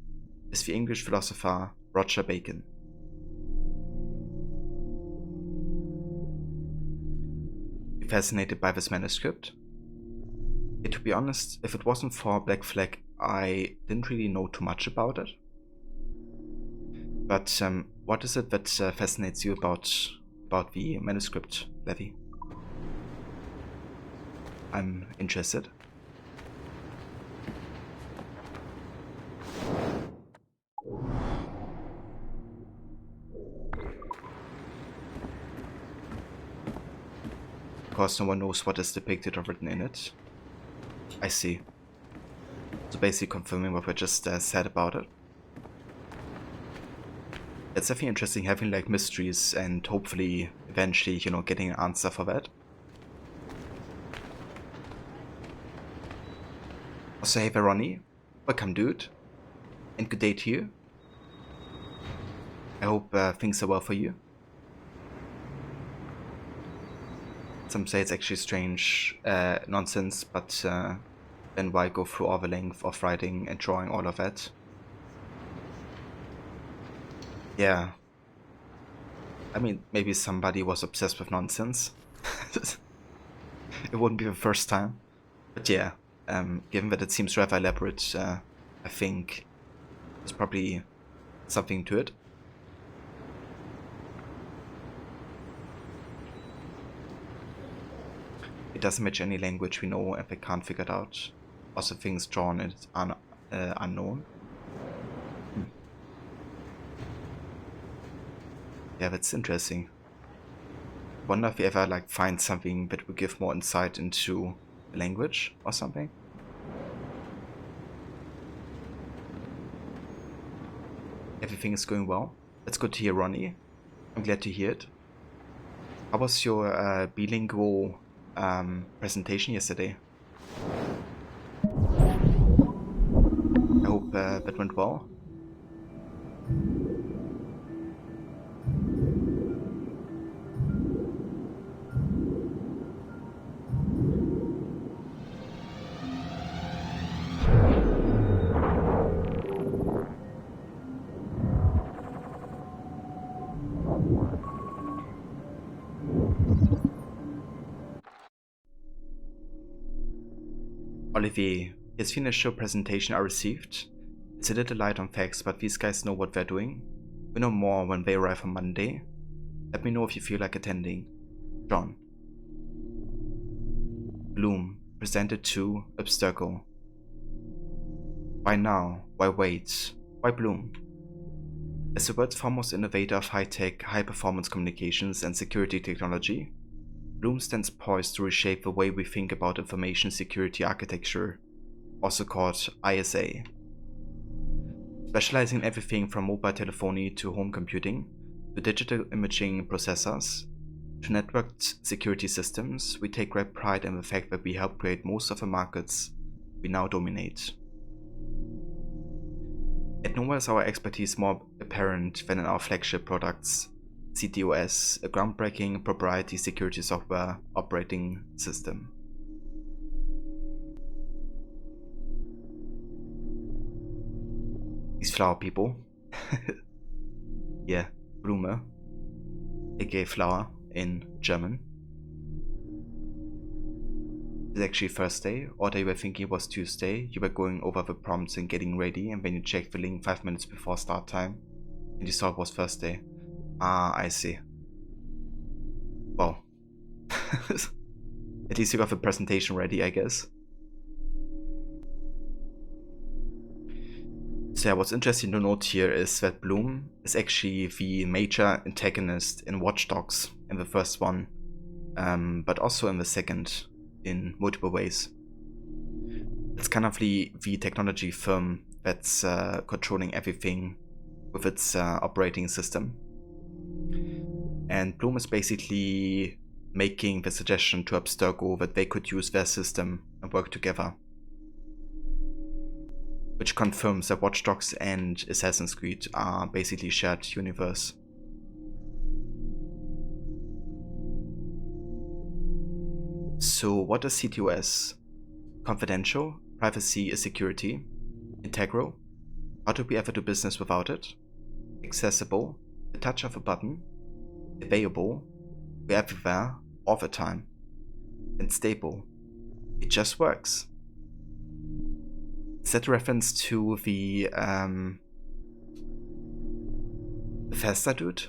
is the English philosopher Roger Bacon. Be fascinated by this manuscript? Yeah, to be honest, if it wasn't for Black Flag, I didn't really know too much about it. But what is it that fascinates you about the manuscript, Levi? I'm interested. because no one knows what is depicted or written in it. I see. So basically confirming what we just said about it. It's definitely interesting having like mysteries and hopefully eventually, you know, getting an answer for that. Also, hey Veroni, welcome dude, and good day to you. I hope things are well for you. Some say it's actually strange nonsense, but then why go through all the length of writing and drawing all of that? Yeah. I mean, maybe somebody was obsessed with nonsense. It wouldn't be the first time. But yeah, given that it seems rather elaborate, I think there's probably something to it. It doesn't match any language we know and they can't figure it out. Also things drawn is unknown. Yeah, that's interesting. Wonder if we ever like find something that would give more insight into the language or something. Everything is going well. That's good to hear, Ronnie. I'm glad to hear it. How was your bilingual presentation yesterday? I hope that went well. Olivier, here's finished your presentation I received. It's a little light on facts, but these guys know what they're doing. We know more when they arrive on Monday. Let me know if you feel like attending. John. Bloom, presented to Abstergo. Why now? Why wait? Why Bloom? As the world's foremost innovator of high-tech, high-performance communications and security technology, Bloom stands poised to reshape the way we think about information security architecture, also called ISA. Specializing in everything from mobile telephony to home computing, to digital imaging processors, to networked security systems, we take great pride in the fact that we help create most of the markets we now dominate. At nowhere is our expertise more apparent than in our flagship products, CTOS, a groundbreaking proprietary security software operating system. These flower people. Yeah, Blume, aka flower in German. It's actually Thursday, or they were thinking it was Tuesday. You were going over the prompts and getting ready, and then you checked the link 5 minutes before start time, and you saw it was Thursday. Ah, I see. Well, at least you got the presentation ready, I guess. So yeah, what's interesting to note here is that Bloom is actually the major antagonist in Watch Dogs in the first one, but also in the second in multiple ways. It's kind of the technology firm that's controlling everything with its operating system. And Bloom is basically making the suggestion to Abstergo that they could use their system and work together. Which confirms that Watch Dogs and Assassin's Creed are basically shared universe. So what is CTOS? Confidential, privacy is security, integral, how do we ever do business without it? Accessible, the touch of a button, available, we're everywhere, all the time, and stable. It just works. Is that a reference to the Bethesda dude?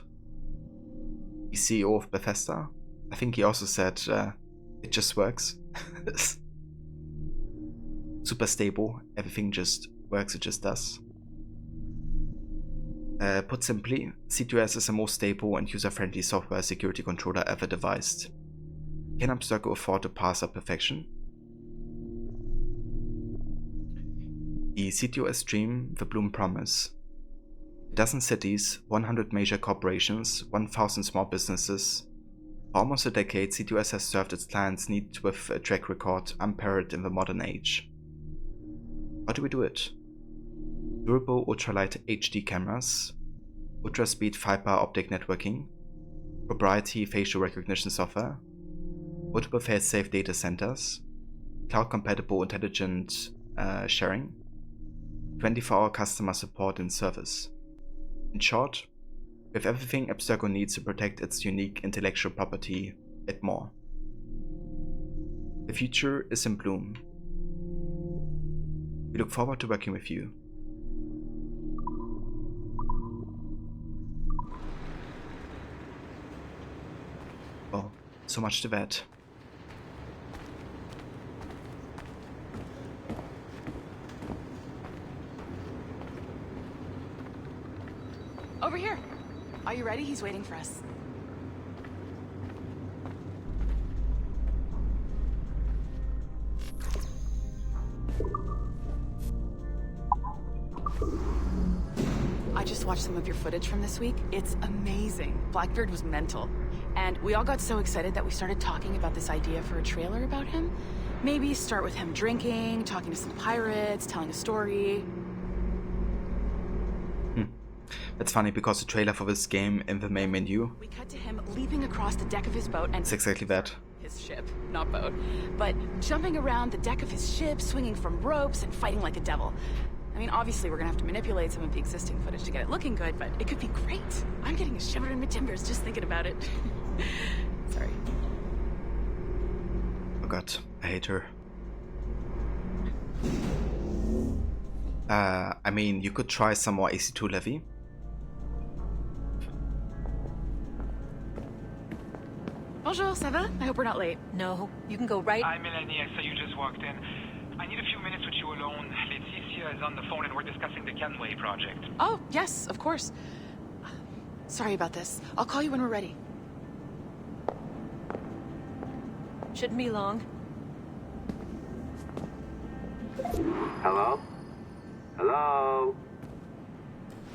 The CEO of Bethesda? I think he also said it just works. Super stable, everything just works, it just does. Put simply, CTOS is the most stable and user-friendly software security controller ever devised. Can Abstergo afford to pass up perfection? The CTOS dream, the Bloom promise. A dozen cities, 100 major corporations, 1,000 small businesses. For almost a decade, CTOS has served its clients' needs with a track record unparalleled in the modern age. How do we do it? Durable ultralight HD cameras, ultra-speed fiber optic networking, proprietary facial recognition software, multiple fail-safe data centers, cloud-compatible intelligent sharing, 24-hour customer support and service. In short, we have everything Abstergo needs to protect its unique intellectual property and more. The future is in bloom. We look forward to working with you. Oh, so much to that. Over here. Are you ready? He's waiting for us. I just watched some of your footage from this week. It's amazing. Blackbeard was mental. And we all got so excited that we started talking about this idea for a trailer about him. Maybe start with him drinking, talking to some pirates, telling a story. That's funny because the trailer for this game in the main menu, we cut to him leaping across the deck of his boat and it's exactly that. His ship, not boat, but jumping around the deck of his ship, swinging from ropes and fighting like a devil. I mean, obviously we're gonna have to manipulate some of the existing footage to get it looking good, but it could be great. I'm getting a shiver in my timbers just thinking about it. Sorry. Oh god, I hate her. I mean, you could try some more AC2 Levy. Bonjour, ça va? I hope we're not late. No, you can go right. Hi, Melanie. I saw you just walked in. I need a few minutes with you alone. Laetitia is on the phone and we're discussing the Kenway project. Oh, yes, of course. Sorry about this. I'll call you when we're ready. Shouldn't be long. Hello? Hello?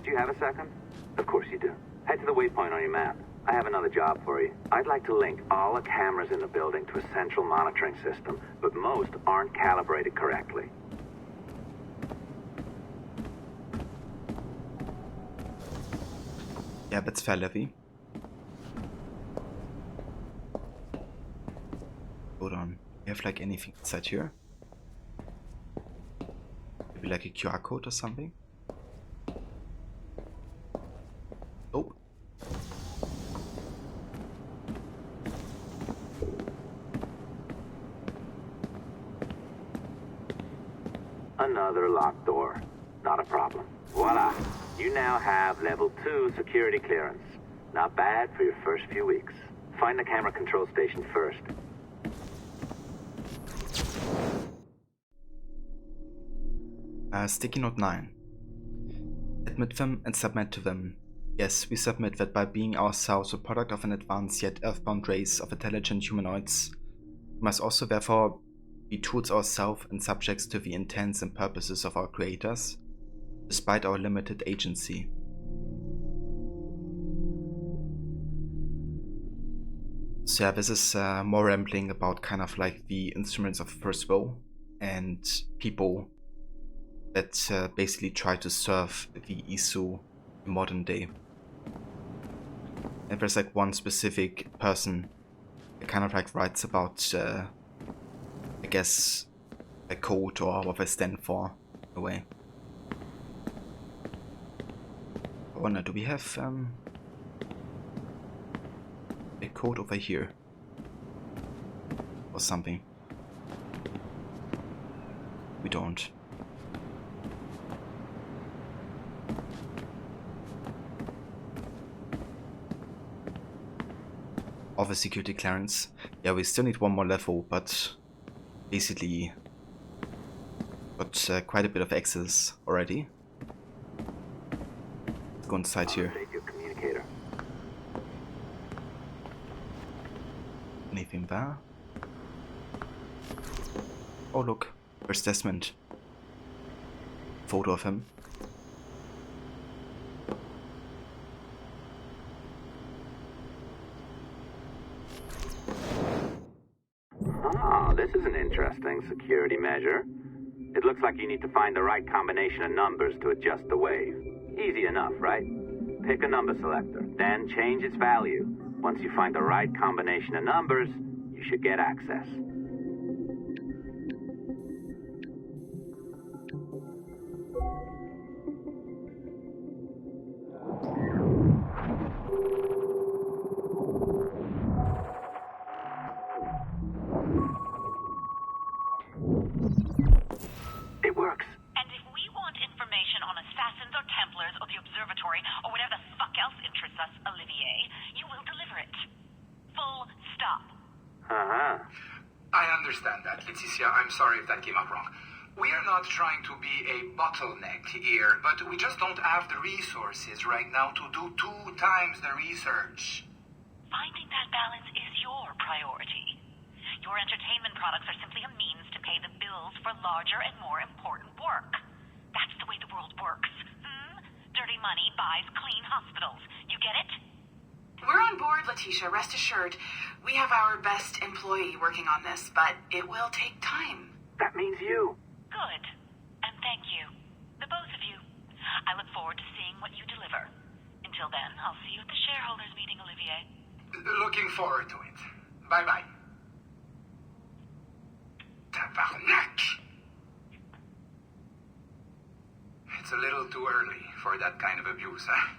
Do you have a second? Of course you do. Head to the waypoint on your map. I have another job for you. I'd like to link all the cameras in the building to a central monitoring system, but most aren't calibrated correctly. Yeah, that's fair, Levy. Hold on. You have like anything inside here? Maybe like a QR code or something? Oh. Another locked door. Not a problem. Voila. You now have level 2 security clearance. Not bad for your first few weeks. Find the camera control station first. Sticky note 9. Admit them and submit to them. Yes, we submit that by being ourselves a product of an advanced yet earthbound race of intelligent humanoids, we must also therefore be tools ourselves and subjects to the intents and purposes of our creators, despite our limited agency. So yeah, this is more rambling about kind of like the instruments of first will and people that basically try to serve the ISU in modern day. And there's like one specific person that kind of like writes about, I guess, a code or what they stand for, in a way. I wonder, do we have a code over here? Or something? We don't. Of a security clearance. Yeah, we still need one more level, but basically got quite a bit of access already. Let's go inside here. Anything there? Oh look, there's Desmond. Photo of him. Ah, this is an interesting security measure. It looks like you need to find the right combination of numbers to adjust the wave. Easy enough, right? Pick a number selector, then change its value. Once you find the right combination of numbers, you should get access. It works. And if we want information on assassins or Templars or the observatory or whatever the fuck else interests us, Olivier, you will deliver it. Full stop. Uh-huh. I understand that, Leticia. I'm sorry if that came out wrong. We are not trying to be a bottleneck here, but we just don't have the resources right now to do 2 times the research. Finding that balance is your priority. Your entertainment products are simply a means to pay the bills for larger and more important work. That's the way the world works. Dirty money buys clean hospitals. You get it? We're on board, Letitia, rest assured. We have our best employee working on this, but it will take time. That means you. Good. And thank you. The both of you. I look forward to seeing what you deliver. Until then, I'll see you at the shareholders meeting, Olivier. Looking forward to it. Bye-bye. Tabarnak! It's a little too early for that kind of abuse, huh?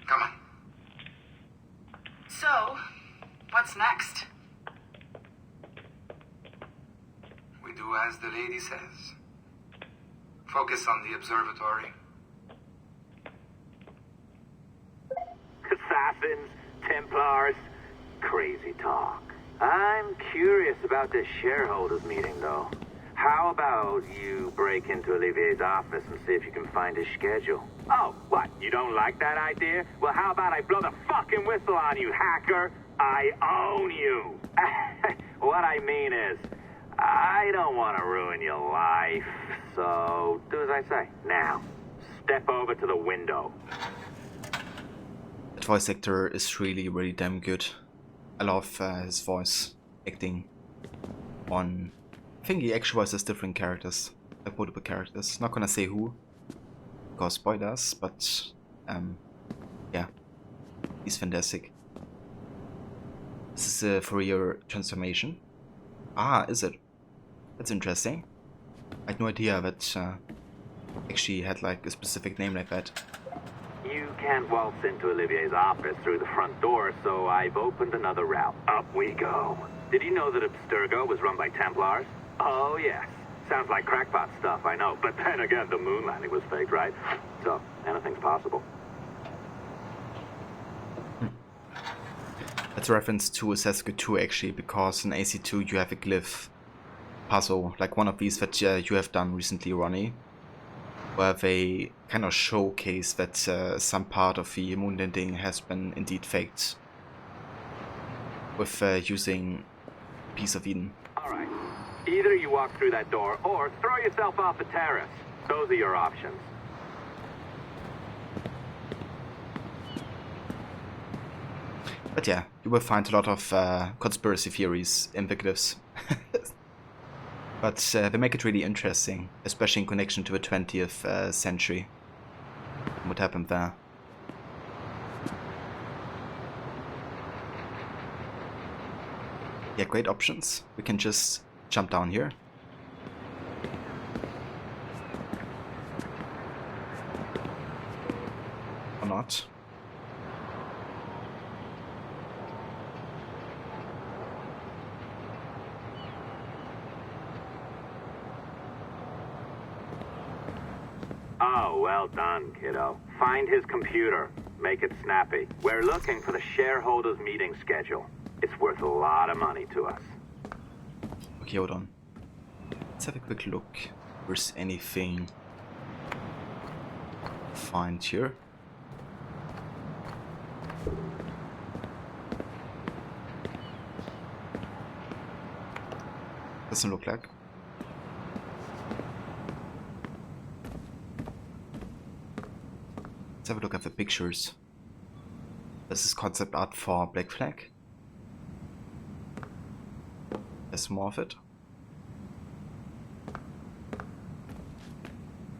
Come on. So, what's next? We do as the lady says. Focus on the observatory. Assassins, Templars, crazy talk. I'm curious about this shareholders meeting, though. How about you break into Olivier's office and see if you can find his schedule? Oh, what? You don't like that idea? Well, how about I blow the fucking whistle on you, hacker? I own you. What I mean is, I don't want to ruin your life. So, do as I say. Now, step over to the window. That voice actor is really damn good. I love his voice acting on... I think he actually voices different characters, like multiple characters. Not gonna say who, because spoilers, but yeah, he's fantastic. This is a Fourier transformation. Ah, is it? That's interesting. I had no idea that actually had like a specific name like that. You can't waltz into Olivier's office through the front door, so I've opened another route. Up we go. Did you know that Abstergo was run by Templars? Oh, yes. Sounds like crackpot stuff, I know. But then again, the moon landing was fake, right? So, anything's possible. That's a reference to Assassin's Creed 2 actually, because in AC2 you have a glyph puzzle, like one of these that you have done recently, Ronnie, where they kind of showcase that some part of the moon landing has been indeed faked with using Piece of Eden. Alright. Either you walk through that door or throw yourself off the terrace. Those are your options. But yeah, you will find a lot of conspiracy theories in the glyphs. But they make it really interesting, especially in connection to the 20th century. What happened there. Yeah, great options. We can just jump down here. Or not. Oh, well done, kiddo. Find his computer. Make it snappy. We're looking for the shareholders meeting schedule. It's worth a lot of money to us. Okay, hold on. Let's have a quick look. If there's anything to find here. Doesn't look like. Let's have a look at the pictures. This is concept art for Black Flag. There's more of it.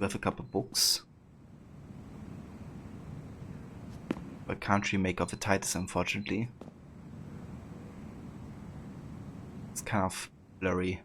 We have a couple books. I can't remake of the titles, unfortunately. It's kind of blurry.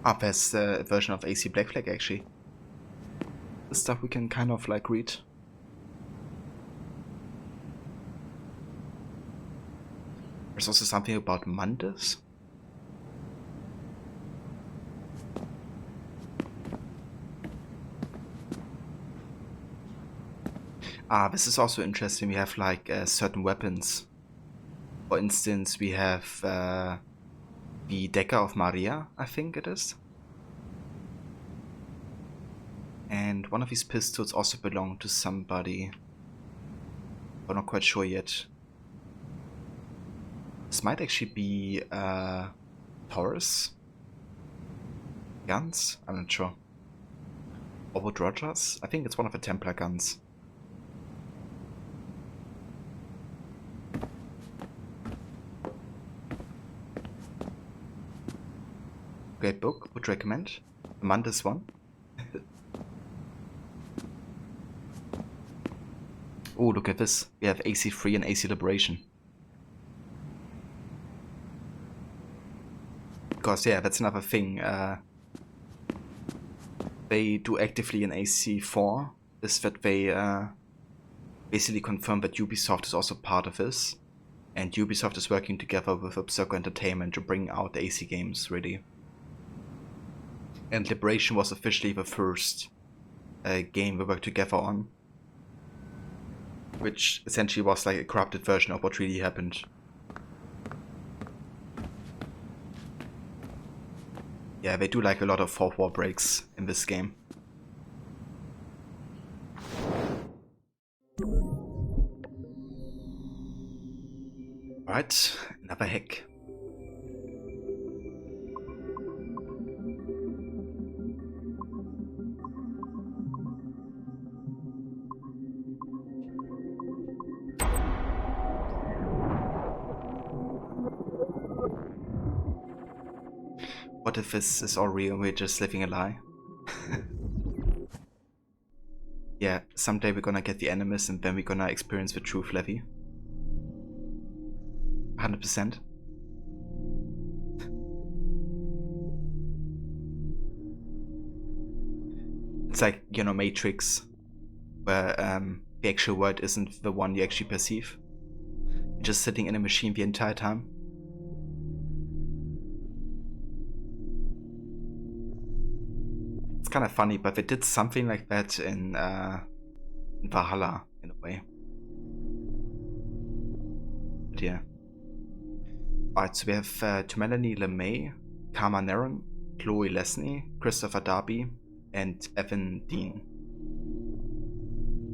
Ah, there's a version of AC Black Flag actually. The stuff we can kind of like read. There's also something about Mondays. Ah, this is also interesting. We have like certain weapons. For instance, we have the Decker of Maria, I think it is. And one of these pistols also belonged to somebody. I'm not quite sure yet. This might actually be Taurus guns? I'm not sure. Or Wood Rogers? I think it's one of the Templar guns. Great book, would recommend. Amanda's one. Oh, look at this. We have AC3 and AC Liberation. Because, yeah, that's another thing. They do actively in AC4 is that they basically confirm that Ubisoft is also part of this. And Ubisoft is working together with Abstergo Entertainment to bring out AC games, really. And Liberation was officially the first game we worked together on, which essentially was like a corrupted version of what really happened. Yeah, they do like a lot of fourth wall breaks in this game. Alright, another hack. What if this is all real and we're just living a lie? Yeah, someday we're gonna get the Animus and then we're gonna experience the truth, Levy. 100%. It's like, you know, Matrix, where the actual world isn't the one you actually perceive. You're just sitting in a machine the entire time. It's kind of funny, but they did something like that in Valhalla, in a way. But yeah. Alright, so we have to Melanie LeMay, Karma Neron, Chloe Lesney, Christopher Darby, and Evan Dean.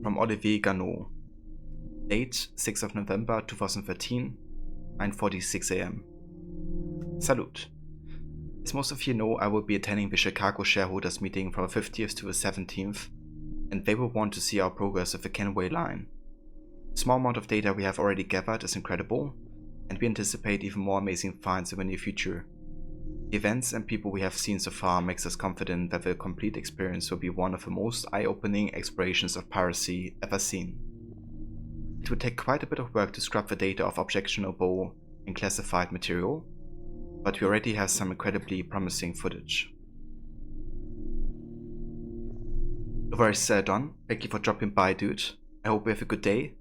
From Olivier Ganot. Date 6th of November 2013, 9:46 AM. Salute. As most of you know, I will be attending the Chicago shareholders meeting from the 50th to the 17th, and they will want to see our progress with the Kenway line. The small amount of data we have already gathered is incredible, and we anticipate even more amazing finds in the near future. The events and people we have seen so far makes us confident that the complete experience will be one of the most eye-opening explorations of piracy ever seen. It would take quite a bit of work to scrub the data of objectionable and classified material, but we already have some incredibly promising footage. No worries, Don. Thank you for dropping by, dude. I hope you have a good day,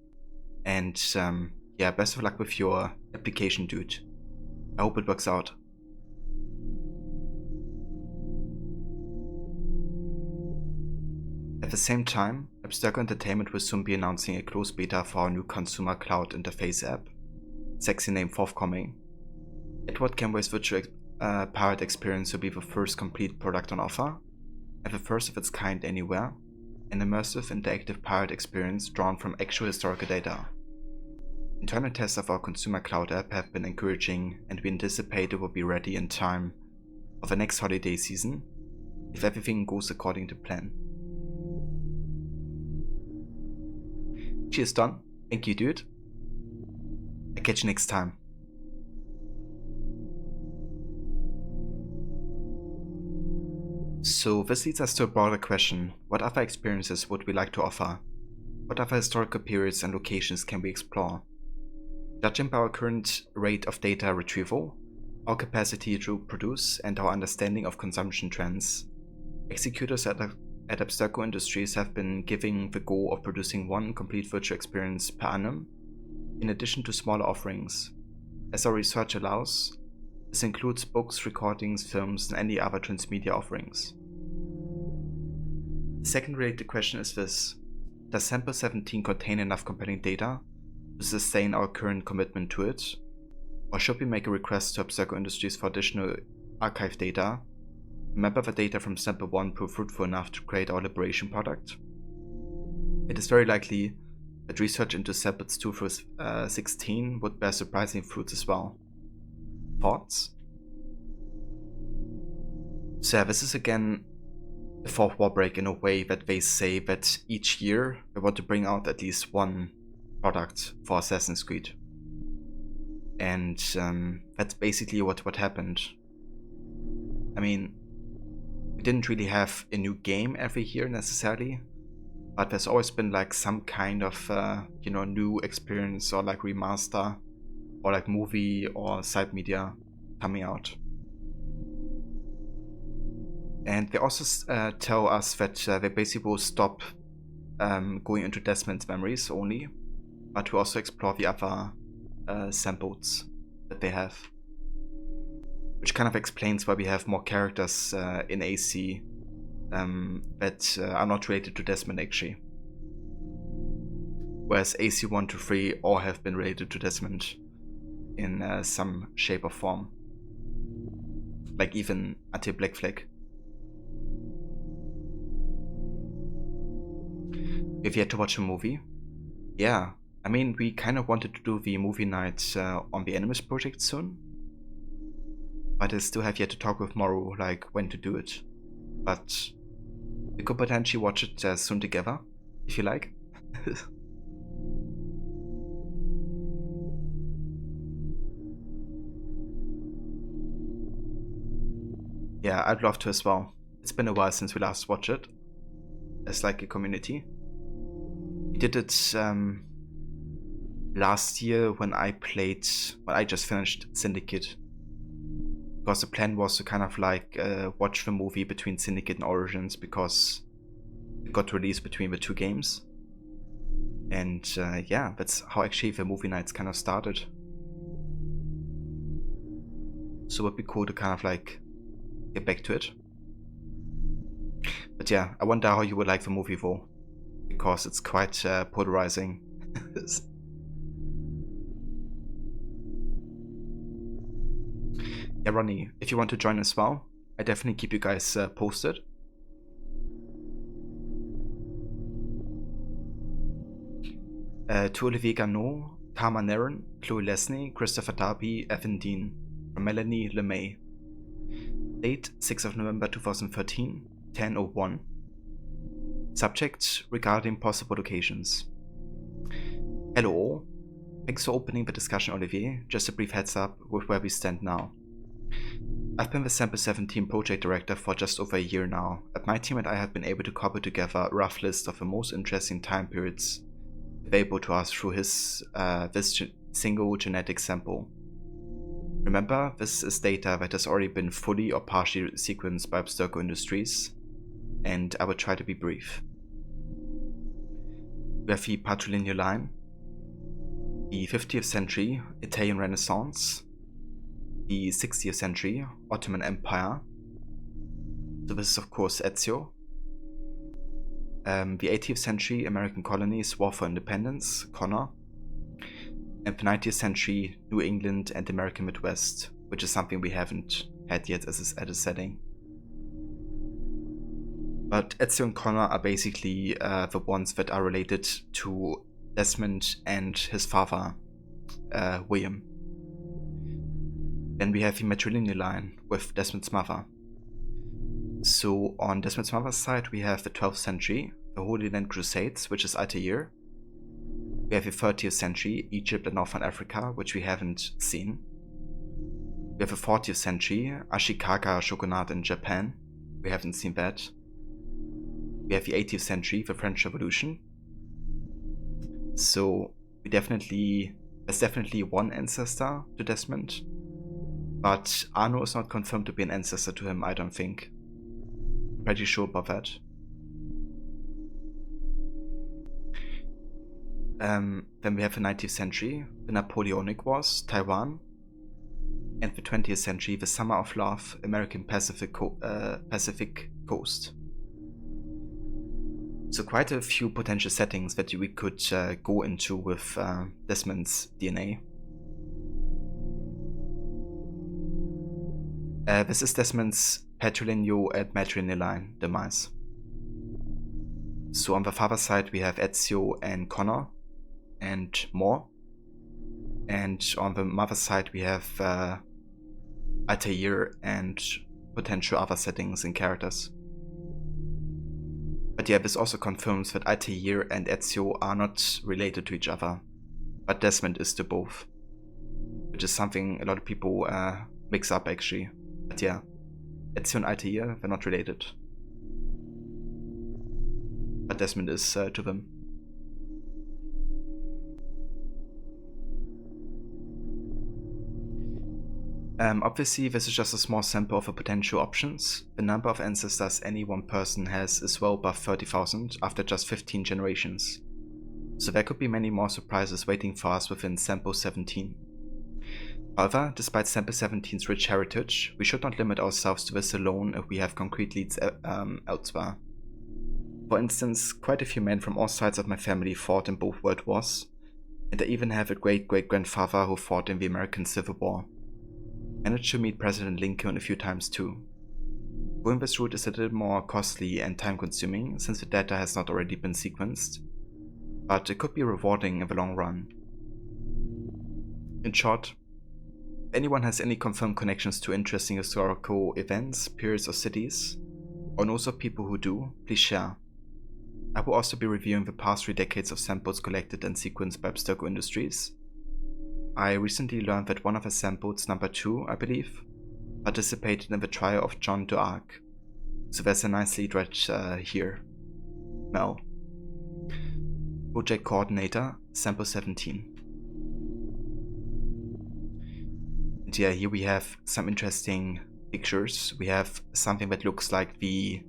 and yeah, best of luck with your application, dude. I hope it works out. At the same time, Abstergo Entertainment will soon be announcing a closed beta for our new consumer cloud interface app, sexy name forthcoming. Edward Kenway's virtual pirate experience will be the first complete product on offer, and the first of its kind anywhere, an immersive interactive pirate experience drawn from actual historical data. Internal tests of our consumer cloud app have been encouraging, and we anticipate it will be ready in time for the next holiday season, if everything goes according to plan. Cheers, Don. Thank you, dude. I'll catch you next time. So this leads us to a broader question. What other experiences would we like to offer? What other historical periods and locations can we explore? Judging by our current rate of data retrieval, our capacity to produce, and our understanding of consumption trends, executors at Abstergo Industries have been giving the goal of producing one complete virtual experience per annum, in addition to smaller offerings. As our research allows, this includes books, recordings, films, and any other transmedia offerings. The second related question is this: does Sample 17 contain enough compelling data to sustain our current commitment to it? Or should we make a request to Abstergo Industries for additional archive data? Remember the data from Sample 1 proved fruitful enough to create our Liberation product? It is very likely that research into Samples 2 through 16 would bear surprising fruits as well. Thoughts? So yeah, this is again a fourth war break in a way that they say that each year they want to bring out at least one product for Assassin's Creed. And that's basically what happened. I mean, we didn't really have a new game every year necessarily, but there's always been like some kind of new experience or like remaster or like movie or side media coming out. And they also tell us that they basically will stop going into Desmond's memories only, but to also explore the other samples that they have. Which kind of explains why we have more characters in AC that are not related to Desmond actually. Whereas AC 1 to 3 all have been related to Desmond in some shape or form. Like even until Black Flag. If you had to watch a movie? Yeah, I mean, we kind of wanted to do the movie night on the Animus project soon. But I still have yet to talk with Moru, like, when to do it. But we could potentially watch it soon together, if you like. Yeah, I'd love to as well. It's been a while since we last watched it, as like a community. We did it last year when I just finished Syndicate. Because the plan was to kind of like watch the movie between Syndicate and Origins, because it got released between the two games. And yeah, that's how actually the movie nights kind of started. So it would be cool to kind of like get back to it. But yeah, I wonder how you would like the movie though, because it's quite polarizing. Yeah, Ronnie, if you want to join as well, I definitely keep you guys posted. To Olivier Garneau, Karma Naren, Chloe Lesney, Christopher Darby, Evan Dean, from Melanie LeMay. Date 6th of November 2013, 10:01. Subject regarding possible locations. Hello all. Thanks for opening the discussion, Olivier. Just a brief heads up with where we stand now. I've been the Sample 17 project director for just over a year now, and my team and I have been able to cobble together a rough list of the most interesting time periods available to us through this single genetic sample. Remember, this is data that has already been fully or partially sequenced by Abstergo Industries, and I will try to be brief. We have the patrilineal line, the 50th century Italian Renaissance, the 60th century Ottoman Empire, so this is of course Ezio, The 18th century American colonies war for independence, Connor, and the 19th century New England and American Midwest, which is something we haven't had yet as a setting. But Ezio and Connor are basically the ones that are related to Desmond and his father, William. Then we have the matrilineal line with Desmond's mother. So on Desmond's mother's side we have the 12th century, the Holy Land Crusades, which is Altair. We have the 30th century, Egypt and Northern Africa, which we haven't seen. We have the 40th century, Ashikaga shogunate in Japan. We haven't seen that. We have the 18th century, the French Revolution. So there's definitely one ancestor to Desmond, but Arno is not confirmed to be an ancestor to him, I don't think. Pretty sure about that. Then we have the 19th century, the Napoleonic Wars, Taiwan, and the 20th century, the Summer of Love, American Pacific Coast. So quite a few potential settings that we could go into with Desmond's DNA. This is Desmond's patrilineal and matrilineal line demise. So on the father's side we have Ezio and Connor and more. And on the mother's side we have Altair and potential other settings and characters. But yeah, this also confirms that Altair and Ezio are not related to each other, but Desmond is to both, which is something a lot of people mix up actually. But yeah, Ezio and Altair, they're not related, but Desmond is to them. Obviously, this is just a small sample of the potential options. The number of ancestors any one person has is well above 30,000 after just 15 generations. So there could be many more surprises waiting for us within sample 17. However, despite sample 17's rich heritage, we should not limit ourselves to this alone if we have concrete leads elsewhere. For instance, quite a few men from all sides of my family fought in both World Wars, and I even have a great-great-grandfather who fought in the American Civil War. Managed to meet President Lincoln a few times too. Going this route is a little more costly and time consuming since the data has not already been sequenced, but it could be rewarding in the long run. In short, if anyone has any confirmed connections to interesting historical events, periods or cities, or knows of people who do, please share. I will also be reviewing the past 3 decades of samples collected and sequenced by Abstergo Industries. I recently learned that one of the samples, number 2, I believe, participated in the trial of John d'Arc. So there's a nice lead right here. Mel. Project Coordinator, Sample 17. And yeah, here we have some interesting pictures. We have something that looks like the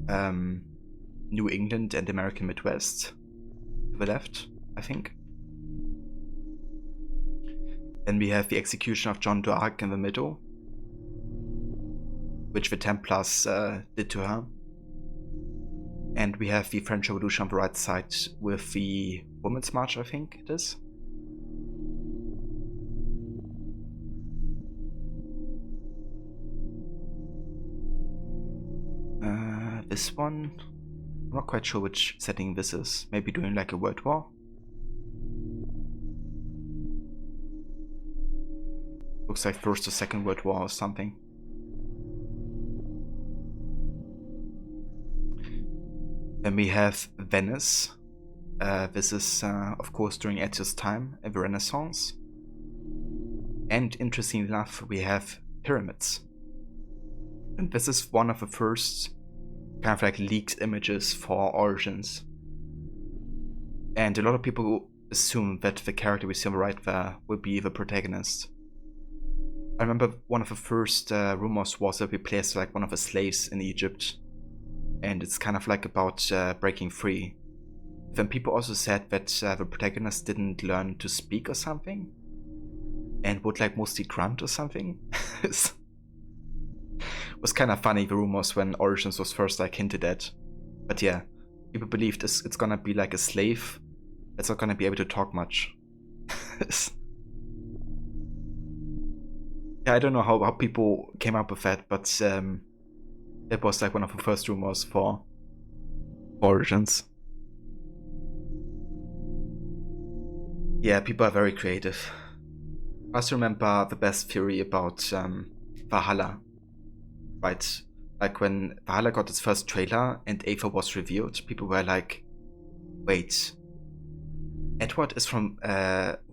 New England and American Midwest to the left, I think. Then we have the execution of John d'Arc in the middle, which the Templars did to her. And we have the French Revolution on the right side with the Women's March, I think it is. This one, I'm not quite sure which setting this is. Maybe doing like a World War. Looks like First or Second World War or something. Then we have Venice. This is, of course, during Ezio's time in the Renaissance. And interestingly enough, we have pyramids. And this is one of the first kind of like leaked images for Origins. And a lot of people assume that the character we see on the right there will be the protagonist. I remember one of the first rumors was that we play as like one of the slaves in Egypt, and it's kind of like about breaking free. Then people also said that the protagonist didn't learn to speak or something, and would like mostly grunt or something. It was kind of funny, the rumors, when Origins was first like hinted at. But yeah, people believe it's gonna be like a slave that's not gonna be able to talk much. Yeah, I don't know how people came up with that, but that was like one of the first rumors for Origins. Yeah, people are very creative. I also remember the best theory about Valhalla, right? Like when Valhalla got its first trailer and Ava was revealed, people were like, wait, Edward is from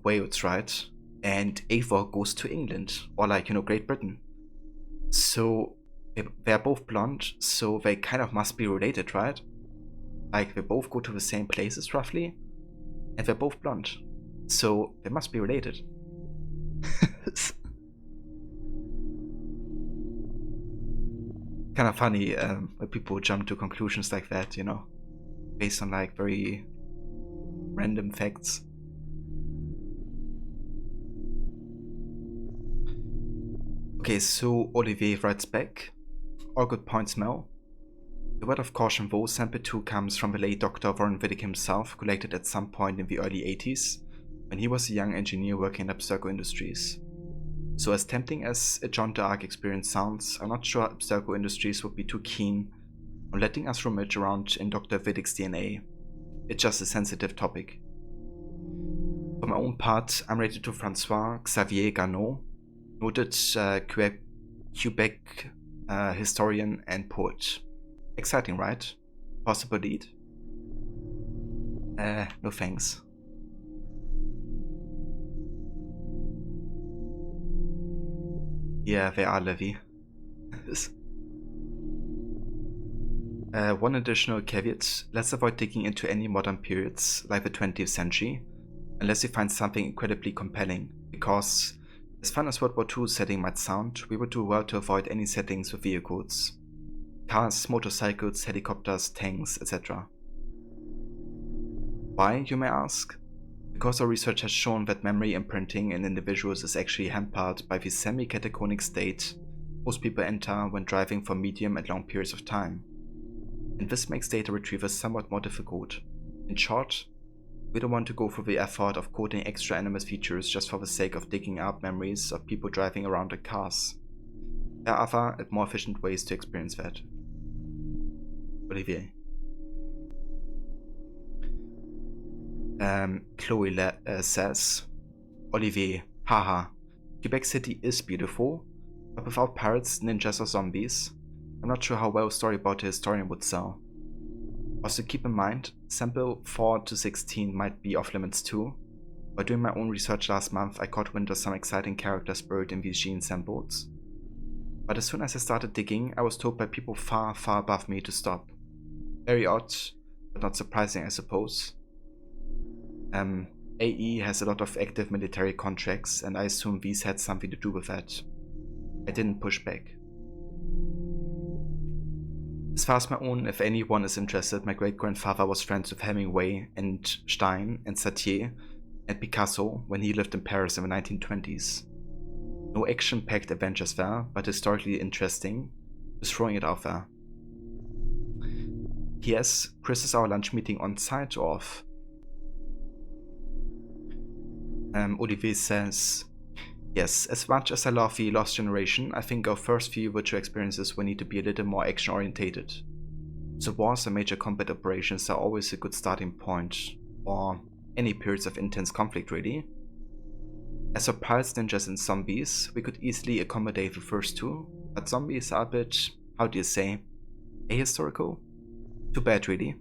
Wales, right? And Ava goes to England, or like, Great Britain. So they're both blonde, so they kind of must be related, right? Like they both go to the same places roughly, and they're both blonde. So they must be related. Kind of funny when people jump to conclusions like that, based on like very random facts. Okay, so Olivier writes back. All good points, Mel. The word of caution though, sample 2 comes from the late Dr. Warren Wittig himself, collected at some point in the early 80s, when he was a young engineer working in Abstergo Industries. So as tempting as a John d'Arc experience sounds, I'm not sure Abstergo Industries would be too keen on letting us rummage around in Dr. Wittig's DNA. It's just a sensitive topic. For my own part, I'm related to Francois Xavier Garneau, noted Quebec historian and poet. Exciting, right? Possible lead? No thanks. Yeah, they are, Levy. One additional caveat, let's avoid digging into any modern periods like the 20th century, unless we find something incredibly compelling, because as fun as World War II setting might sound, we would do well to avoid any settings with vehicles. Cars, motorcycles, helicopters, tanks, etc. Why, you may ask? Because our research has shown that memory imprinting in individuals is actually hampered by the semi-catatonic state most people enter when driving for medium and long periods of time. And this makes data retrieval somewhat more difficult. In short, we don't want to go through the effort of coding extra animus features just for the sake of digging up memories of people driving around in cars. There are other and more efficient ways to experience that. Olivier. Chloe says, Olivier, haha, Quebec City is beautiful, but without pirates, ninjas or zombies, I'm not sure how well a story about a historian would sell. Also keep in mind, sample 4 to 16 might be off limits too. While doing my own research last month, I caught wind of some exciting characters buried in these gene samples. But as soon as I started digging, I was told by people far, far above me to stop. Very odd, but not surprising, I suppose. AE has a lot of active military contracts, and I assume these had something to do with that. I didn't push back. As far as my own, if anyone is interested, my great-grandfather was friends with Hemingway and Stein and Satie and Picasso when he lived in Paris in the 1920s. No action-packed adventures there, but historically interesting. Just throwing it out there. P.S. Chris, is our lunch meeting on site or off? Olivier says, yes, as much as I love the Lost Generation, I think our first few virtual experiences will need to be a little more action-orientated. So wars and major combat operations are always a good starting point, or any periods of intense conflict really. As for pirates, ninjas and zombies, we could easily accommodate the first two, but zombies are a bit, how do you say, ahistorical? Too bad really.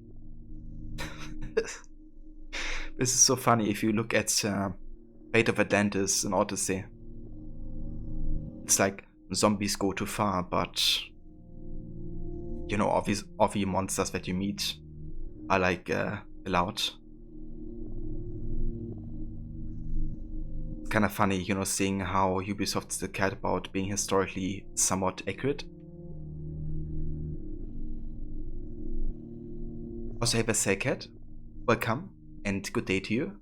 This is so funny if you look at Fate of Atlantis and Odyssey. It's like zombies go too far, but all the monsters that you meet are like allowed. It's kind of funny, seeing how Ubisoft still cared about being historically somewhat accurate. Also, hey, Cat, welcome and good day to you.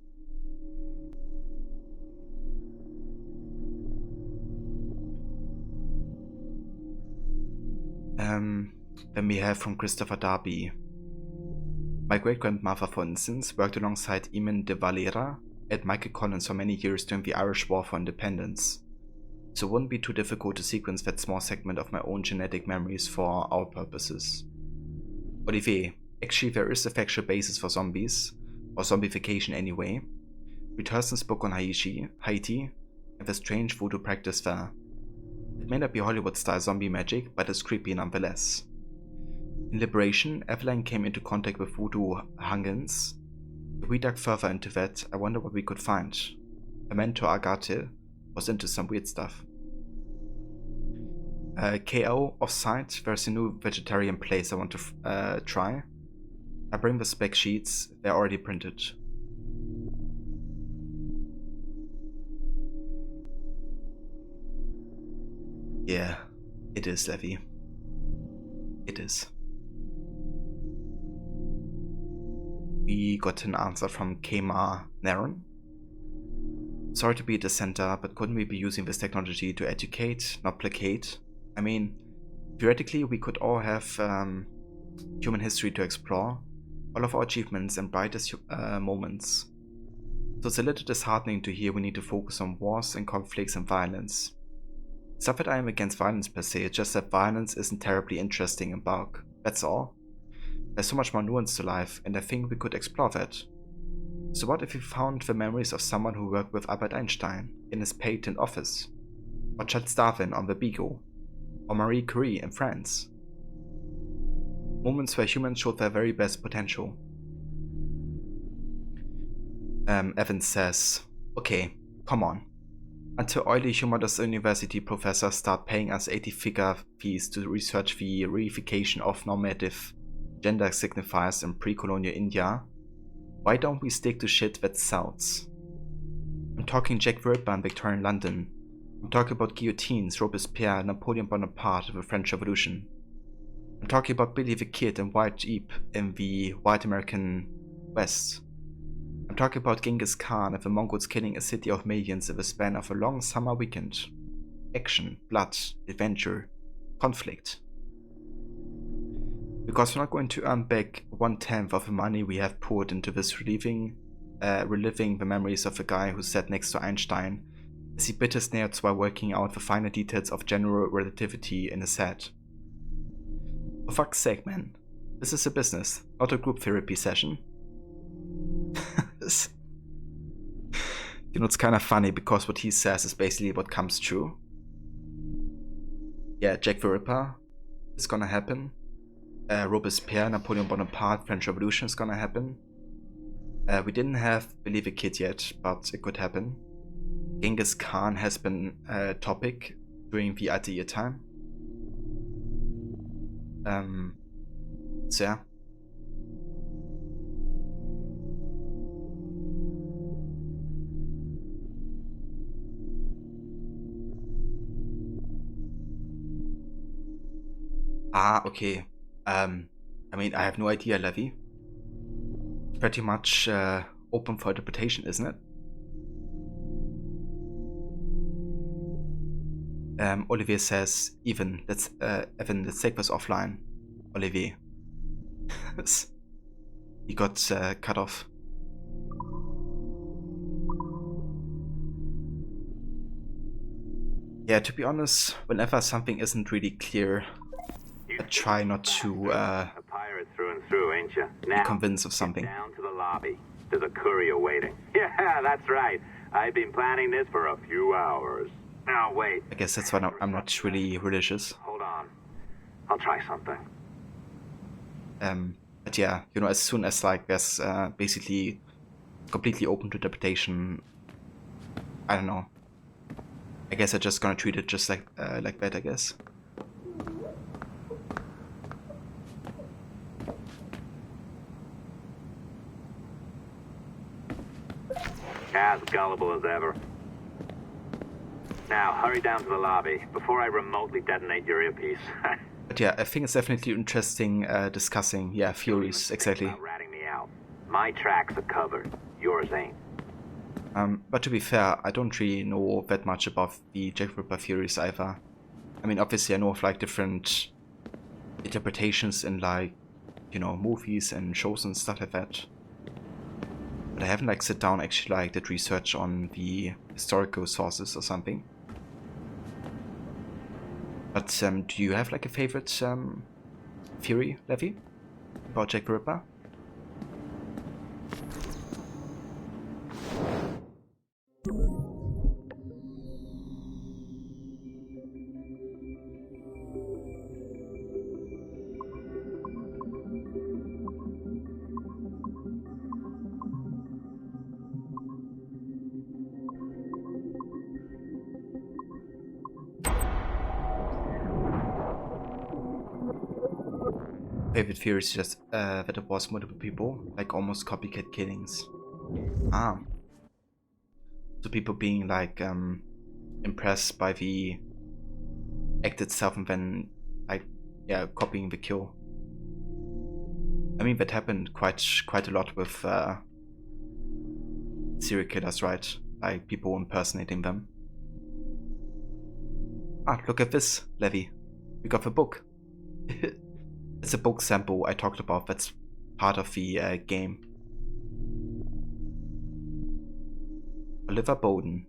Then we have from Christopher Darby. My great-grandmother, for instance, worked alongside Eamon de Valera and Michael Collins for many years during the Irish War for Independence, so it wouldn't be too difficult to sequence that small segment of my own genetic memories for our purposes. Olivier, actually there is a factual basis for zombies, or zombification anyway. Read Hurston's book on Haiti, and the strange voodoo practice there. It may not be Hollywood-style zombie magic, but it's creepy nonetheless. In Liberation, Evelyn came into contact with voodoo Hungans. If we dug further into that, I wonder what we could find. Her mentor Agathe was into some weird stuff. KO off-site, there's a new vegetarian place I want to try. I bring the spec sheets, they're already printed. Yeah, it is, Levy. It is. We got an answer from Kemar Naron. Sorry to be a dissenter, but couldn't we be using this technology to educate, not placate? I mean, theoretically we could all have human history to explore, all of our achievements and brightest moments. So it's a little disheartening to hear we need to focus on wars and conflicts and violence. It's not that I am against violence per se, it's just that violence isn't terribly interesting in bulk, that's all. There's so much more nuance to life, and I think we could explore that. So what if we found the memories of someone who worked with Albert Einstein in his patent office? Or Charles Darwin on the Beagle? Or Marie Curie in France? Moments where humans showed their very best potential. Evans says, okay, come on. Until oily humorous university professors start paying us 80-figure fees to research the reification of normative gender signifiers in pre-colonial India, why don't we stick to shit that sells? I'm talking Jack the Ripper in Victorian London. I'm talking about guillotines, Robespierre, Napoleon Bonaparte of the French Revolution. I'm talking about Billy the Kid and White Jeep in the white American West. I'm talking about Genghis Khan and the Mongols killing a city of millions in the span of a long summer weekend. Action, blood, adventure, conflict. Because we're not going to earn back 1/10 of the money we have poured into this reliving the memories of a guy who sat next to Einstein as he bit his nails while working out the finer details of general relativity in his head. For fuck's sake, man. This is a business, not a group therapy session. You know, it's kind of funny because what he says is basically what comes true. Yeah, Jack the Ripper is gonna happen. Robespierre, Napoleon Bonaparte, French Revolution is gonna happen. We didn't have Billy the Kid yet, but it could happen. Genghis Khan has been a topic during the Altair time. So yeah. Ah, okay. I mean, I have no idea, Levy. Pretty much open for interpretation, isn't it? Olivier says, Evan, let's take this offline. Olivier. He got cut off. Yeah, to be honest, whenever something isn't really clear, I try not to a pirate through and through, ain't you? Now, be convinced of something. Down to the lobby. There's a courier waiting. Yeah, that's right. I've been planning this for a few hours. Now wait. I guess that's why I'm not really religious. Hold on. I'll try something. But yeah, you know, as soon as like there's basically completely open to interpretation, I don't know. I guess I'm just gonna treat it just like that, I guess. As gullible as ever. Now, hurry down to the lobby before I remotely detonate your earpiece. But yeah, I think it's definitely interesting discussing, yeah, theories, exactly. Ratting me out. My tracks are covered. Yours ain't. But to be fair, I don't really know that much about the Jack the Ripper theories either. I mean, obviously I know of like different interpretations in like, you know, movies and shows and stuff like that. But I haven't like sit down actually like did research on the historical sources or something. But do you have like a favorite theory, Levy, about Jack the Ripper? Favorite theory is just that it was multiple people, like almost copycat killings. Ah. So people being like impressed by the act itself and then like copying the kill. I mean that happened quite a lot with serial killers, right? Like people impersonating them. Ah, look at this, Levy. We got the book. It's a book sample I talked about that's part of the game. Oliver Bowden,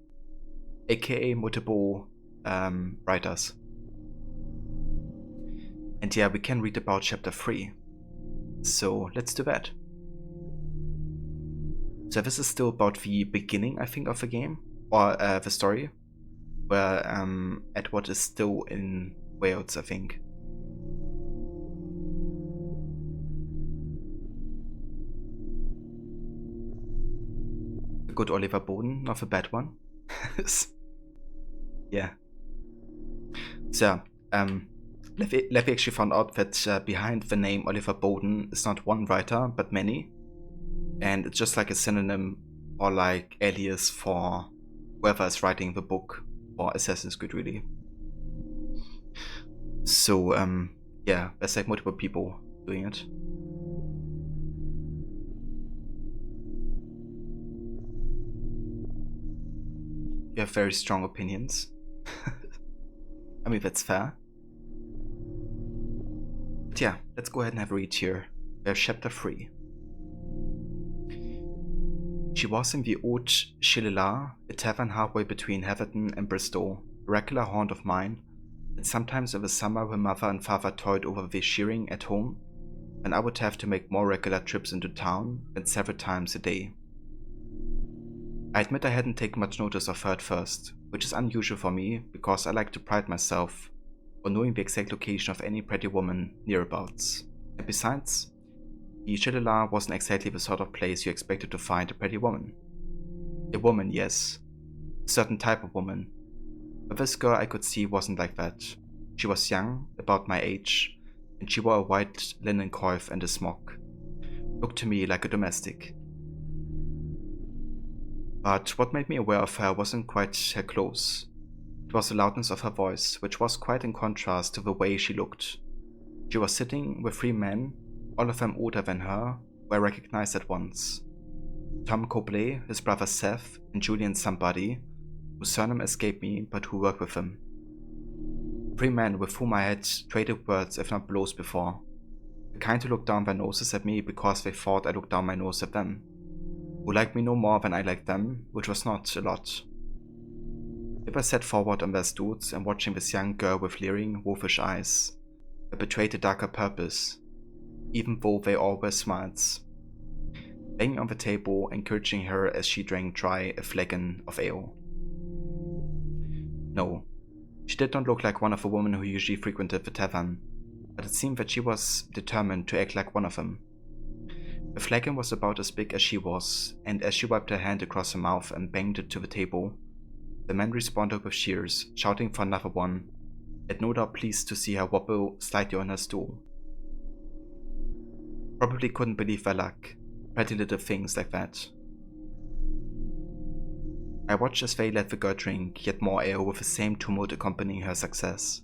aka multiple writers. And yeah, we can read about chapter 3. So let's do that. So this is still about the beginning, I think, of the game, or the story, where Edward is still in Wales, I think. A good Oliver Bowden, not a bad one. Yeah. So, Levy actually found out that behind the name Oliver Bowden is not one writer, but many. And it's just like a synonym or like alias for whoever is writing the book for Assassin's Creed, really. So, yeah, there's like multiple people doing it. You have very strong opinions. I mean, that's fair. But yeah, let's go ahead and have a read here. There's chapter 3. She was in the Haute Chilila, a tavern halfway between Heatherton and Bristol, a regular haunt of mine, and sometimes in the summer when mother and father toyed over the shearing at home, and I would have to make more regular trips into town than several times a day. I admit I hadn't taken much notice of her at first, which is unusual for me because I like to pride myself on knowing the exact location of any pretty woman nearabouts. And besides, the Chilila wasn't exactly the sort of place you expected to find a pretty woman. A woman, yes. A certain type of woman. But this girl I could see wasn't like that. She was young, about my age, and she wore a white linen coif and a smock. Looked to me like a domestic. But what made me aware of her wasn't quite her clothes. It was the loudness of her voice, which was quite in contrast to the way she looked. She was sitting with 3 men, all of them older than her, who I recognized at once. Tom Cobley, his brother Seth, and Julian somebody, whose surname escaped me but who worked with him. 3 men with whom I had traded words if not blows before. The kind who looked down their noses at me because they thought I looked down my nose at them. Who liked me no more than I liked them, which was not a lot. They were sat forward on their stools and watching this young girl with leering, wolfish eyes, that betrayed a darker purpose, even though they all were smiles. Banging on the table, encouraging her as she drank dry a flagon of ale. No, she did not look like one of the women who usually frequented the tavern, but it seemed that she was determined to act like one of them. The flagon was about as big as she was, and as she wiped her hand across her mouth and banged it to the table, the men responded with cheers, shouting for another one, and no doubt pleased to see her wobble slightly on her stool. Probably couldn't believe their luck, pretty little things like that. I watched as they let the girl drink yet more ale with the same tumult accompanying her success.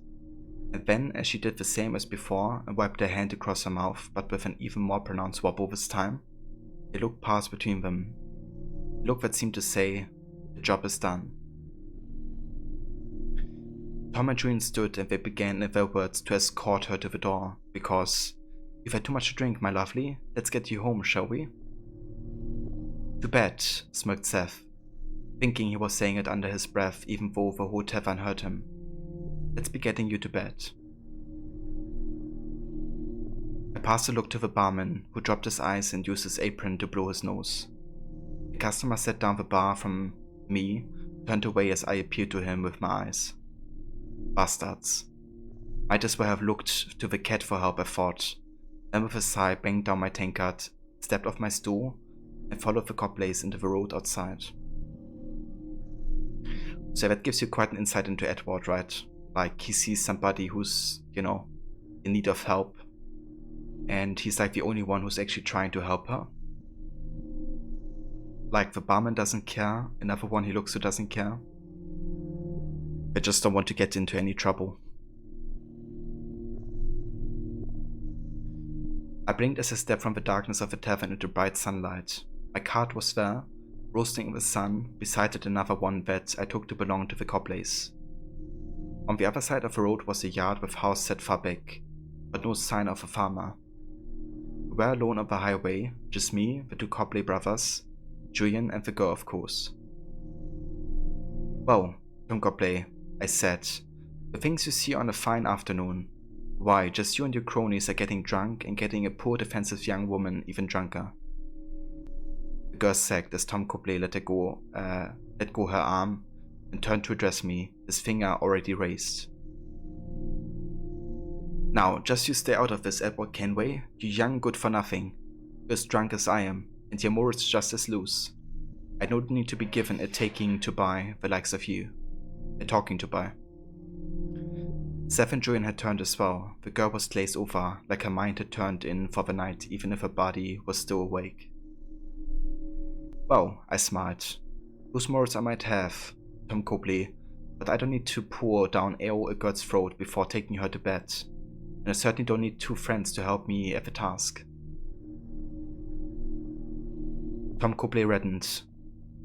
And then, as she did the same as before and wiped her hand across her mouth, but with an even more pronounced wobble this time, a look passed between them. A look that seemed to say, the job is done. Tom and Julian stood and they began in their words to escort her to the door, because, You've had too much to drink, my lovely. Let's get you home, shall we? To bed, smirked Seth, thinking he was saying it under his breath even though the whole tavern heard him. Let's be getting you to bed. I passed a look to the barman, who dropped his eyes and used his apron to blow his nose. The customer sat down the bar from me, turned away as I appealed to him with my eyes. Bastards. Might as well have looked to the cat for help, I thought. Then with a sigh banged down my tankard, stepped off my stool, and followed the Compleys into the road outside. So that gives you quite an insight into Edward, right? Like, he sees somebody who's, in need of help, and he's like the only one who's actually trying to help her. Like, the barman doesn't care, another one he looks to doesn't care. I just don't want to get into any trouble. I blinked as I stepped from the darkness of the tavern into bright sunlight. My cart was there, roasting in the sun, beside it another one that I took to belong to the Compleys. On the other side of the road was a yard with house set far back, but no sign of a farmer. We were alone on the highway, just me, the two Compley brothers, Julian and the girl, of course. Well, Tom Compley, I said, the things you see on a fine afternoon. Why, just you and your cronies are getting drunk and getting a poor defensive young woman even drunker. The girl sagged as Tom Compley let go her arm and turned to address me, his finger already raised. Now, just you stay out of this, Edward Kenway, you young good-for-nothing. You're as drunk as I am, and your morals just as loose. I don't need to be given a taking to buy the likes of you. A talking to buy. Seth and Julian had turned as well. The girl was glazed over, like her mind had turned in for the night, even if her body was still awake. Well, I smiled. Whose morals I might have, Tom Copley, but I don't need to pour down ale a girl's throat before taking her to bed, and I certainly don't need two friends to help me at the task. Tom Copley reddened.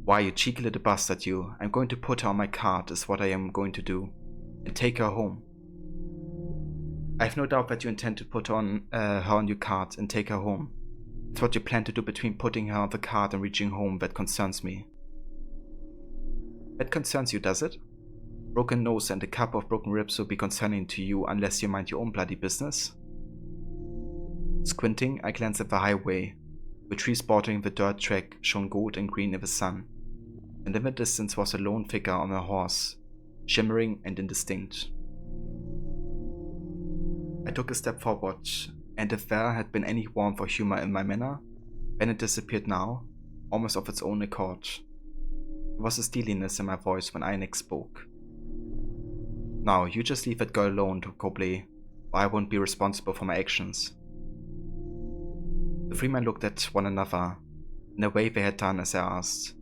Why, you cheeky little bastard, you. I'm going to put her on my cart, is what I am going to do, and take her home. I have no doubt that you intend to put her on your cart and take her home. It's what you plan to do between putting her on the cart and reaching home that concerns me. That concerns you, does it? Broken nose and a couple of broken ribs will be concerning to you unless you mind your own bloody business. Squinting, I glanced at the highway. The trees bordering the dirt track shone gold and green in the sun, and in the distance was a lone figure on a horse, shimmering and indistinct. I took a step forward, and if there had been any warmth or humor in my manner, then it disappeared now, almost of its own accord. There was a steeliness in my voice when I next spoke. Now, you just leave that girl alone, Copley, or I won't be responsible for my actions. The three men looked at one another, in a way they had done as I asked.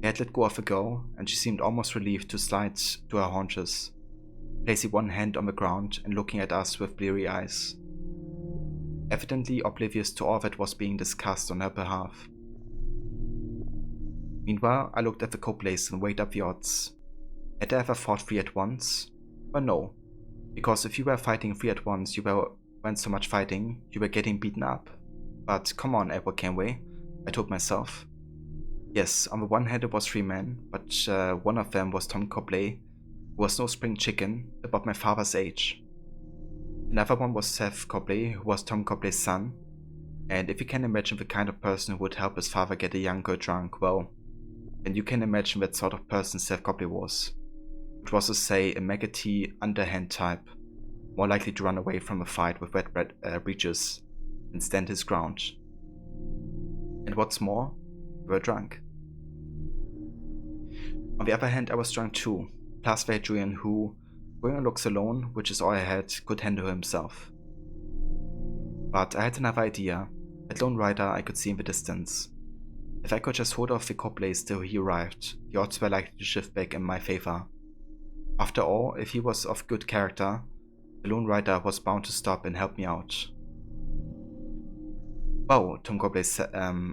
They had let go of the girl, and she seemed almost relieved to slide to her haunches, placing one hand on the ground and looking at us with bleary eyes, evidently oblivious to all that was being discussed on her behalf. Meanwhile, I looked at the Copleys and weighed up the odds. Had I ever fought three at once? Well, no, because if you were fighting three at once, you weren't so much fighting, you were getting beaten up. But come on, Edward Kenway, I told myself. Yes, on the one hand it was three men, but one of them was Tom Copley, who was no spring chicken, about my father's age. Another one was Seth Copley, who was Tom Copley's son, and if you can imagine the kind of person who would help his father get a young girl drunk, well, then you can imagine what sort of person Seth Copley was. Which was to say, a maggoty, underhand type, more likely to run away from a fight with wet breeches and stand his ground. And what's more, we were drunk. On the other hand, I was drunk too, plus we had Julian who, going on looks alone, which is all I had, could handle himself. But I had another idea, that lone rider I could see in the distance. If I could just hold off the Copleys till he arrived, the odds were likely to shift back in my favor. After all, if he was of good character, the lone rider was bound to stop and help me out. Oh, Tom Copley,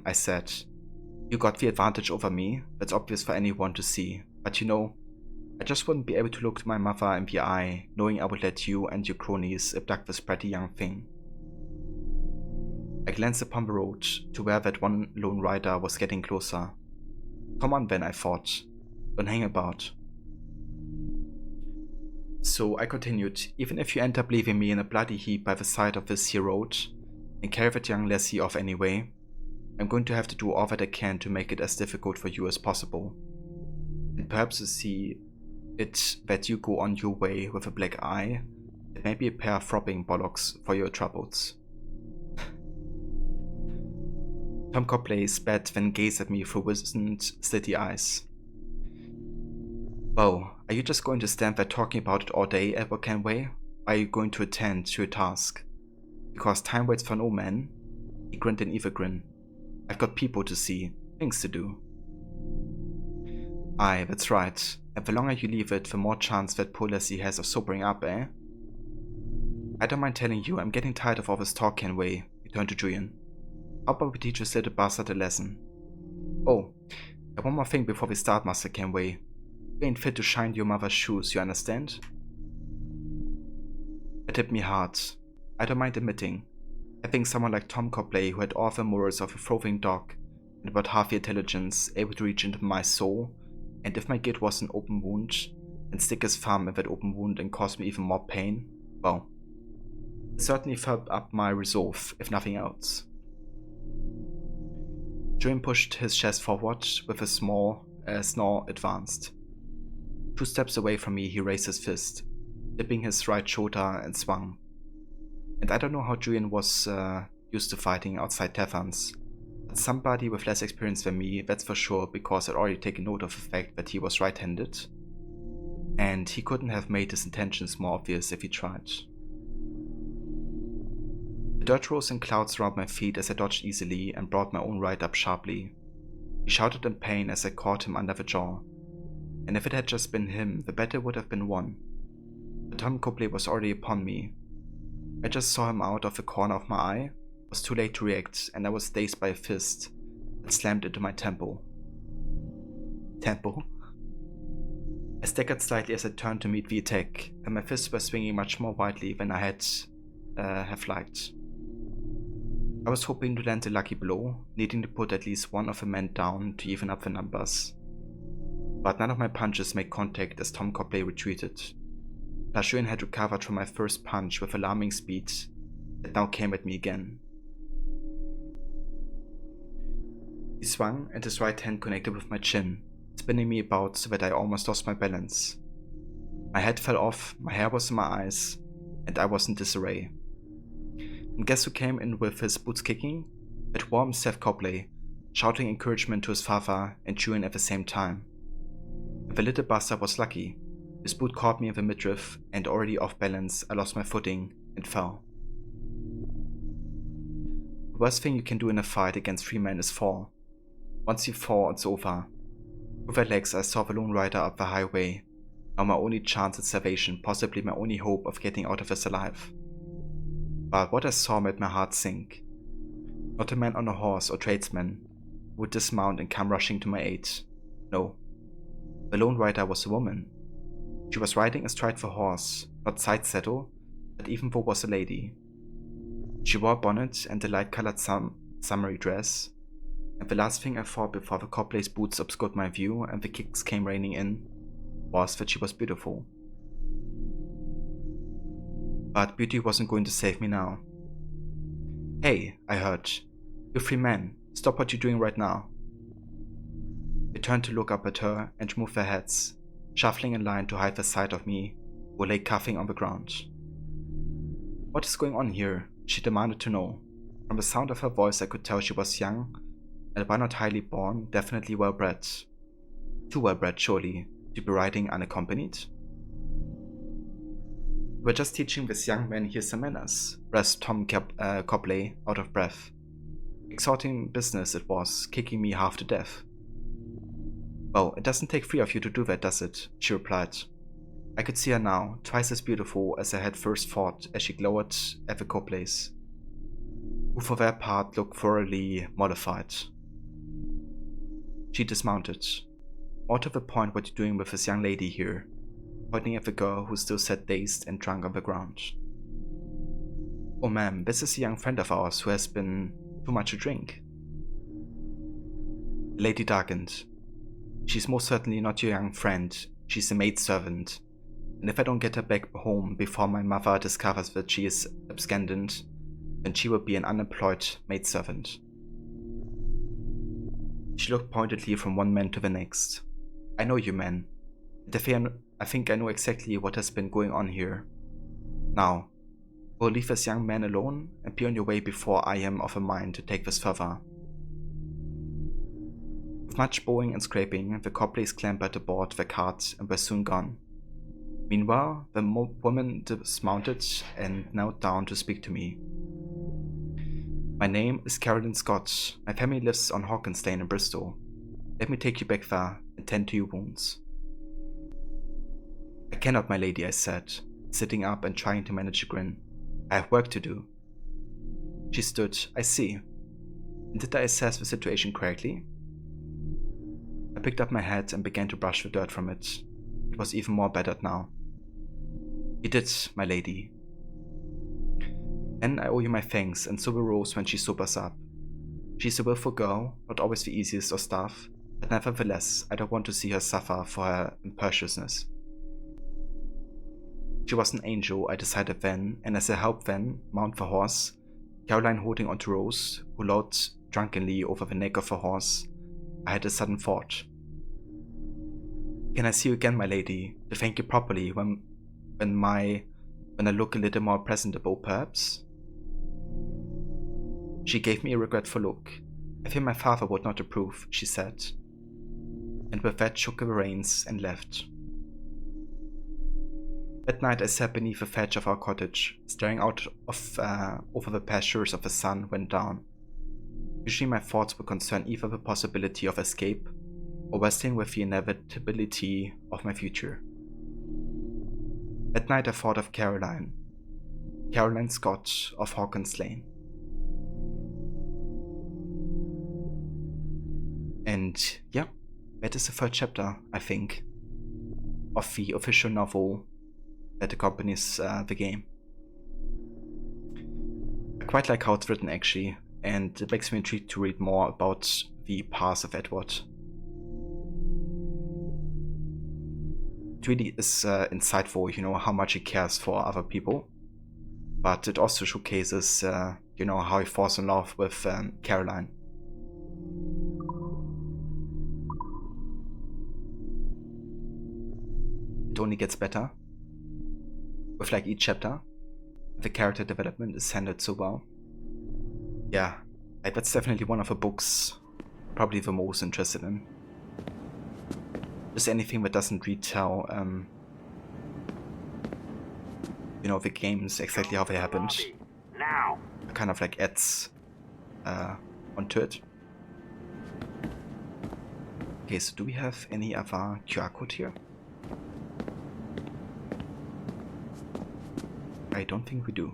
I said. You got the advantage over me, that's obvious for anyone to see, but you know, I just wouldn't be able to look my mother in the eye, knowing I would let you and your cronies abduct this pretty young thing. I glanced upon the road to where that one lone rider was getting closer. Come on then, I thought. Don't hang about. So I continued, even if you end up leaving me in a bloody heap by the side of this here road, and carry that young lassie off anyway, I'm going to have to do all that I can to make it as difficult for you as possible. And perhaps to see it that you go on your way with a black eye, and maybe a pair of throbbing bollocks for your troubles. Tom Copley spat, then gazed at me through wizened, slitty eyes. Well, are you just going to stand there talking about it all day, Edward Kenway? Or are you going to attend to your task? Because time waits for no man. He grinned an evil grin. I've got people to see, things to do. Aye, that's right. And the longer you leave it, the more chance that poor lassie has of sobering up, eh? I don't mind telling you, I'm getting tired of all this talk, Kenway, he turned to Julian. How about we teach this little bastard a lesson? Oh, and one more thing before we start, Master Kenway. You ain't fit to shine your mother's shoes, you understand? It hit me hard. I don't mind admitting. I think someone like Tom Copley, who had all the morals of a frothing dog and about half the intelligence, able to reach into my soul, and if my guilt was an open wound, and stick his thumb in that open wound and cause me even more pain, well, it certainly filled up my resolve, if nothing else. Julian pushed his chest forward with a small snore advanced. 2 steps away from me, he raised his fist, dipping his right shoulder and swung. And I don't know how Julian was used to fighting outside taverns, but somebody with less experience than me, that's for sure, because I'd already taken note of the fact that he was right-handed, and he couldn't have made his intentions more obvious if he tried. The dirt rose in clouds around my feet as I dodged easily and brought my own right up sharply. He shouted in pain as I caught him under the jaw, and if it had just been him, the battle would have been won. But Tom Copley was already upon me. I just saw him out of the corner of my eye, was too late to react, and I was dazed by a fist that slammed into my temple. Temple? I staggered slightly as I turned to meet the attack, and my fists were swinging much more widely than I had have liked. I was hoping to land a lucky blow, needing to put at least one of the men down to even up the numbers. But none of my punches made contact as Tom Copley retreated. Julian had recovered from my first punch with alarming speed that now came at me again. He swung and his right hand connected with my chin, spinning me about so that I almost lost my balance. My head fell off, my hair was in my eyes, and I was in disarray. And guess who came in with his boots kicking? That warm Seth Copley, shouting encouragement to his father and Julian at the same time. And the little bastard was lucky. His boot caught me in the midriff, and already off balance, I lost my footing and fell. The worst thing you can do in a fight against 3 men is fall. Once you fall, it's over. With my legs, I saw the lone rider up the highway, now my only chance at salvation, possibly my only hope of getting out of this alive. But what I saw made my heart sink. Not a man on a horse or tradesman who would dismount and come rushing to my aid. No. The lone rider was a woman. She was riding astride the horse, not side saddle, but even though was a lady. She wore a bonnet and a light-colored summery dress, and the last thing I thought before the Copley's boots obscured my view and the kicks came raining in was that she was beautiful. But beauty wasn't going to save me now. Hey, I heard. You 3 men, stop what you're doing right now. They turned to look up at her and moved their heads, shuffling in line to hide the sight of me, who lay coughing on the ground. What is going on here? She demanded to know. From the sound of her voice I could tell she was young, and while not highly born, definitely well bred. Too well bred, surely, to be riding unaccompanied. We're just teaching this young man here some manners, rasped Tom Copley, out of breath. Exhorting business it was, kicking me half to death. Well, it doesn't take 3 of you to do that, does it? She replied. I could see her now, twice as beautiful as I had first thought as she glowered at the Copleys, who for their part looked thoroughly mollified. She dismounted. More to the point, what you're doing with this young lady here, pointing at the girl who still sat dazed and drunk on the ground. Oh ma'am, this is a young friend of ours who has been too much to drink. The lady darkened. She's most certainly not your young friend. She's a maidservant. And if I don't get her back home before my mother discovers that she is abscondent, then she will be an unemployed maidservant. She looked pointedly from one man to the next. I know you men. And I think I know exactly what has been going on here. Now, will leave this young man alone and be on your way before I am of a mind to take this further. With much bowing and scraping, the cobblers clambered aboard the cart and were soon gone. Meanwhile, the woman dismounted and knelt down to speak to me. My name is Caroline Scott. My family lives on Hawkins Lane in Bristol. Let me take you back there and tend to your wounds. I cannot, my lady, I said, sitting up and trying to manage a grin. I have work to do. She stood. I see. And did I assess the situation correctly? I picked up my hat and began to brush the dirt from it. It was even more battered now. You did, my lady. And I owe you my thanks, and so will Rose when she sobers up. She's a willful girl, not always the easiest of staff, but nevertheless, I don't want to see her suffer for her impetuousness. She was an angel, I decided then, and as I helped then mount the horse, Caroline holding onto Rose, who loled drunkenly over the neck of the horse, I had a sudden thought. Can I see you again, my lady, to thank you properly when I look a little more presentable, perhaps? She gave me a regretful look. I fear my father would not approve, she said, and with that shook the reins and left. That night I sat beneath the thatch of our cottage, staring out over the pastures as the sun went down. Usually my thoughts would concern either the possibility of escape or wrestling with the inevitability of my future. That night I thought of Caroline Scott of Hawkins Lane. And yeah, that is the third chapter, I think, of the official novel that accompanies the game. I quite like how it's written actually, and it makes me intrigued to read more about the past of Edward. It really is insightful, how much he cares for other people, but it also showcases, how he falls in love with Caroline. It only gets better with like each chapter. The character development is handled so well. Yeah, that's definitely one of the books probably the most interested in. Just anything that doesn't retell the games exactly how they happened. Now. Kind of like adds onto it. Okay, so do we have any other QR code here? I don't think we do.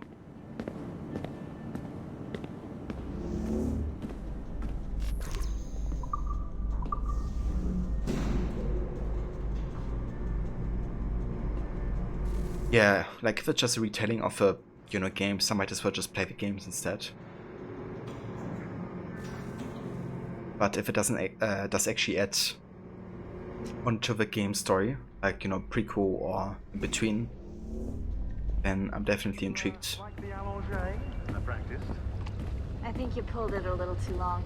Yeah, like if it's just a retelling of a game, some might as well just play the games instead. But if it doesn't does actually add onto the game story, like prequel or in between, then I'm definitely intrigued. I think you pulled it a little too long.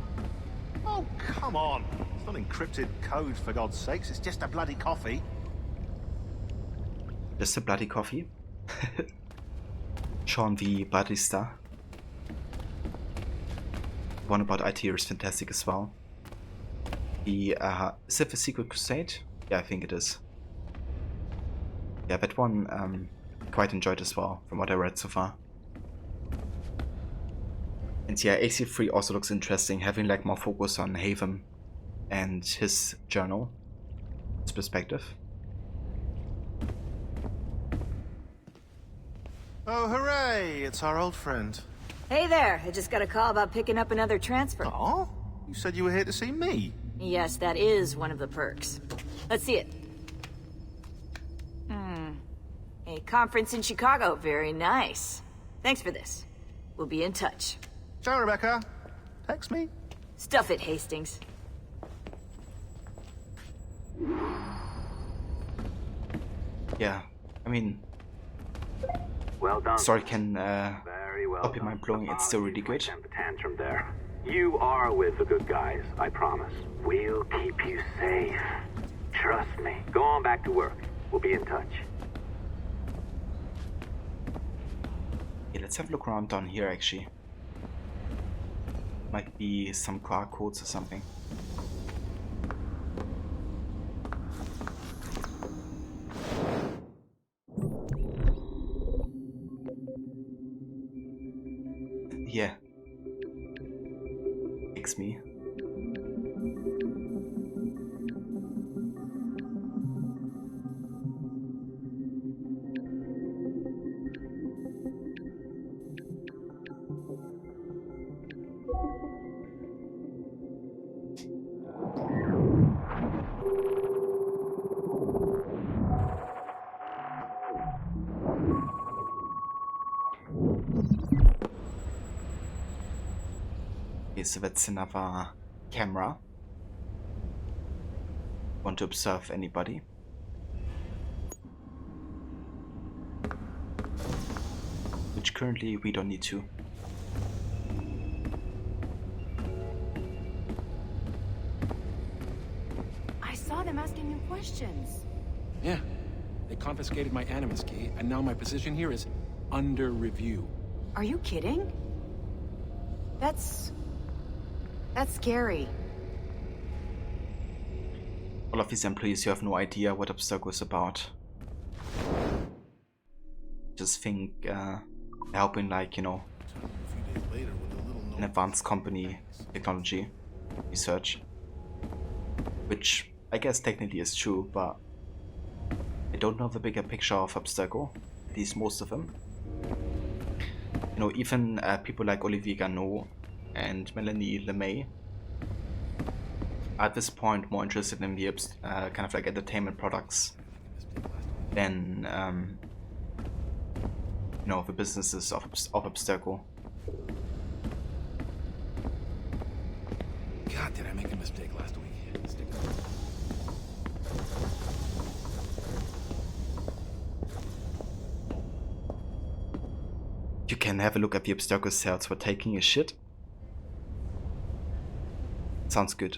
Oh, come on. It's not encrypted code, for God's sakes. It's just a bloody coffee. Just a bloody coffee? Sean the Barista. The one about IT is fantastic as well. The, is it the Secret Crusade? Yeah, I think it is. Yeah, that one, quite enjoyed as well, from what I read so far. And yeah, AC3 also looks interesting, having like more focus on Haven and his journal, his perspective. Oh, hooray! It's our old friend. Hey there, I just got a call about picking up another transfer. Oh? You said you were here to see me. Yes, that is one of the perks. Let's see it. A conference in Chicago, very nice. Thanks for this. We'll be in touch. Ciao, Rebecca. Text me. Stuff it, Hastings. Yeah, I mean, Well done. sorry can Very well stop your mind blowing. It's still really good. Temper tantrum there. You are with the good guys, I promise. We'll keep you safe. Trust me. Go on back to work. We'll be in touch. Yeah, let's have a look around down here actually. Might be some QR codes or something. Yeah. Fix me. Okay, so that's another camera. Want to observe anybody? Which currently we don't need to. I saw them asking you questions. Yeah. They confiscated my Animus key, and now my position here is under review. Are you kidding? That's scary. All of these employees, you have no idea what Abstergo is about. Just think helping, like, you know, an advanced company technology research, which I guess technically is true, but I don't know the bigger picture of Abstergo, at least most of them. You know, even people like Olivier Garneau and Melanie LeMay are at this point more interested in the kind of like entertainment products than you know, the businesses of Abstergo. God, did I make a mistake last week? You can have a look at the Abstergo cells for taking a shit. Sounds good.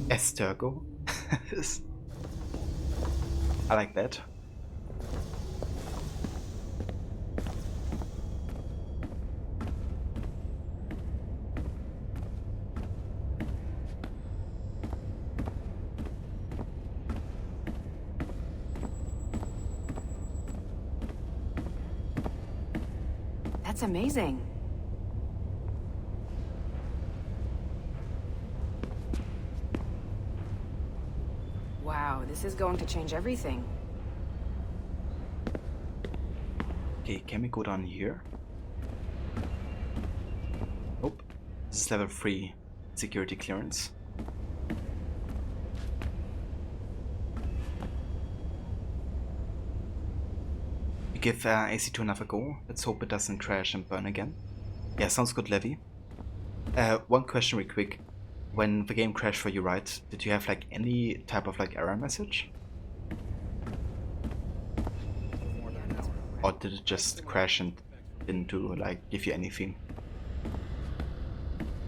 Abstergo. I like that. That's amazing. Wow, this is going to change everything. Okay, can we go down here? Nope. This is level 3 security clearance. We give AC2 another go. Let's hope it doesn't crash and burn again. Yeah, sounds good, Levy. One question real quick. When the game crashed for you, right? Did you have like any type of like error message? Or did it just crash and didn't do like give you anything?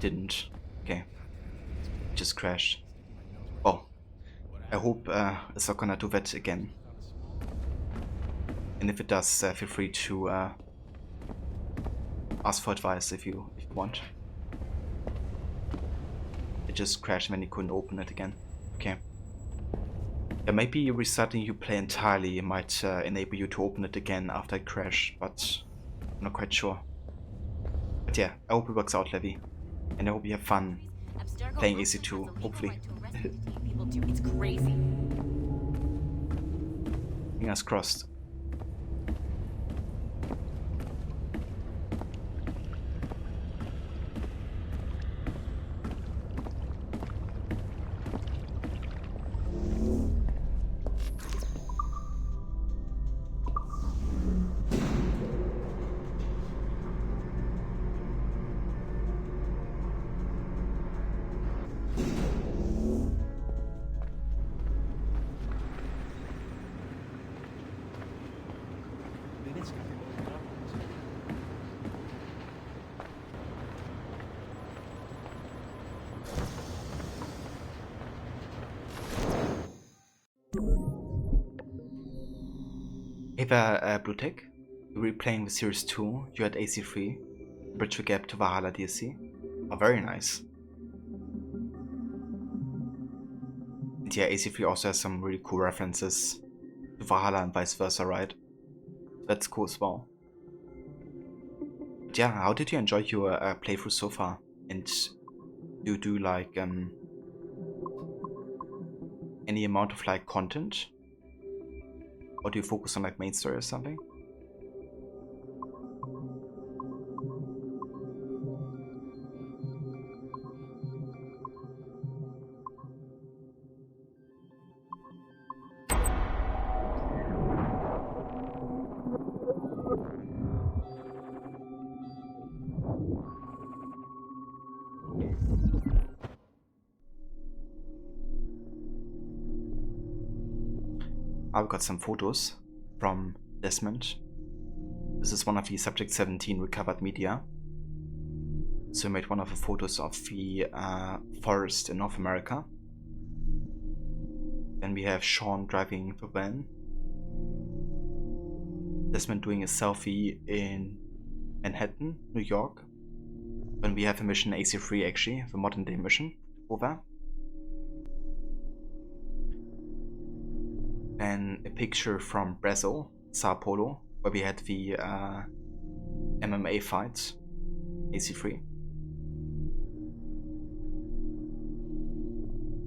Didn't. Okay. Just crashed. Oh. I hope it's not gonna do that again. And if it does, feel free to ask for advice if you want. It just crashed when you couldn't open it again. Okay. Yeah, maybe restarting your play entirely might enable you to open it again after it crashed, but I'm not quite sure. But yeah, I hope it works out, Levy. And I hope you have fun playing AC2, hopefully. It's crazy. Fingers crossed. Hey there, Blue Tech. You're replaying the Series 2, you're at AC3, Bridge the Gap to Valhalla DLC. Oh, very nice. And yeah, AC3 also has some really cool references to Valhalla and vice versa, right? That's cool as well. But yeah, how did you enjoy your playthrough so far? And do you do like any amount of like content? Or do you focus on like main story or something? I've got some photos from Desmond. This is one of the Subject 17 recovered media. So I made one of the photos of the forest in North America. Then we have Sean driving the van. Desmond doing a selfie in Manhattan, New York. When we have a mission AC3 actually, the modern day mission over. And a picture from Brazil, Sao Paulo, where we had the MMA fight, AC3.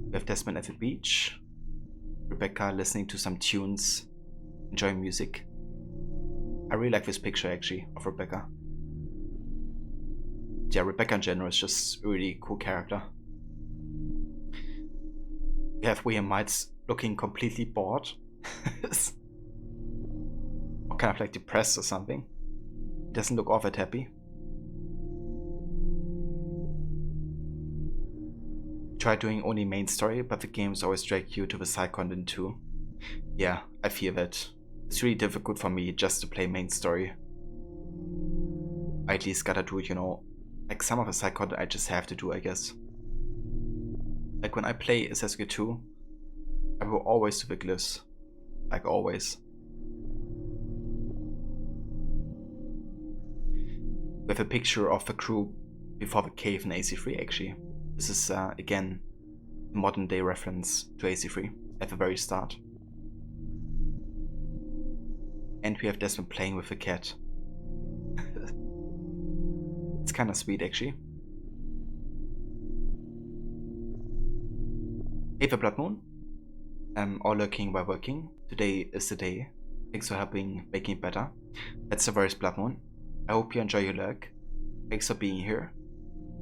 We have Desmond at the beach, Rebecca listening to some tunes, enjoying music. I really like this picture actually of Rebecca. Yeah, Rebecca in general is just a really cool character. We have William Mites looking completely bored. Or kind of like depressed or something. Doesn't look all that happy. Try doing only main story, but the games always drag you to the side content too. Yeah, I feel that. It's really difficult for me just to play main story. I at least gotta do, you know, like some of the side content I just have to do, I guess. Like when I play Assassin's Creed 2, I will always do the glyphs. Like always. We have a picture of the crew before the cave in AC3 actually. This is again a modern day reference to AC3 at the very start. And we have Desmond playing with the cat. It's kind of sweet actually. Hey the Blood Moon. All lurking while working. Today is the day. Thanks for helping making it better. That's the various Blood Moon. I hope you enjoy your lurk. Thanks for being here.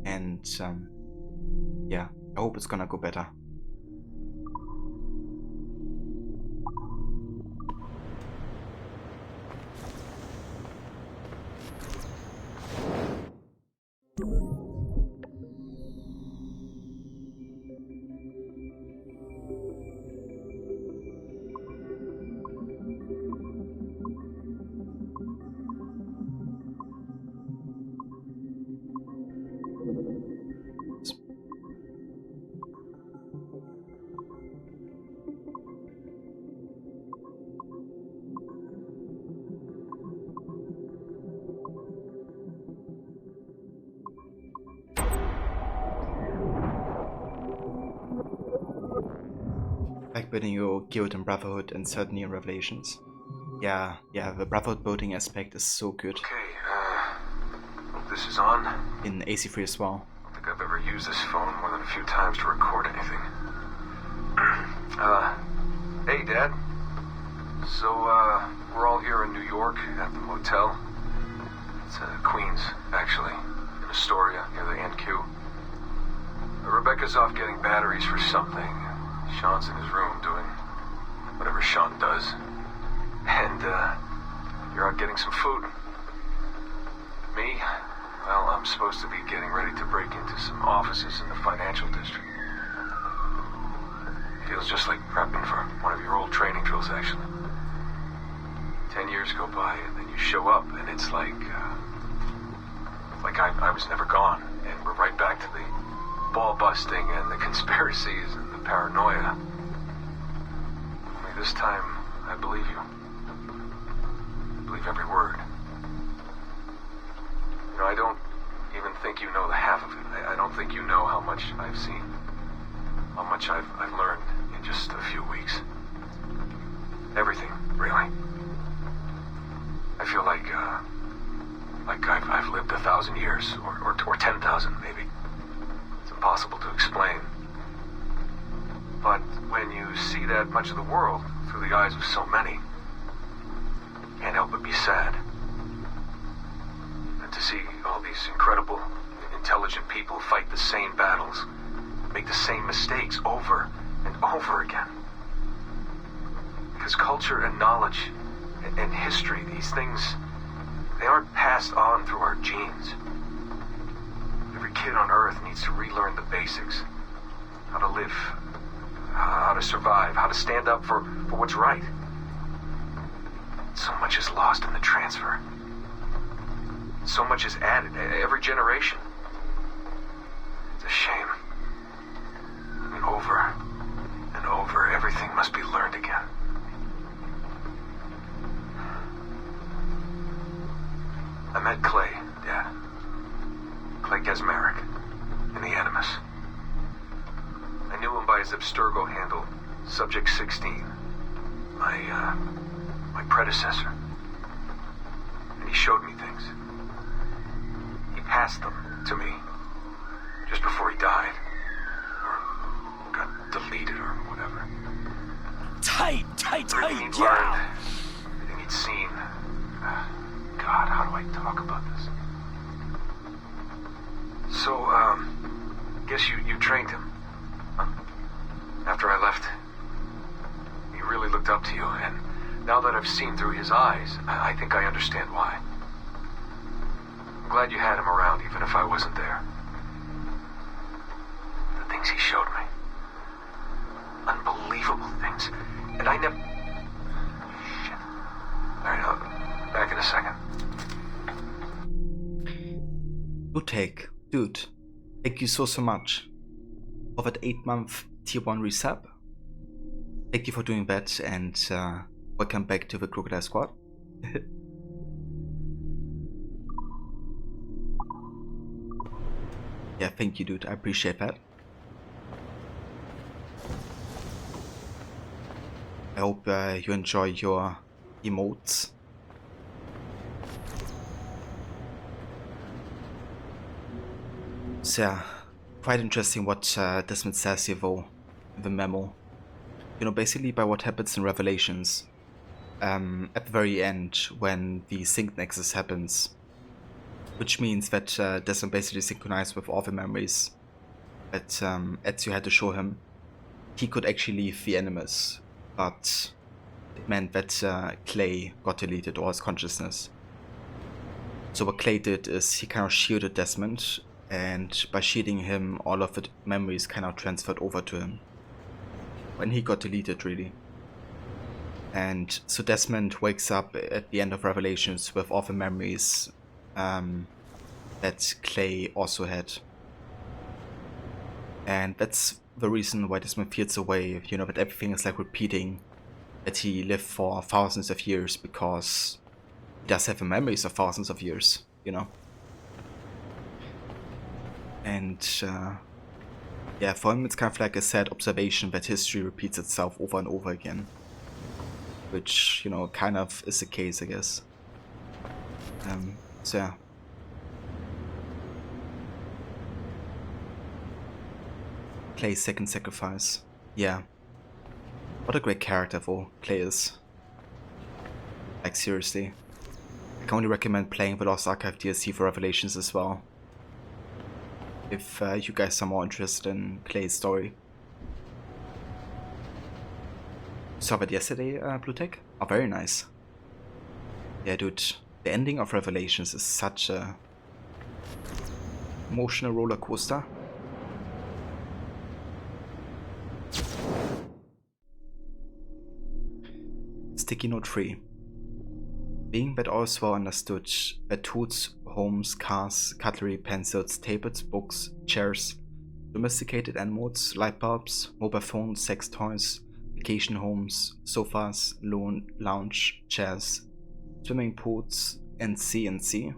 And yeah, I hope it's gonna go better. Like building your guild and brotherhood and certainly in Revelations. Yeah, the brotherhood building aspect is so good. Okay, hope this is on. In AC3 as well. I don't think I've ever used this phone more than a few times to record anything. Hey Dad. So, we're all here in New York at the motel. It's Queens, actually, in Astoria, near the NQ. Rebecca's off getting batteries for something. Sean's in his room doing whatever Sean does. And, you're out getting some food. Me? Well, I'm supposed to be getting ready to break into some offices in the financial district. Feels just like prepping for one of your old training drills, actually. 10 years go by, and then you show up, and it's like I was never gone, and we're right back to the ball busting and the conspiracies and the paranoia. Only this time, I believe you. I believe every word. You know, I don't even think you know the half of it. I don't think you know how much I've seen, how much I've learned in just a few weeks. Everything, really. I feel like I've lived 1,000 years, or 10,000 maybe. It's impossible to explain. But when you see that much of the world through the eyes of so many, you can't help but be sad. And to see all these incredible, intelligent people fight the same battles, make the same mistakes over and over again. Because culture and knowledge and history, these things, they aren't passed on through our genes. Every kid on Earth needs to relearn the basics. How to live, how to survive, how to stand up for what's right. So much is lost in the transfer. So much is added every generation. It's a shame. I mean, over and over, everything must be learned again. I met Clay, Dad. Clay Gesmeric, in the Animus. I knew him by his Abstergo handle, Subject 16. My predecessor. And he showed me things. He passed them to me, just before he died. Or got deleted or whatever. Tight, Everything he'd learned, everything he'd seen. God, how do I talk about this? So, guess you trained him. Huh? After I left, he really looked up to you, and now that I've seen through his eyes, I think I understand why. I'm glad you had him around, even if I wasn't there. The things he showed me. Unbelievable things. And I never... Shit. Alright, I'll back in a second. Dude, thank you so much for that 8-month tier 1 resub. Thank you for doing that, and welcome back to the Crocodile Squad. Yeah, thank you, dude. I appreciate that. I hope you enjoy your emotes. So yeah, quite interesting what Desmond says here though, in the memo. You know, basically by what happens in Revelations, at the very end when the sync nexus happens, which means that Desmond basically synchronized with all the memories that Ezio had to show him. He could actually leave the Animus, but it meant that Clay got deleted, or his consciousness. So what Clay did is he kind of shielded Desmond, and by shielding him, all of the memories kind of transferred over to him. When he got deleted, really. And so Desmond wakes up at the end of Revelations with all the memories that Clay also had. And that's the reason why Desmond feels away, you know, that everything is like repeating, that he lived for thousands of years, because he does have the memories of thousands of years, you know. And yeah, for him it's kind of like a sad observation that history repeats itself over and over again. Which, you know, kind of is the case, I guess. So yeah. Clay's second sacrifice. Yeah. What a great character though Clay is. Like, seriously. I can only recommend playing the Lost Archive DLC for Revelations as well, if you guys are more interested in Clay's story. Saw that yesterday, Bluetech? Oh, very nice. Yeah, dude, the ending of Revelations is such a emotional roller coaster. Sticky note 3. Being that also understood that tools, homes, cars, cutlery, pencils, tablets, books, chairs, domesticated animals, light bulbs, mobile phones, sex toys, vacation homes, sofas, lounge chairs, swimming pools, and CNC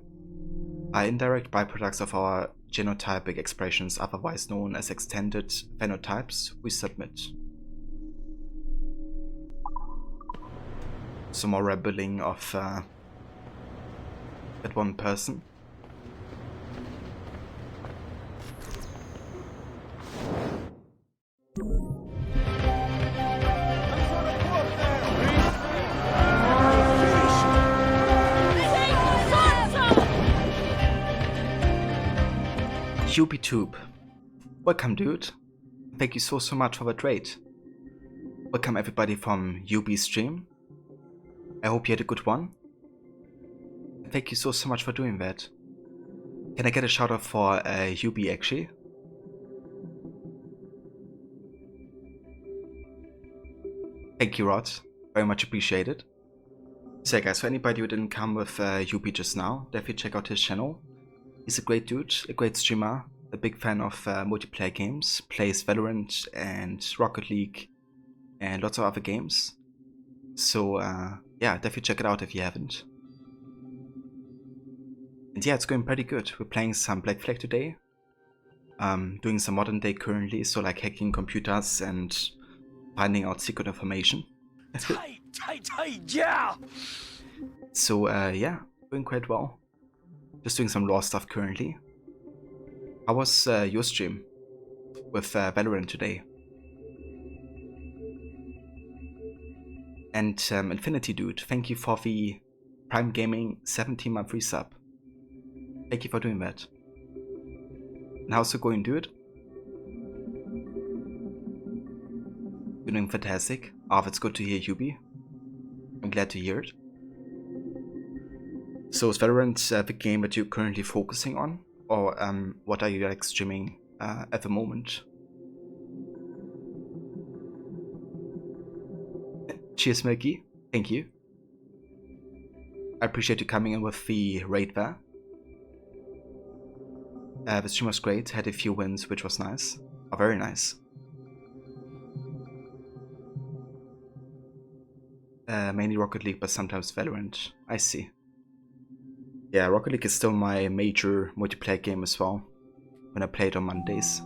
are indirect byproducts of our genotypic expressions, otherwise known as extended phenotypes, we submit. Some more rebelling of that one person. HubieTube. Welcome, dude. Thank you so much for the trade. Welcome everybody from Ubi stream. I hope you had a good one. Thank you so much for doing that. Can I get a shout out for Ubi actually? Thank you, Rod. Very much appreciated. So yeah, guys, for anybody who didn't come with Ubi just now, definitely check out his channel. He's a great dude, a great streamer, a big fan of multiplayer games, plays Valorant and Rocket League and lots of other games. So yeah, definitely check it out if you haven't. And yeah, it's going pretty good. We're playing some Black Flag today. Doing some modern day currently, so like hacking computers and finding out secret information. Yeah! So yeah, doing quite well. Just doing some raw stuff currently. How was your stream with Valorant today? And Infinity Dude, thank you for the Prime Gaming 17-month resub. Thank you for doing that. And how's it going, dude? You're doing fantastic. Oh, that's good to hear, Yubi. I'm glad to hear it. So is Valorant the game that you're currently focusing on? Or what are you like streaming at the moment? Cheers, Milky. Thank you. I appreciate you coming in with the raid there. The stream was great, had a few wins, which was nice. Oh, very nice. Mainly Rocket League, but sometimes Valorant. I see. Yeah, Rocket League is still my major multiplayer game as well, when I play it on Mondays.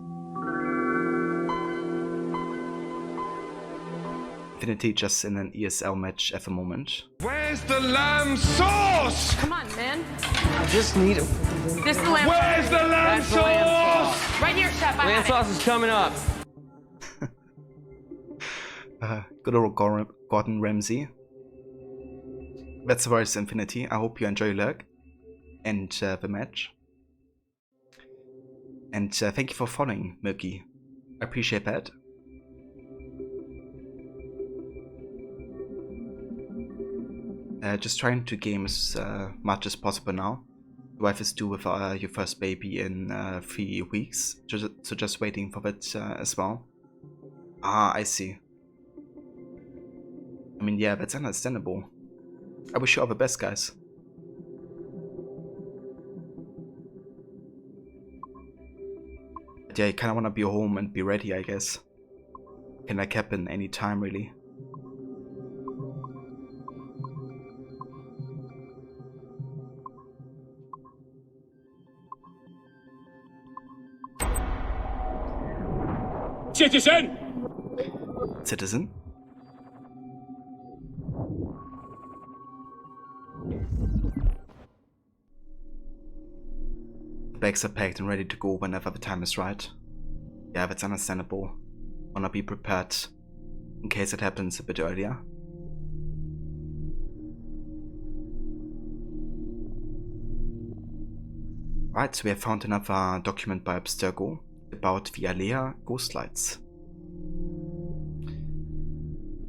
Infinity just in an ESL match at the moment. Where's the lamb sauce? Come on, man. I just need it. This is the lamb Where's the lamb That's the lamb sauce? Right here, chef. I Lamb had it. sauce is coming up. Good old Gordon Ramsay. That's the voice, Infinity. I hope you enjoy Lurk and the match. And thank you for following, Milky. I appreciate that. Just trying to game as much as possible now. The wife is due with your first baby in 3 weeks, so just waiting for that as well. Ah, I see. I mean, yeah, that's understandable. I wish you all the best, guys. But yeah, you kinda wanna be home and be ready, I guess. Can like happen any time, really. Citizen! Citizen? The bags are packed and ready to go whenever the time is right. Yeah, that's understandable. Wanna be prepared in case it happens a bit earlier. Right, so we have found another document by Abstergo about the Alea ghost lights.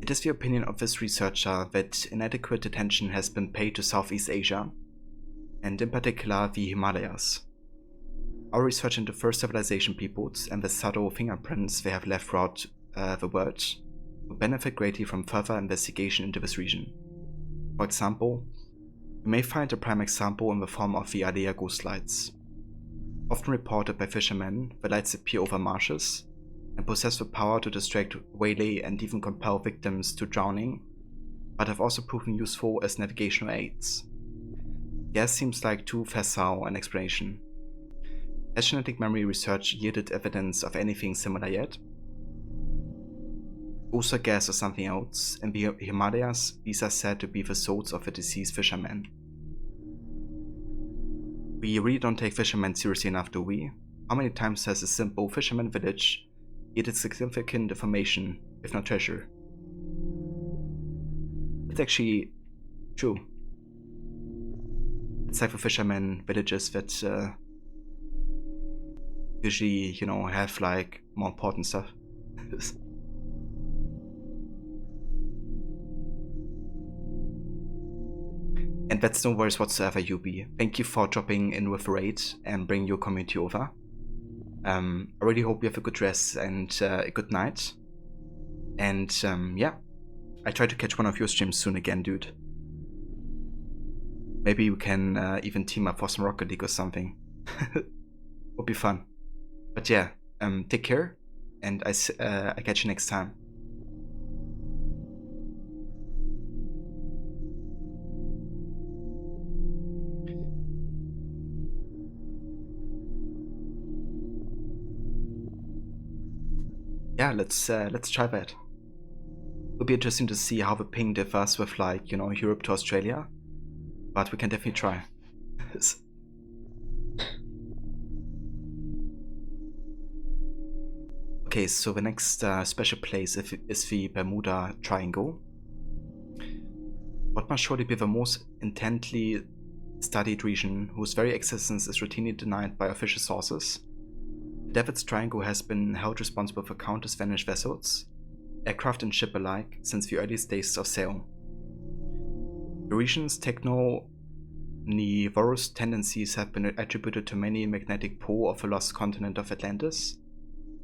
It is the opinion of this researcher that inadequate attention has been paid to Southeast Asia, and in particular the Himalayas. Our research into first civilization peoples and the subtle fingerprints they have left throughout the world will benefit greatly from further investigation into this region. For example, You may find a prime example in the form of the Alea ghost lights. Often reported by fishermen, the lights appear over marshes and possess the power to distract, waylay, and even compel victims to drowning, but have also proven useful as navigational aids. Gas seems like too facile an explanation. Has genetic memory research yielded evidence of anything similar yet? Also gas or something else, in the Himalayas these are said to be the souls of the deceased fishermen. We really don't take fishermen seriously enough, do we? How many times has a simple fisherman village yielded significant information, if not treasure? It's actually true. It's like the fishermen villages that usually, have like more important stuff. And that's no worries whatsoever, Yubi. Thank you for dropping in with a raid and bringing your community over. I really hope you have a good rest and a good night. And yeah, I try to catch one of your streams soon again, dude. Maybe we can even team up for some Rocket League or something. Would be fun. But yeah, take care, and I catch you next time. Yeah, let's try that. It'll be interesting to see how the ping differs with like, Europe to Australia, but we can definitely try. Okay, so the next special place is the Bermuda Triangle. What must surely be the most intently studied region whose very existence is routinely denied by official sources. The Devil's Triangle has been held responsible for countless vanished vessels, aircraft and ship alike, since the earliest days of sail. The region's techno-nivorous tendencies have been attributed to many magnetic pole of the lost continent of Atlantis,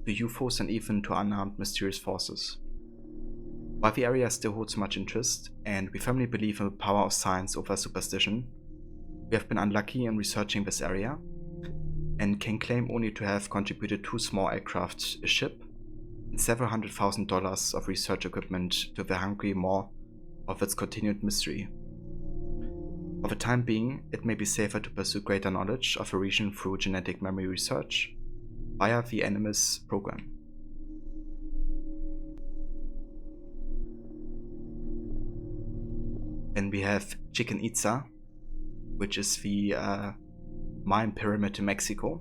to UFOs, and even to unarmed mysterious forces. While the area still holds much interest, and we firmly believe in the power of science over superstition, we have been unlucky in researching this area, and can claim only to have contributed 2 small aircraft, a ship, and several $100,000 of research equipment to the hungry maw of its continued mystery. For the time being, it may be safer to pursue greater knowledge of a region through genetic memory research via the Animus program. Then we have Chichen Itza, which is the Mayan pyramid in Mexico.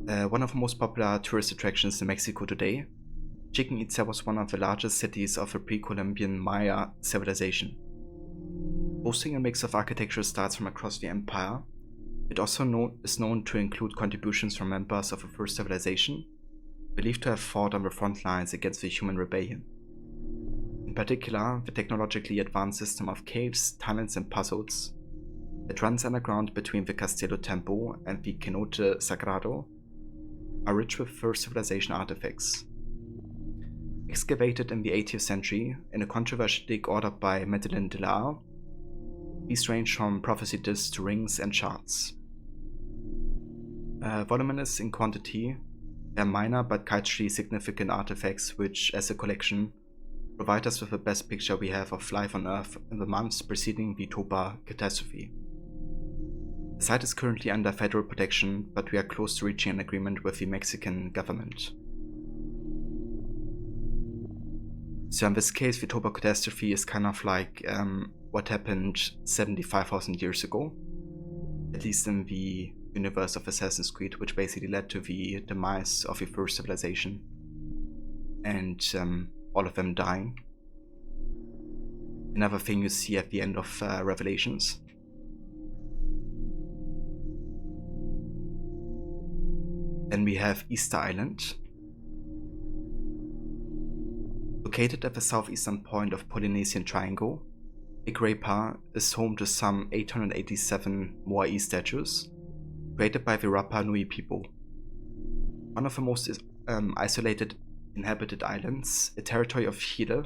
One of the most popular tourist attractions in Mexico today, Chichen Itza was one of the largest cities of the pre-Columbian Maya civilization. Boasting a mix of architectural styles from across the empire, it also is known to include contributions from members of the first civilization, believed to have fought on the front lines against the human rebellion. In particular, the technologically advanced system of caves, tunnels, and puzzles that runs underground between the Castello Temple and the Cenote Sagrado are rich with first civilization artifacts. Excavated in the 18th century in a controversial dig ordered by Madeleine de la, these range from prophecy discs to rings and shards. Voluminous in quantity, they are minor but culturally significant artifacts which, as a collection, provide us with the best picture we have of life on Earth in the months preceding the Toba catastrophe. The site is currently under federal protection, but we are close to reaching an agreement with the Mexican government. So in this case, the Toba catastrophe is kind of like what happened 75,000 years ago, at least in the universe of Assassin's Creed, which basically led to the demise of the first civilization and all of them dying. Another thing you see at the end of Revelations. Then we have Easter Island. Located at the southeastern point of Polynesian Triangle, Igrapa is home to some 887 Moai statues created by the Rapa Nui people. One of the most isolated inhabited islands, a territory of Chile,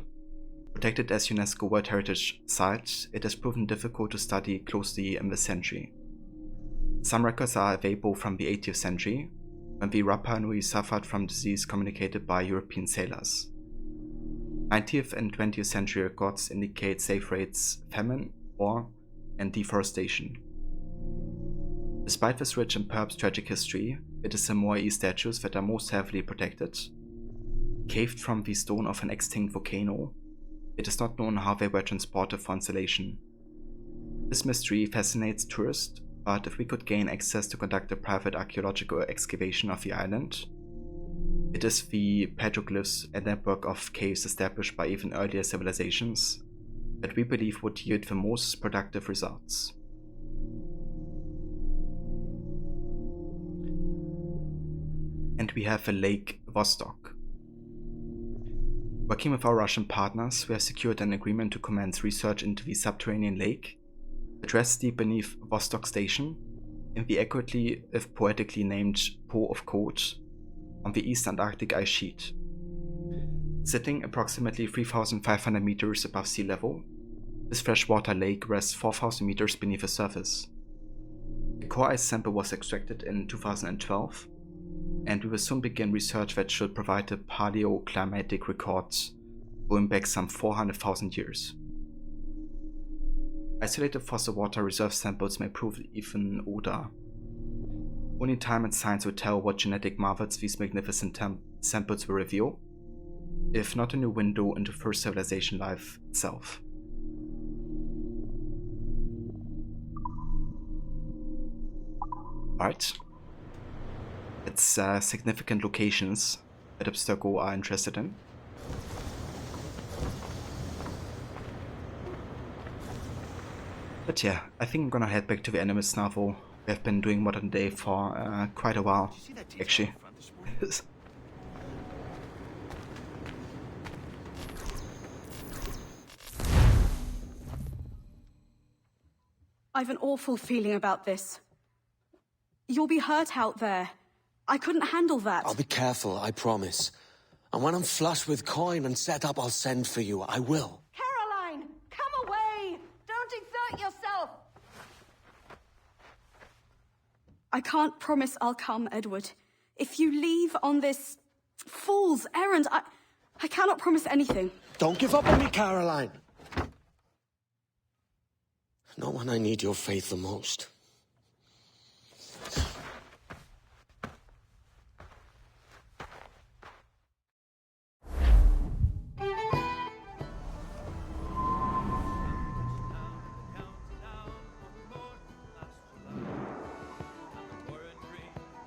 Protected as UNESCO World Heritage Site, it has proven difficult to study closely in this century. Some records are available from the 18th century, when the Rapa Nui suffered from disease communicated by European sailors. 19th and 20th century records indicate slave rates, famine, war, and deforestation. Despite this rich and perhaps tragic history, it is the Moai statues that are most heavily protected. Caved from the stone of an extinct volcano, it is not known how they were transported for installation. This mystery fascinates tourists, but if we could gain access to conduct a private archaeological excavation of the island, it is the petroglyphs and network of caves established by even earlier civilizations that we believe would yield the most productive results. And we have the Lake Vostok. Working with our Russian partners, we have secured an agreement to commence research into the subterranean lake, addressed deep beneath Vostok Station, in the accurately, if poetically named Po of Cold, on the East Antarctic ice sheet. Sitting approximately 3,500 meters above sea level, this freshwater lake rests 4,000 meters beneath the surface. The core ice sample was extracted in 2012, and we will soon begin research that should provide a paleoclimatic record going back some 400,000 years. Isolated fossil water reserve samples may prove even older. Only time and science will tell what genetic marvels these magnificent samples will reveal, if not a new window into first civilization life itself. Alright. It's significant locations that Abstergo are interested in. But yeah, I think I'm gonna head back to the Animist novel. We have been doing Modern Day for quite a while, actually. I've an awful feeling about this. You'll be hurt out there. I couldn't handle that. I'll be careful, I promise. And when I'm flush with coin and set up, I'll send for you. I will. Caroline, come away! Don't exert yourself! I can't promise I'll come, Edward. If you leave on this fool's errand, I cannot promise anything. Don't give up on me, Caroline. Not when I need your faith the most.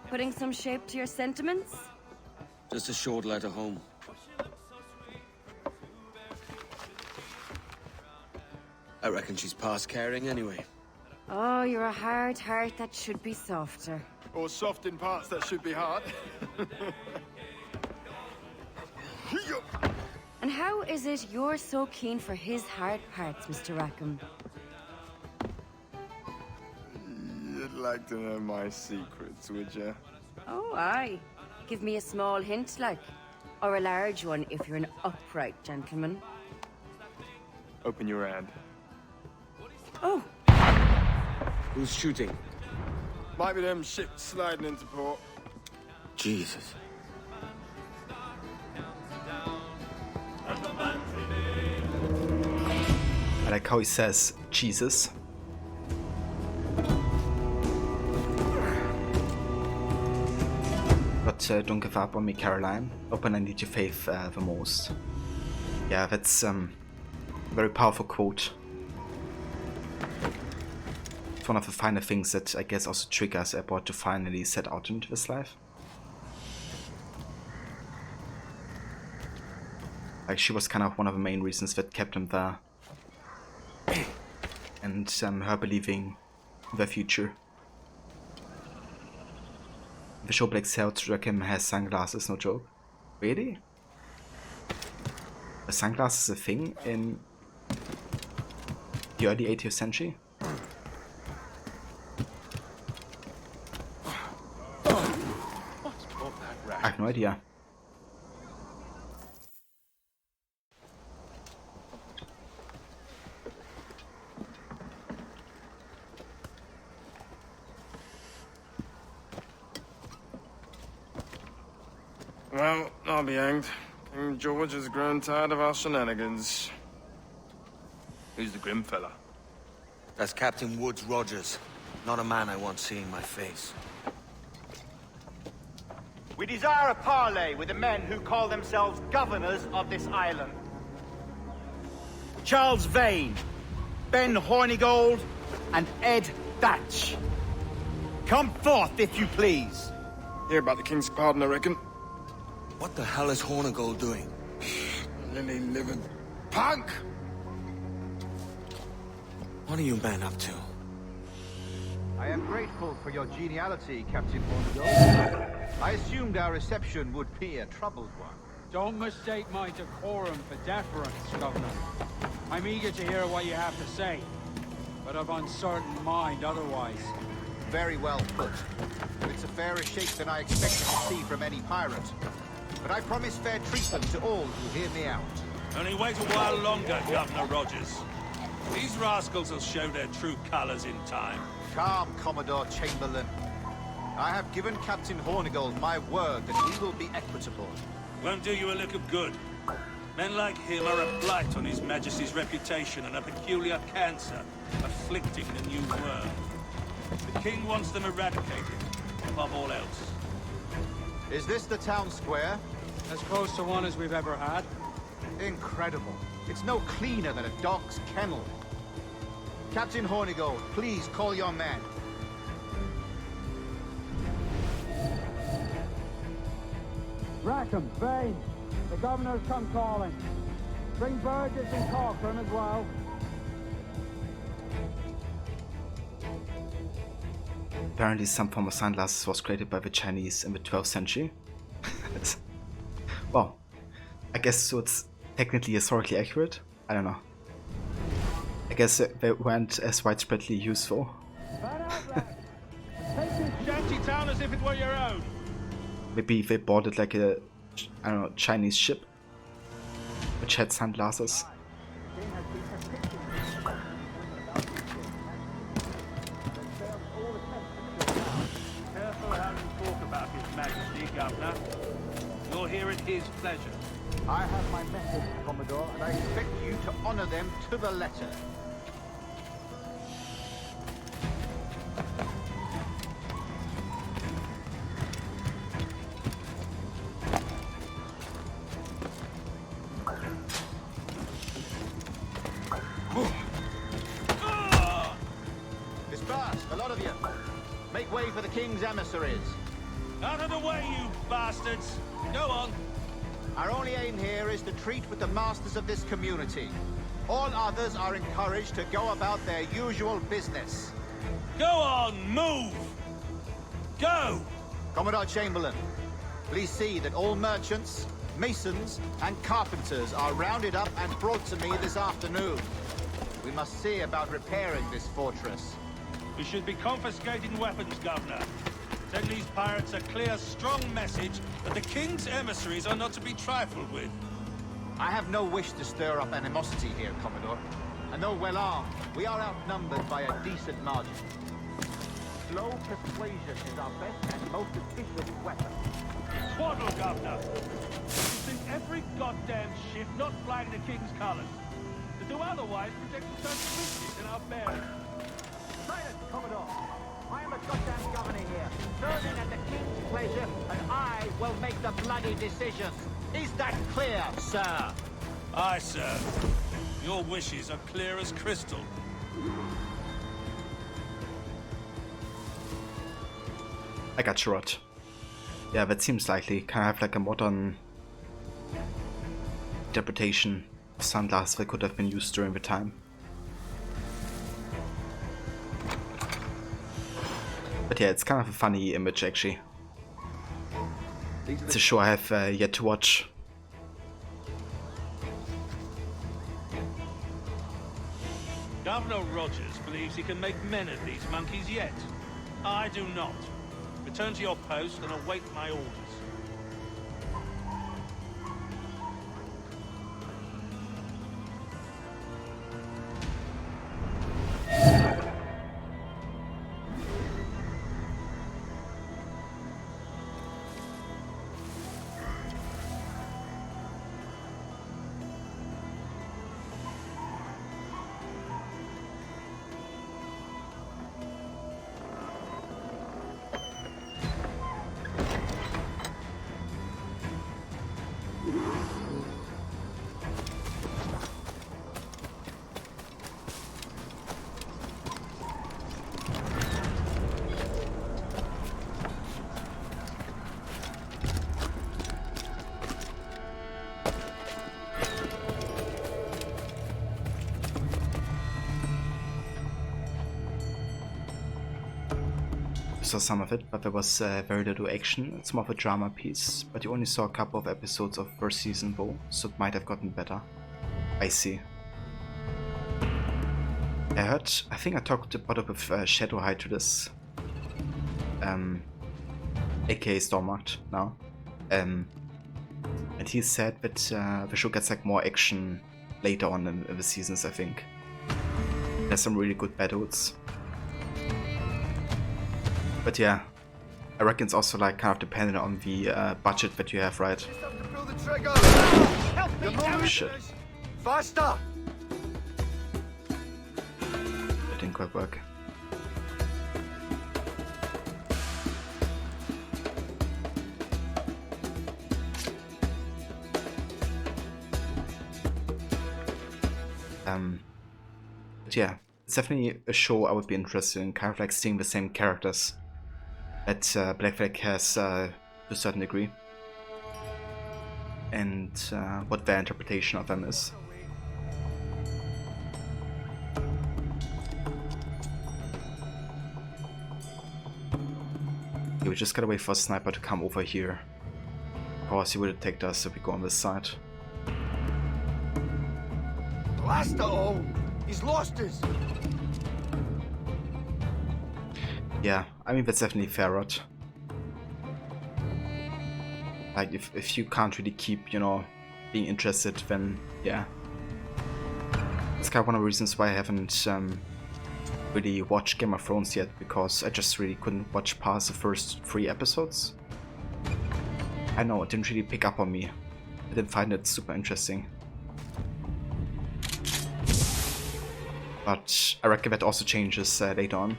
Putting some shape to your sentiments? Just a short letter home. I reckon she's past caring anyway. Oh, you're a hard heart that should be softer. Or soft in parts that should be hard. And how is it you're so keen for his hard parts, Mr. Rackham? You'd like to know my secrets, would you? Oh, aye. Give me a small hint, like. Or a large one if you're an upright gentleman. Open your hand. Oh. Who's shooting? Might be them ships sliding into port. Jesus. I like how he says Jesus. But don't give up on me, Caroline. Open, I need your faith the most. Yeah, that's a very powerful quote. It's one of the finer things that I guess also triggers Edward to finally set out into this life. Like, she was kind of one of the main reasons that kept him there. And her believing in the future. The show Black Celt Rackham has sunglasses, no joke. Really? Are sunglasses a thing in the early 18th century? I have no idea. I'll be hanged. King George has grown tired of our shenanigans. Who's the grim fella? That's Captain Woods Rogers. Not a man I want seeing my face. We desire a parley with the men who call themselves governors of this island. Charles Vane, Ben Hornigold, and Ed Thatch. Come forth, if you please. Hear about the king's pardon, I reckon. What the hell is Hornigold doing? Lily living punk! What are you men up to? I am grateful for your geniality, Captain Hornigold. I assumed our reception would be a troubled one. Don't mistake my decorum for deference, Governor. I'm eager to hear what you have to say, but of uncertain mind otherwise. Very well put. It's a fairer shake than I expected to see from any pirate. But I promise fair treatment to all who hear me out. Only wait a while longer, Governor Rogers. These rascals will show their true colors in time. Calm, Commodore Chamberlain. I have given Captain Hornigold my word that we will be equitable. Won't do you a lick of good. Men like him are a blight on His Majesty's reputation and a peculiar cancer afflicting the new world. The king wants them eradicated, above all else. Is this the town square? As close to one as we've ever had. Incredible. It's no cleaner than a dog's kennel. Captain Hornigold, please call your men. Rackham, Vane, the governor's come calling. Bring Burgess and Cochrane as well. Apparently some form of sunglasses was created by the Chinese in the 12th century. Well, I guess so it's technically historically accurate? I don't know. I guess they weren't as widespreadly useful. Take this shanty town as if it were your own. Maybe they bought it like a, I don't know, Chinese ship, which had sunglasses. Careful how you talk about His Majesty, Governor. You're here at his pleasure. I have my methods, Commodore, and I expect you to honor them to the letter. Disperse, a lot of you. Make way for the king's emissaries. Out of the way, you bastards! Go on! Our only aim here is to treat with the masters of this community. All others are encouraged to go about their usual business. Go on, move! Go! Commodore Chamberlain, please see that all merchants, masons, and carpenters are rounded up and brought to me this afternoon. We must see about repairing this fortress. We should be confiscating weapons, Governor. Send these pirates a clear, strong message that the king's emissaries are not to be trifled with. I have no wish to stir up animosity here, Commodore. And though well armed, we are outnumbered by a decent margin. Slow persuasion is our best and most efficient weapon. Twaddle, Governor! You think every goddamn ship not flying the king's colors. To do otherwise protects such weakness in our bearing. Silence, Commodore! I am a goddamn governor here, serving at the king's pleasure, and I will make the bloody decisions. Is that clear, sir? Aye, sir. Your wishes are clear as crystal. I got shot. Yeah, that seems likely. Kind of have like a modern interpretation of sunglasses that could have been used during the time. But yeah, it's kind of a funny image actually. It's a show I have yet to watch. Governor Rogers believes he can make men of these monkeys yet. I do not. Return to your post and await my orders. saw some of it, but there was very little action. It's more of a drama piece, but you only saw a couple of episodes of first season though, so it might have gotten better. I see. I think I talked about it with Shadowhide to this, aka Stormmarked now, and he said that the show gets like more action later on in the seasons, I think. There's some really good battles. But yeah, I reckon it's also like kind of dependent on the budget that you have, right? Oh shit. Faster! That didn't quite work. But yeah, it's definitely a show I would be interested in, kind of like seeing the same characters that Black Flag has to a certain degree, and what their interpretation of them is. Okay, we just gotta wait for a sniper to come over here. Of course, he would have taken us if we go on this side. Blast it all! He's lost us! Yeah, I mean, that's definitely fair, Rod. Like, if you can't really keep, you know, being interested, then yeah. It's kind of one of the reasons why I haven't really watched Game of Thrones yet, because I just really couldn't watch past the first 3 episodes. I know, it didn't really pick up on me. I didn't find it super interesting. But I reckon that also changes later on.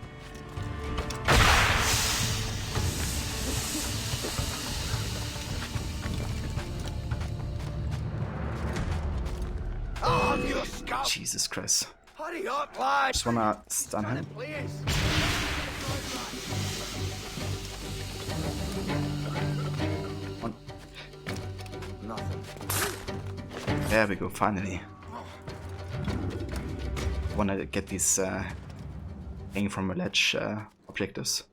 Jesus Christ. Hurry up, lad! Just wanna stun him. Nothing. There we go, finally. I wanna get these hanging from a ledge objectives.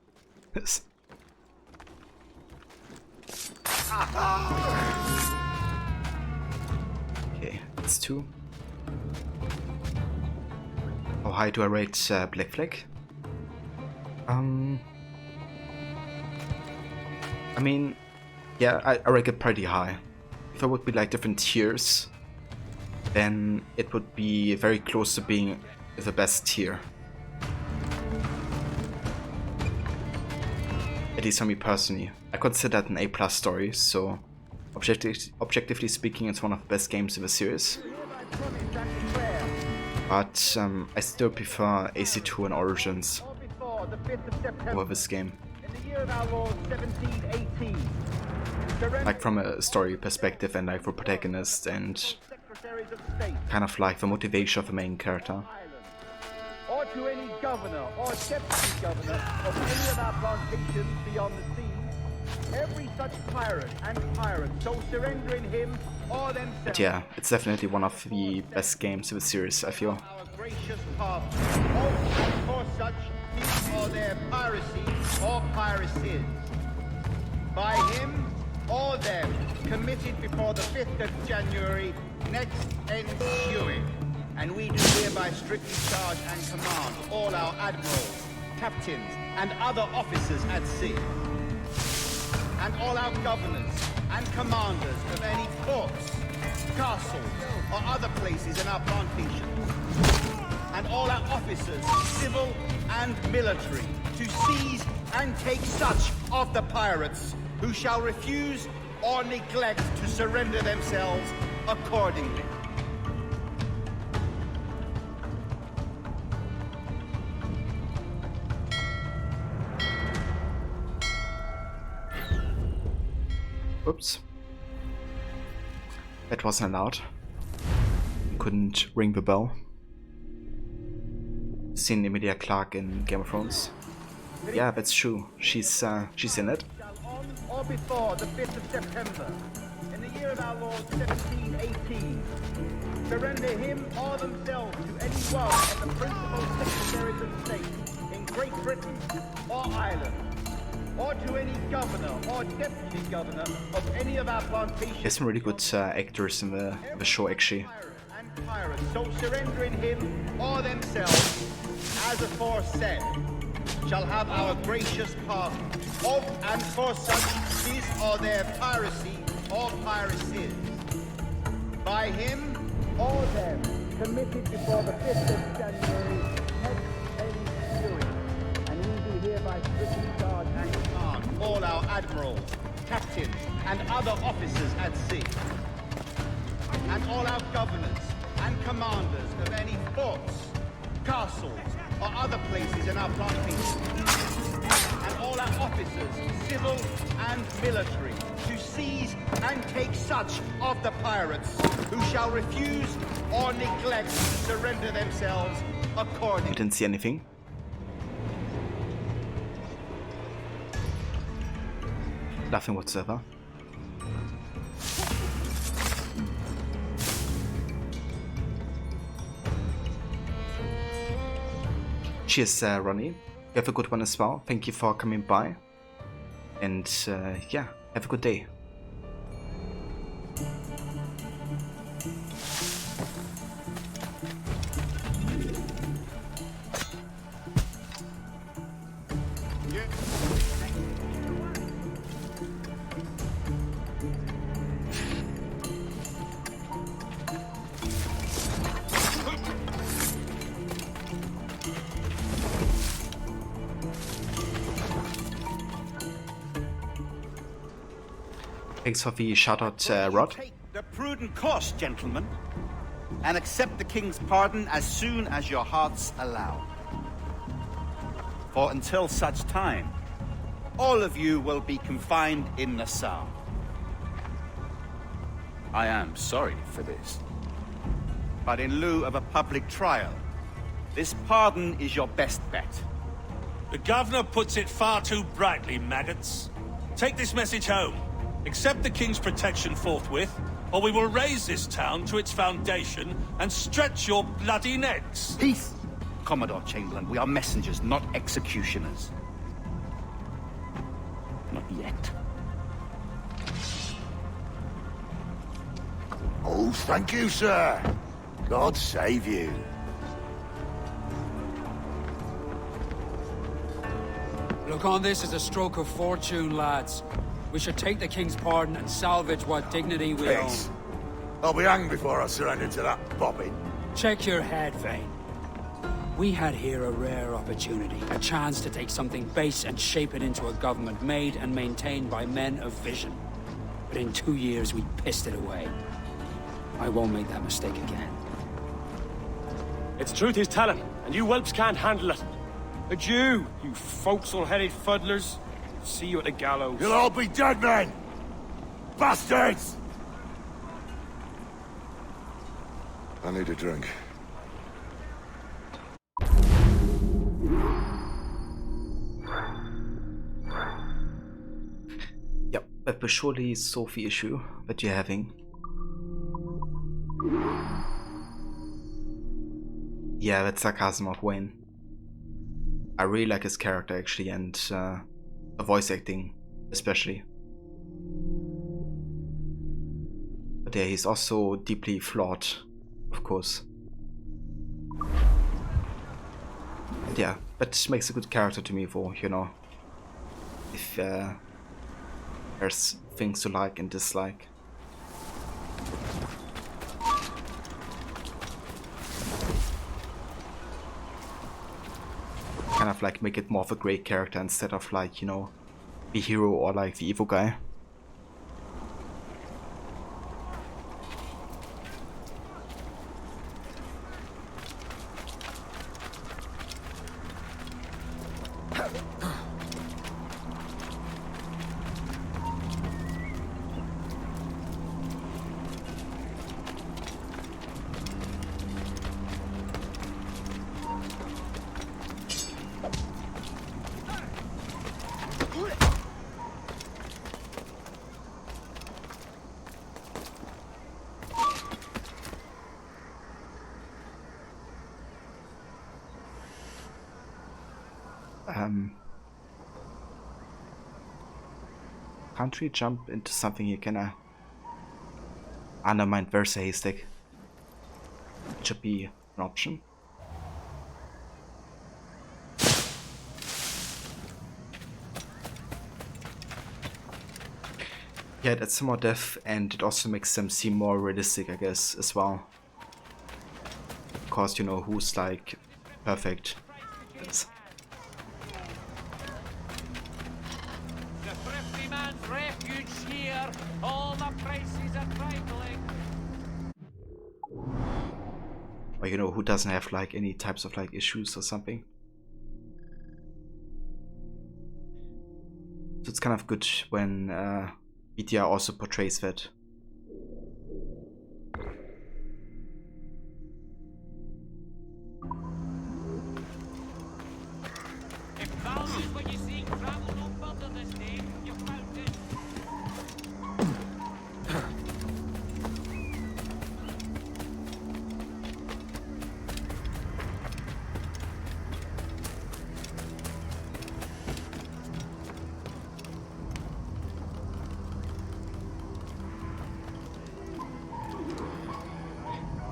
Okay, that's 2. How high do I rate Black Flag? I mean, yeah, I rate it pretty high. If there would be like different tiers, then it would be very close to being the best tier. At least for me personally. I consider that an A+ story, so objectively speaking, it's one of the best games in the series. But I still prefer AC2 and Origins over this game. Like from a story perspective, and like for protagonist, and kind of like the motivation of the main character. Or to any governor or deputy governor of any of our plantations beyond the sea, every such pirate and pirate so surrendering him or themselves. But yeah, it's definitely one of the best games in the series, I feel. Our gracious pardon. And for such, these are their piracy or piracies. By him or them, committed before the 5th of January, next ensuing. And we do hereby strictly charge and command all our admirals, captains, and other officers at sea, and all our governors and commanders of any forts, castles, or other places in our plantations, and all our officers, civil and military, to seize and take such of the pirates who shall refuse or neglect to surrender themselves accordingly. Oops. That wasn't allowed. Couldn't ring the bell. Seen Emilia Clarke in Game of Thrones. Yeah, that's true. She's in it. Or before the 5th of September, in the year of our Lord 1718, surrender him or themselves to any one of the principal secretaries of state in Great Britain or Ireland, governor or deputy governor of any of our plantations. There's some really good actors in the show, actually. Pirates, so surrendering him or themselves, as aforesaid, shall have our gracious pardon. Of and for such his or their piracy or piracies, by him or them committed before the 5th of January, next ensuing, and we do hereby strictly charge and command all our admirals, captains, and other officers at sea, and all our governors and commanders of any forts, castles, or other places in our plantation, and all our officers, civil and military, to seize and take such of the pirates who shall refuse or neglect to surrender themselves according. I didn't see anything. Nothing whatsoever. Cheers, Ronnie. You have a good one as well. Thank you for coming by. And yeah, have a good day. Thanks for the shout out, Rod. Take the prudent course, gentlemen, and accept the king's pardon as soon as your hearts allow. For until such time, all of you will be confined in Nassau. I am sorry for this, but in lieu of a public trial, this pardon is your best bet. The governor puts it far too brightly, maggots. Take this message home. Accept the king's protection forthwith, or we will raise this town to its foundation and stretch your bloody necks. Peace! Commodore Chamberlain, we are messengers, not executioners. Not yet. Oh, thank you, sir. God save you. Look on this as a stroke of fortune, lads. We should take the king's pardon and salvage what dignity we own. Peace. I'll be hanged before I surrender to that bobbin. Check your head, Vane. We had here a rare opportunity, a chance to take something base and shape it into a government made and maintained by men of vision. But in 2 years, we pissed it away. I won't make that mistake again. It's truth he's telling, and you whelps can't handle it. Adieu, you forecastle-headed fuddlers. See you at the gallows. You'll all be dead men! Bastards! I need a drink. Yep, that will surely solve the issue that you're having. Yeah, that's sarcasm of Wayne. I really like his character actually, and the voice acting especially. But yeah, he's also deeply flawed, of course. And yeah, that makes a good character to me for, you know, if there's things to like and dislike. Kind of like make it more of a great character instead of like, you know, the hero or like the evil guy. Can't we jump into something here, can I? Undermine Versa Haystack. It should be an option. Yeah, that's some more depth, and it also makes them seem more realistic, I guess, as well. Of course, you know who's like perfect. Yes. The thrifty man's refuge here. All the prices are trifling. Or you know who doesn't have like any types of like issues or something. So it's kind of good when BTR also portrays that. If values what you seek travel no further this day, you found it.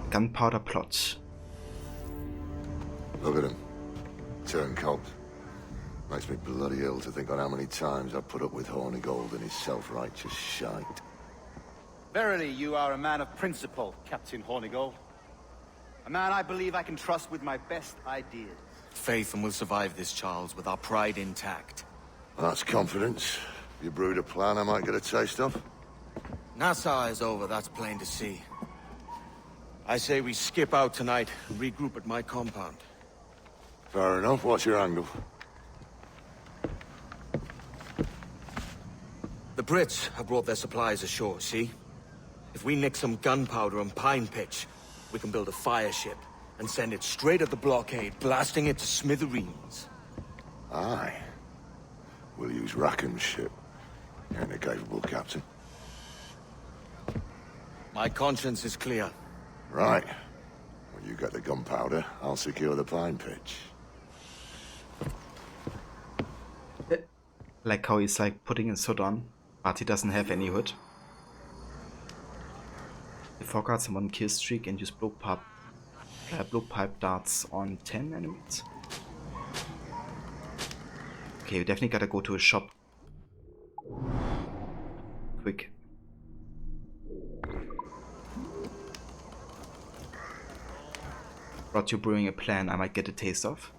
Gunpowder plot. Look at him. Turncoat. Makes me bloody ill to think on how many times I've put up with Hornigold and his self-righteous shite. Verily, you are a man of principle, Captain Hornigold. A man I believe I can trust with my best ideas. Faith, and we'll survive this, Charles, with our pride intact. That's confidence. You brewed a plan I might get a taste of? Nassau is over, that's plain to see. I say we skip out tonight and regroup at my compound. Fair enough. What's your angle? The Brits have brought their supplies ashore, see? If we nick some gunpowder and pine pitch, we can build a fire ship and send it straight at the blockade, blasting it to smithereens. Aye. We'll use Rackham's ship. You ain't a capable captain. My conscience is clear. Right. Well, you get the gunpowder, I'll secure the pine pitch. Like how he's like putting his hood on, but he doesn't have any hood. The foreguards on 1 kill streak and use blowpipe darts on 10 enemies. Okay, we definitely gotta go to a shop. Quick. Brought you brewing a plan I might get a taste of.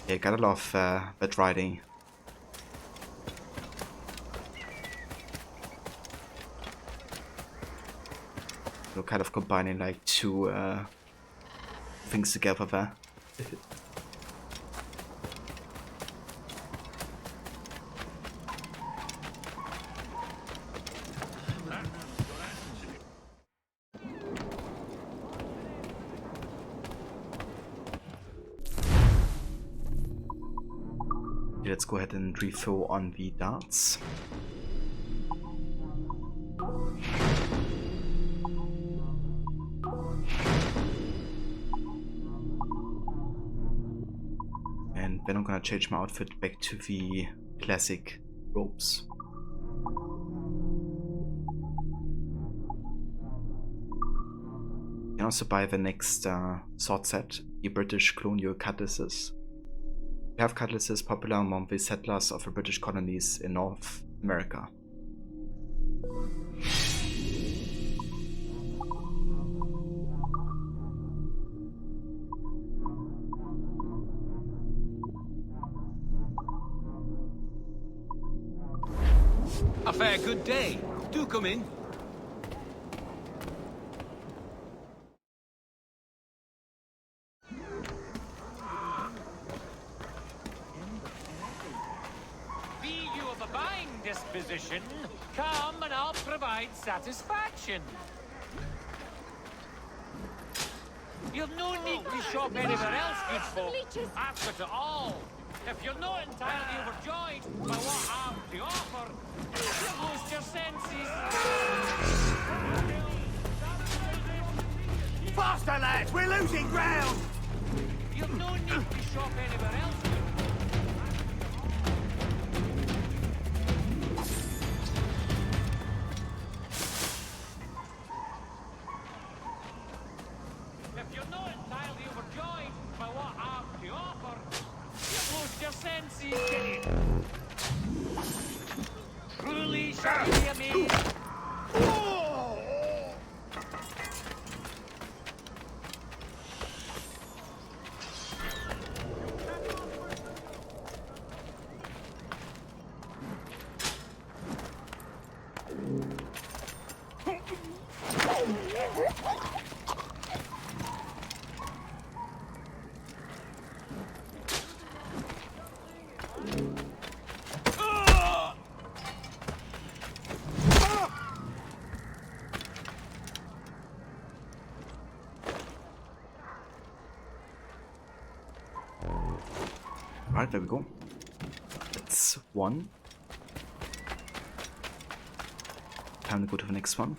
Yeah, gotta love that writing. So kind of combining like two things together there. Let's go ahead and refill on the darts. And then I'm gonna change my outfit back to the classic robes. You can also buy the next sword set, the British colonial cutlasses. We have cutlasses popular among the settlers of the British colonies in North America. A fair good day. Do come in. Be you of a buying disposition, come and I'll provide satisfaction. You've no need to shop anywhere else, good folk. I've got it all. If you're not entirely overjoyed by what I have to offer, lose your senses. Faster, lads! We're losing ground! You've no need to shop anywhere else. senses, get it? Truly shall you hear me? Alright, there we go. That's one. Time to go to the next one.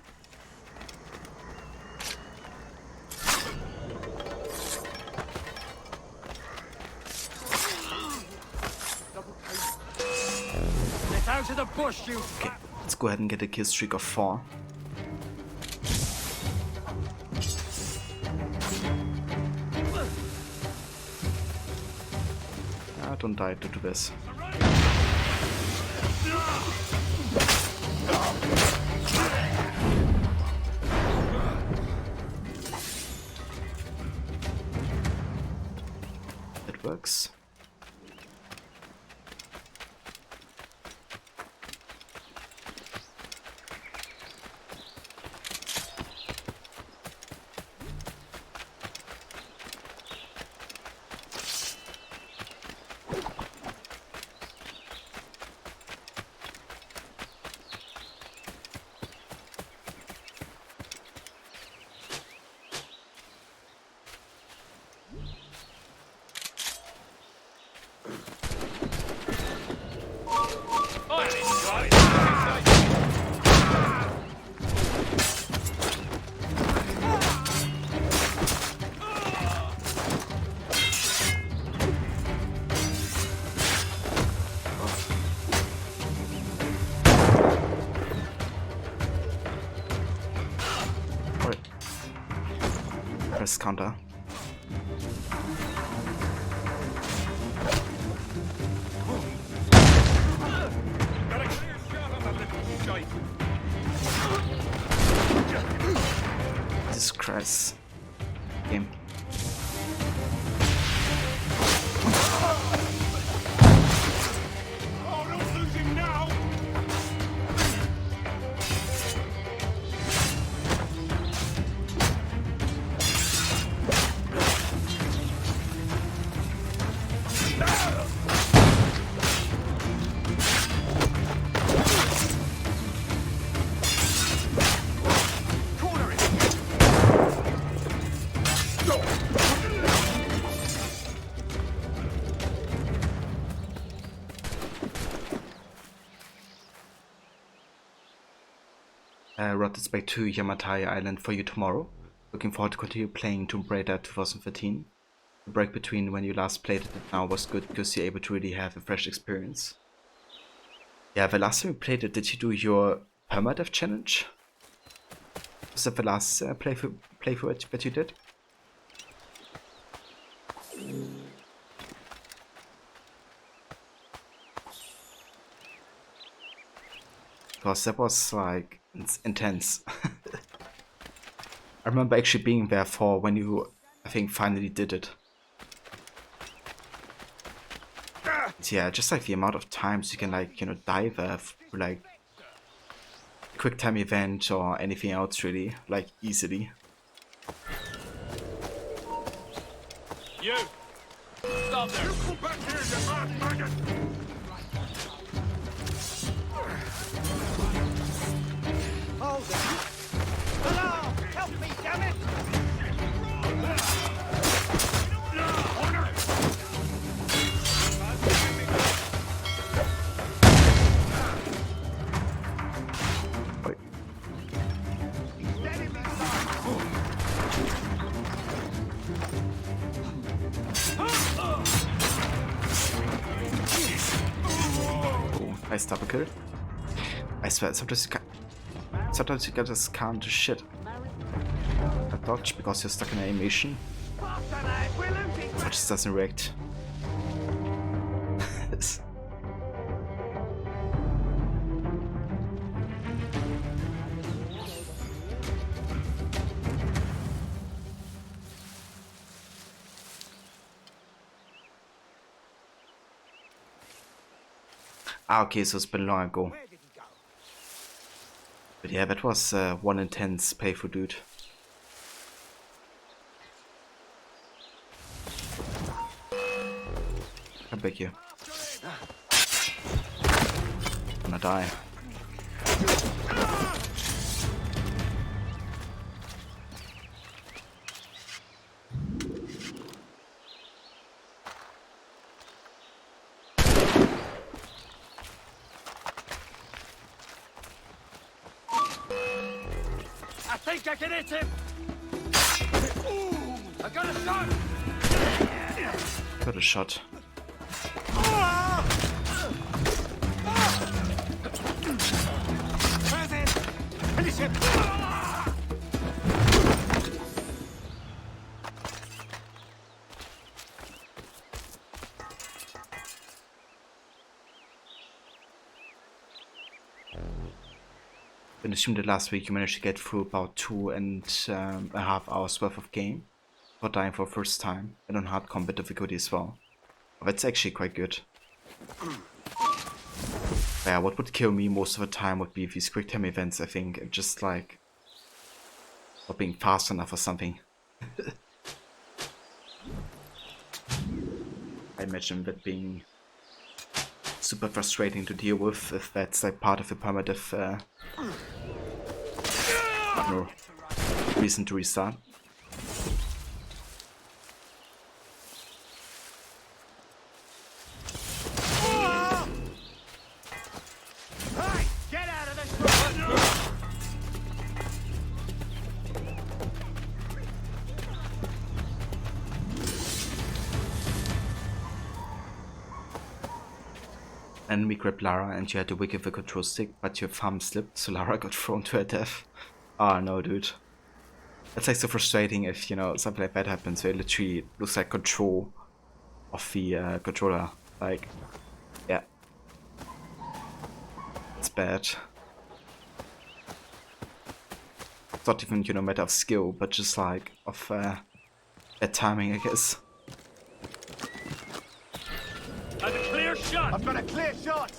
Get out of the bush, you. Okay, let's go ahead and get a kill streak of 4. Don't die due to this. It works. Press counter. Jesus Christ. Game. Oh, don't lose him now! Rockets back to Yamatai Island for you tomorrow. Looking forward to continue playing Tomb Raider 2013. The break between when you last played it and now was good because you're able to really have a fresh experience. Yeah, the last time you played it, did you do your permadeath challenge? Was that the last playthrough that you did? Because that was like intense. I remember actually being there for when you, I think, finally did it. Yeah, just like the amount of times you can, like, you know, dive through like quick time event or anything else really, like easily. You! Stop there! You come back here, you mad maggot! Hold it! Hello! Help me, damn it! Nice double kill. I swear, sometimes you just can't do shit. I dodge because you're stuck in an animation. It just doesn't react. Okay, so it's been long ago. But yeah, that was one intense playthrough, dude. Come back here. I'm gonna die. I think I can hit him! I got a shot! Got a shot. Finish him! And assume that last week you managed to get through about 2.5 hours worth of game for dying for the first time, and on hard combat difficulty as well. But that's actually quite good. Yeah, what would kill me most of the time would be these quick time events, I think, and just like not being fast enough or something. I imagine that being super frustrating to deal with if that's like part of the primitive I don't know, reason to restart. Hey, get out of this! And we grabbed Lara and you had to wiggle the control stick, but your thumb slipped, so Lara got thrown to her death. Oh no, dude. That's like so frustrating if, you know, something like that happens where it literally looks like control of the controller. Like, yeah. It's bad. It's not even, you know, matter of skill, but just like of bad timing, I guess. I've a clear shot! I've got a clear shot!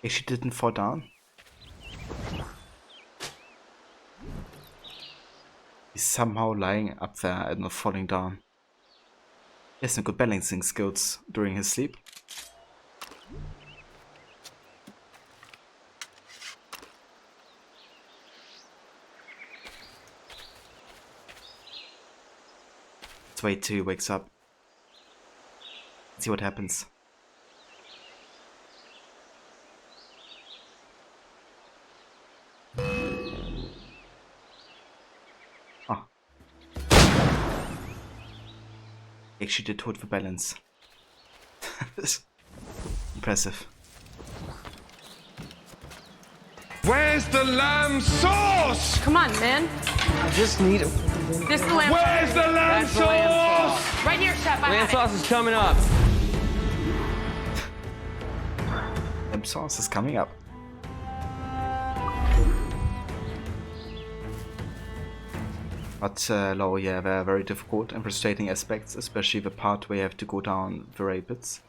She didn't fall down. He's somehow lying up there and not falling down. He has some good balancing skills during his sleep. Let's wait till he wakes up. Let's see what happens. Actually did hold for balance. Impressive. Where's the lamb sauce? Come on, man. I just need it. This is the lamb Where's the lamb That's the lamb sauce? sauce. Right here, chef. I Lamb have sauce is coming up. Lamb sauce is coming up. But lower, yeah, there are very difficult and frustrating aspects, especially the part where you have to go down the rapids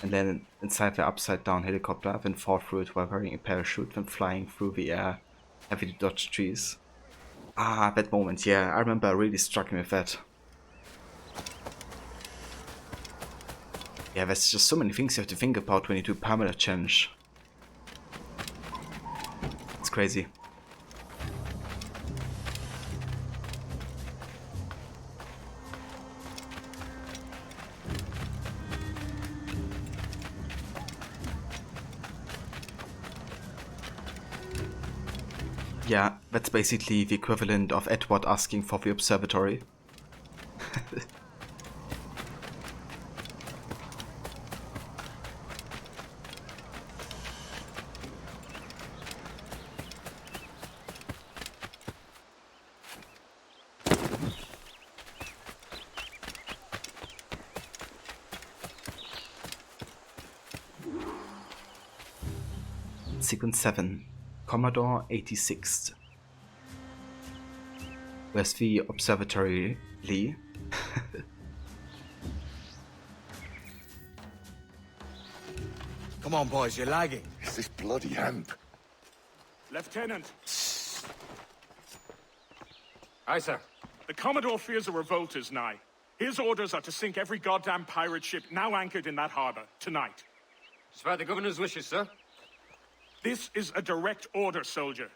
and then inside the upside down helicopter, then fall through it while wearing a parachute, then flying through the air, having to dodge trees. Ah, that moment, yeah, I remember really struggling with that. Yeah, there's just so many things you have to think about when you do permanent challenge. It's crazy. Yeah, that's basically the equivalent of Edward asking for the observatory. Sequence 7. Commodore 86th. Where's the observatory, Lee? Come on, boys, you're lagging. It's this bloody hemp. Lieutenant! Aye, sir. The Commodore fears a revolt is nigh. His orders are to sink every goddamn pirate ship now anchored in that harbor, tonight. It's by the governor's wishes, sir. This is a direct order, soldier.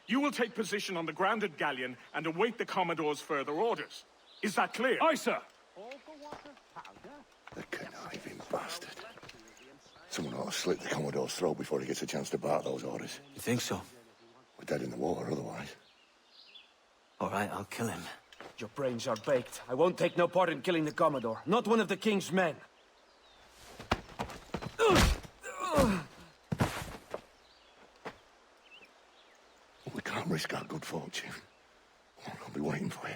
You will take position on the grounded galleon and await the Commodore's further orders. Is that clear? Aye, sir. The conniving bastard. Someone ought to slit the Commodore's throat before he gets a chance to bark those orders. You think so? We're dead in the water otherwise. All right, I'll kill him. Your brains are baked. I won't take no part in killing the Commodore. Not one of the King's men. We can't risk our good fortune. I'll be waiting for you.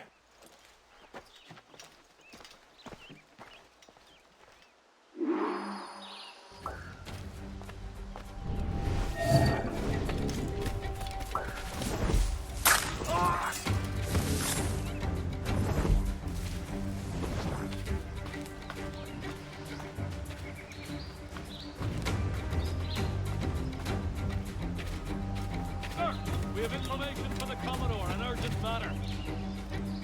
We have information for the Commodore, an urgent matter.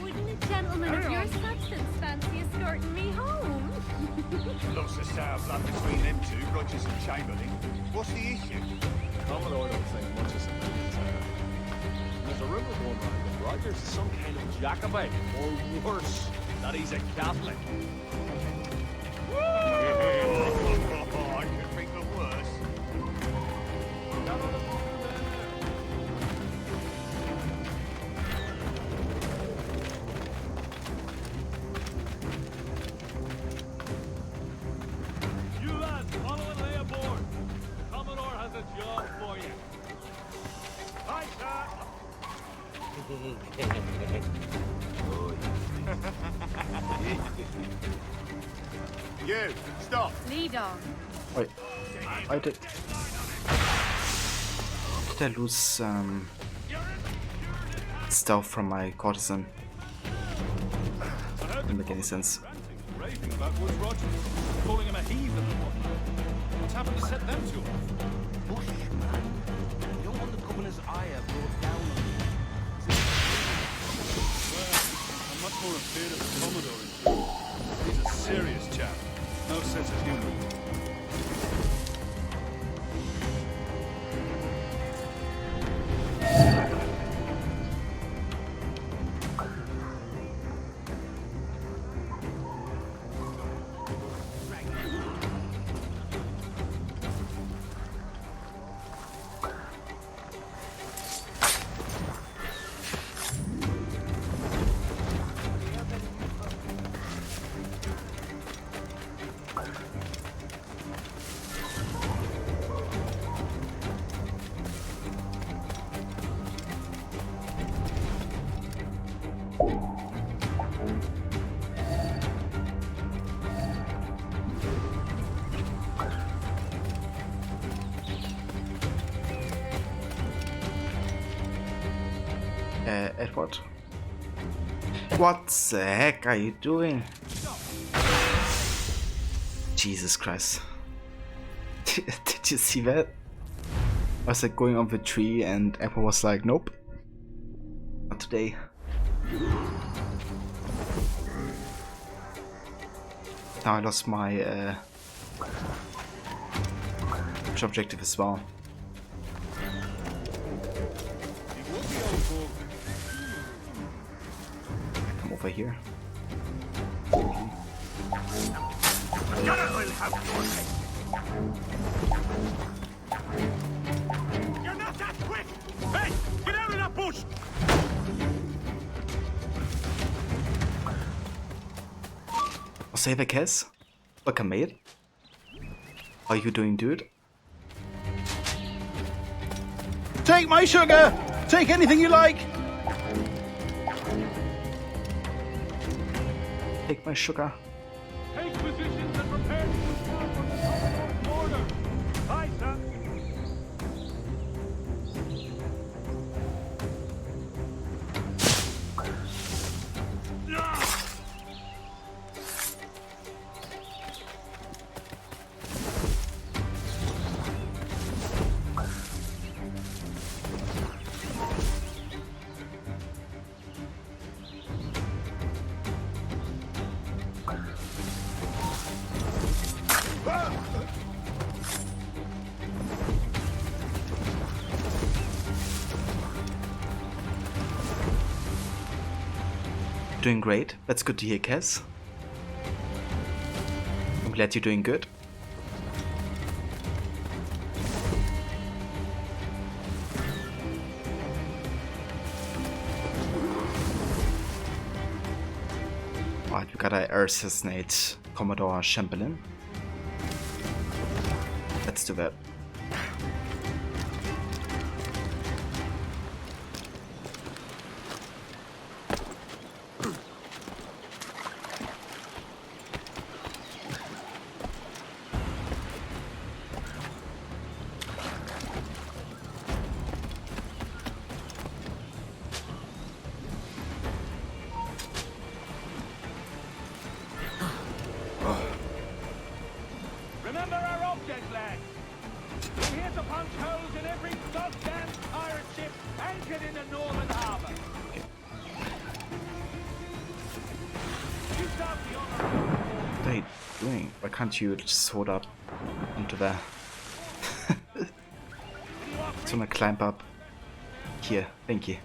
Wouldn't a gentleman of your substance fancy escorting me home? Looks as sour blood between them two, Rogers and Chamberlain. What's the issue? Commodore don't think much is a military. There's a rumor going around that Rogers is some kind of Jacobite, or worse, that he's a Catholic. I could think of worse. You lads, follow and lay aboard. The Commodore has a job for you. Aye, sir. You, stop. Lead on. Wait, I did I lose stuff from my courtesan? Didn't make any sense. Raving about Woods Rogers, calling him a heathen and whatnot. What's happened to set them two off? Bush, man. You don't want the governor's ire brought down on you. Well, I'm much more afraid of the Commodore in truth. He's a serious chap. No sense of humor. Edward. What the heck are you doing? Jesus Christ. Did you see that? I was like going on the tree and Apple was like, nope. Not today. Now I lost my objective as well. Come over here. You're not that quick! Hey, get out of that bush! I'll save a kiss. Welcome, mate. How are you doing, dude? Take my sugar! Take anything you like! Take my sugar. Take positions and prepare to respond from the Commander's order. Aye, sir. Doing great. That's good to hear, Kez. I'm glad you're doing good. Alright, we gotta assassinate Commodore Chamberlain. Let's do that. Remember our object, lads. We're here to punch holes in every goddamn pirate ship anchored in the northern harbor. You start the honor. What are you doing? Why can't you just hold up onto there? Just wanna climb up. Here, thank you.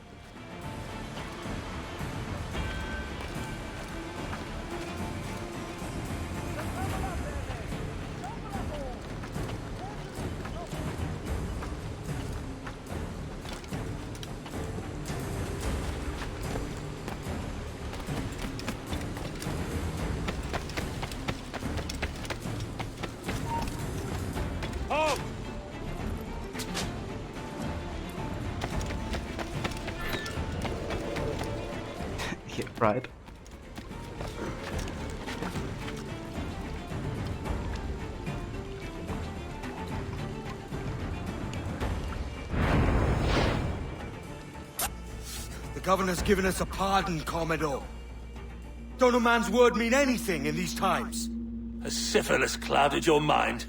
Yeah, right. The governor's given us a pardon, Commodore. Don't a man's word mean anything in these times? Has syphilis clouded your mind?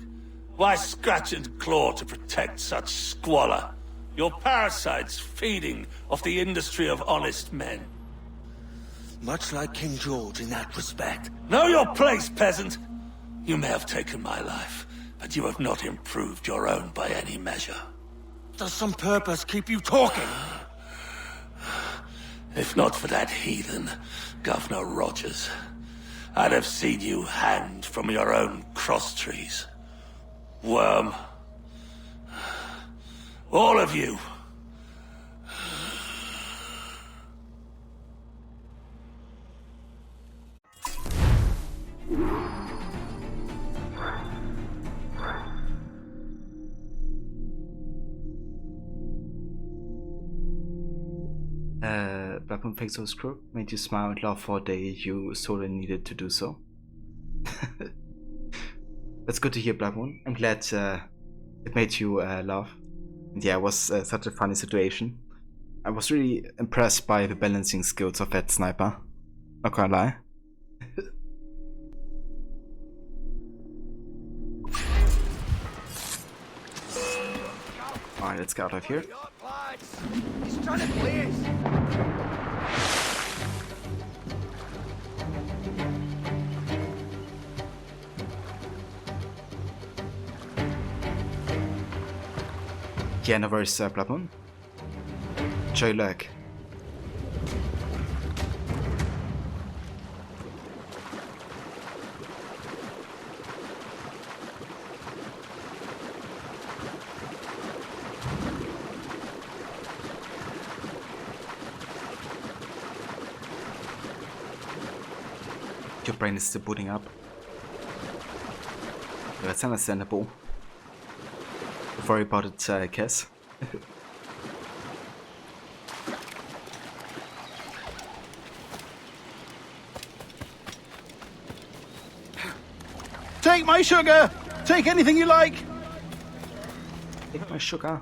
Why scratch and claw to protect such squalor? Your parasites feeding off the industry of honest men. Much like King George in that respect. Know your place, peasant! You may have taken my life, but you have not improved your own by any measure. Does some purpose keep you talking? If not for that heathen, Governor Rogers, I'd have seen you hanged from your own cross trees. Worm. All of you. Blackmoon thanks for his crew. Made you smile and laugh for a day you sorely needed to do so. That's good to hear, Blackmoon. I'm glad it made you laugh. And yeah, it was such a funny situation. I was really impressed by the balancing skills of that sniper. Not gonna lie. Alright, let's get out of here. He's trying to play us. Gärna versus Blood Moon. Kör lök. Your brain is still booting up. That's understandable. Don't worry about it, Cass. Take my sugar! Take anything you like! Take my sugar.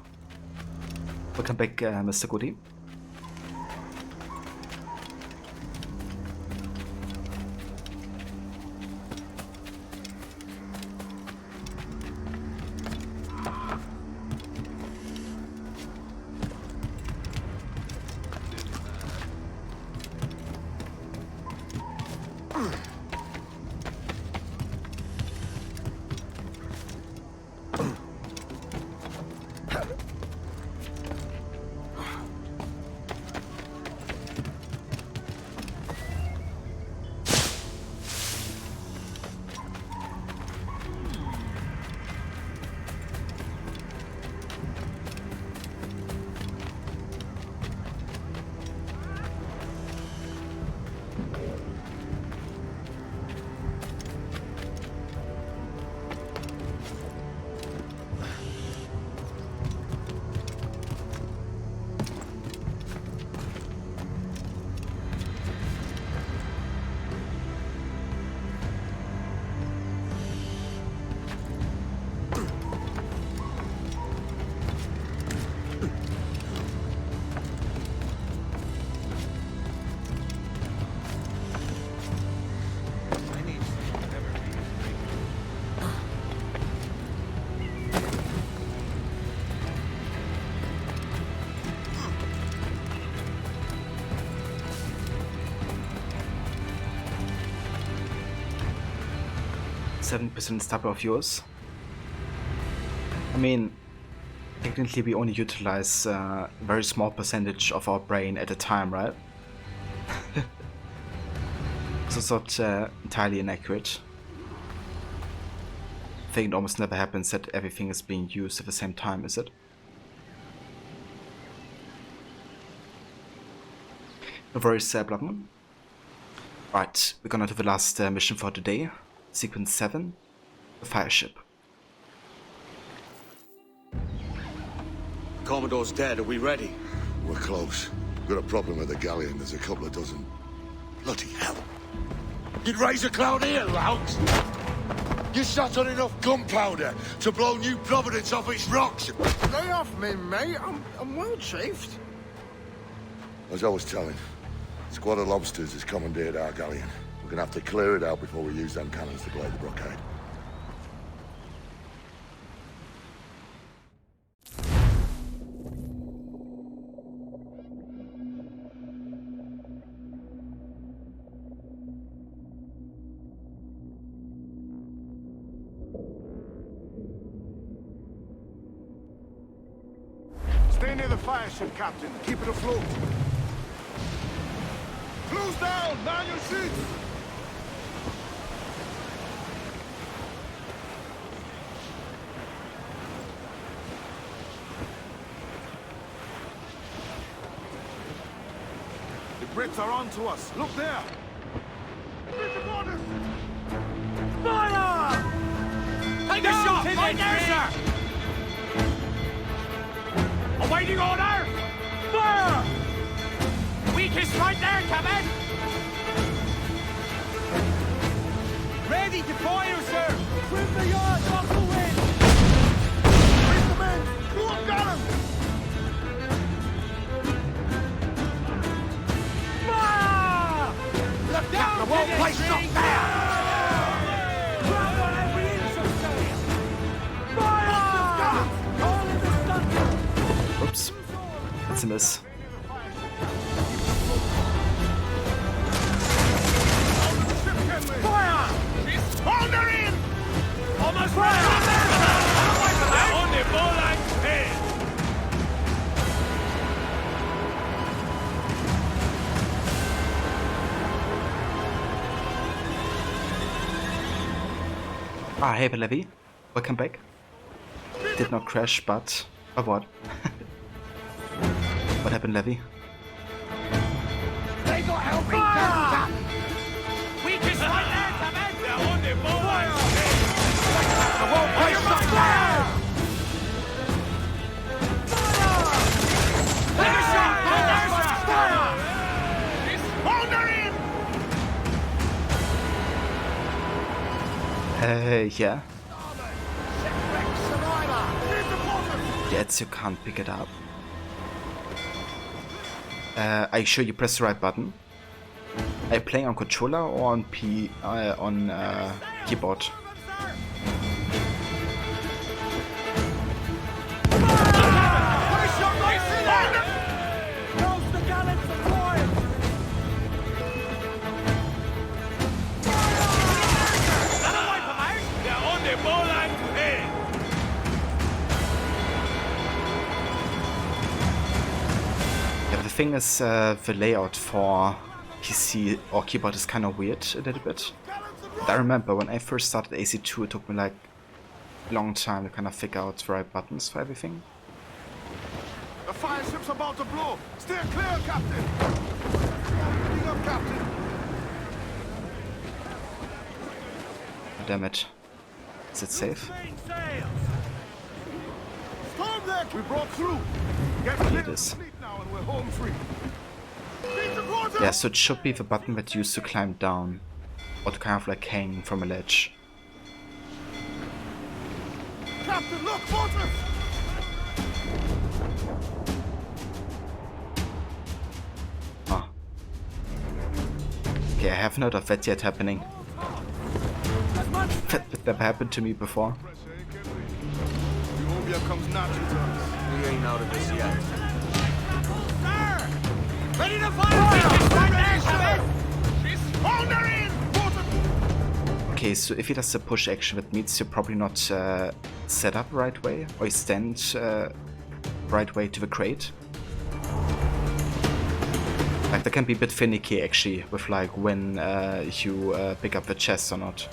Welcome back, Mr. Goody. .7% stable of yours. I mean, technically we only utilize a very small percentage of our brain at a time, right? So it's not entirely inaccurate. I think it almost never happens that everything is being used at the same time, is it? No worries, Blood Moon. Right, we're gonna do the last mission for today. Sequence 7, the fire ship. Commodore's dead. Are we ready? We're close. Got a problem with the galleon. There's a couple of dozen. Bloody hell. You'd raise a cloud here, louts. You sat on enough gunpowder to blow New Providence off its rocks. Lay off me, mate. I'm well chafed. As I was telling, a squad of lobsters has commandeered our galleon. We're gonna have to clear it out before we use them cannons to blow the blockade. Stay near the fire ship, Captain. Keep it afloat. Close down! Man your seats! The Brits are on to us. Look there! Fire! Take a shot! Right there, sir! Awaiting order! Fire! Weakest right there, Captain! Ready to fire, sir! Trim the yards off the wind! Bring them in! Go up, got him! Fire! Look whole place shut down! Oops. That's a miss. Fire! She's thundering! Almost right! On the ball like head! Ah, hey Levy. Welcome back. Did not crash, but... Oh, what? What happened, Levy? They got helping guns! We just right there, Taman! They're on the ball like head! The whole place shut down! Take a shot! Fire! It's thundering! Yeah. Yet you can't pick it up. Are you sure you press the right button? Are you playing on controller or on keyboard? Yeah, the thing is, the layout for PC or keyboard is kind of weird a little bit. And I remember when I first started AC2, it took me like a long time to kind of figure out the right buttons for everything. The fire ship's about to blow! Steer clear, Captain! Opening up, Captain! Damn it. Is it safe? Storm deck! We broke through! Get clear of the fleet now and we're home free! Yeah, so it should be the button that you use to climb down. Or to kind of like hang from a ledge. Captain, look! Fortress! Oh. Okay, I haven't heard of that yet happening. That never happened to me before. Ethiopia comes natural to us. We ain't out of this yet. Sir! Ready to fire! She's thundering! Okay, so if he does the push action, that means you're probably not set up right way, or you stand right way to the crate. Like, that can be a bit finicky actually, with like when you pick up the chest or not.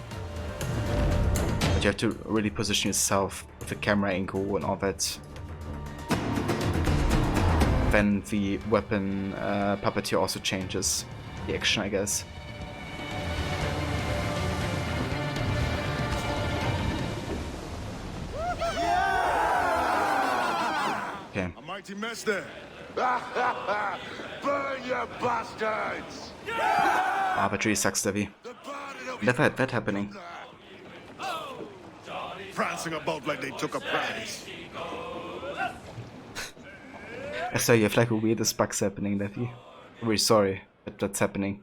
But you have to really position yourself with the camera angle and all that. Then the weapon puppeteer also changes the action, I guess. Okay. A mighty mess there. Burn, you bastards! Ah, but really sucks, Debbie. Never had that happening. Prancing about like they took a prize. I saw you have like the weirdest bugs happening, Debbie. I'm really sorry that that's happening.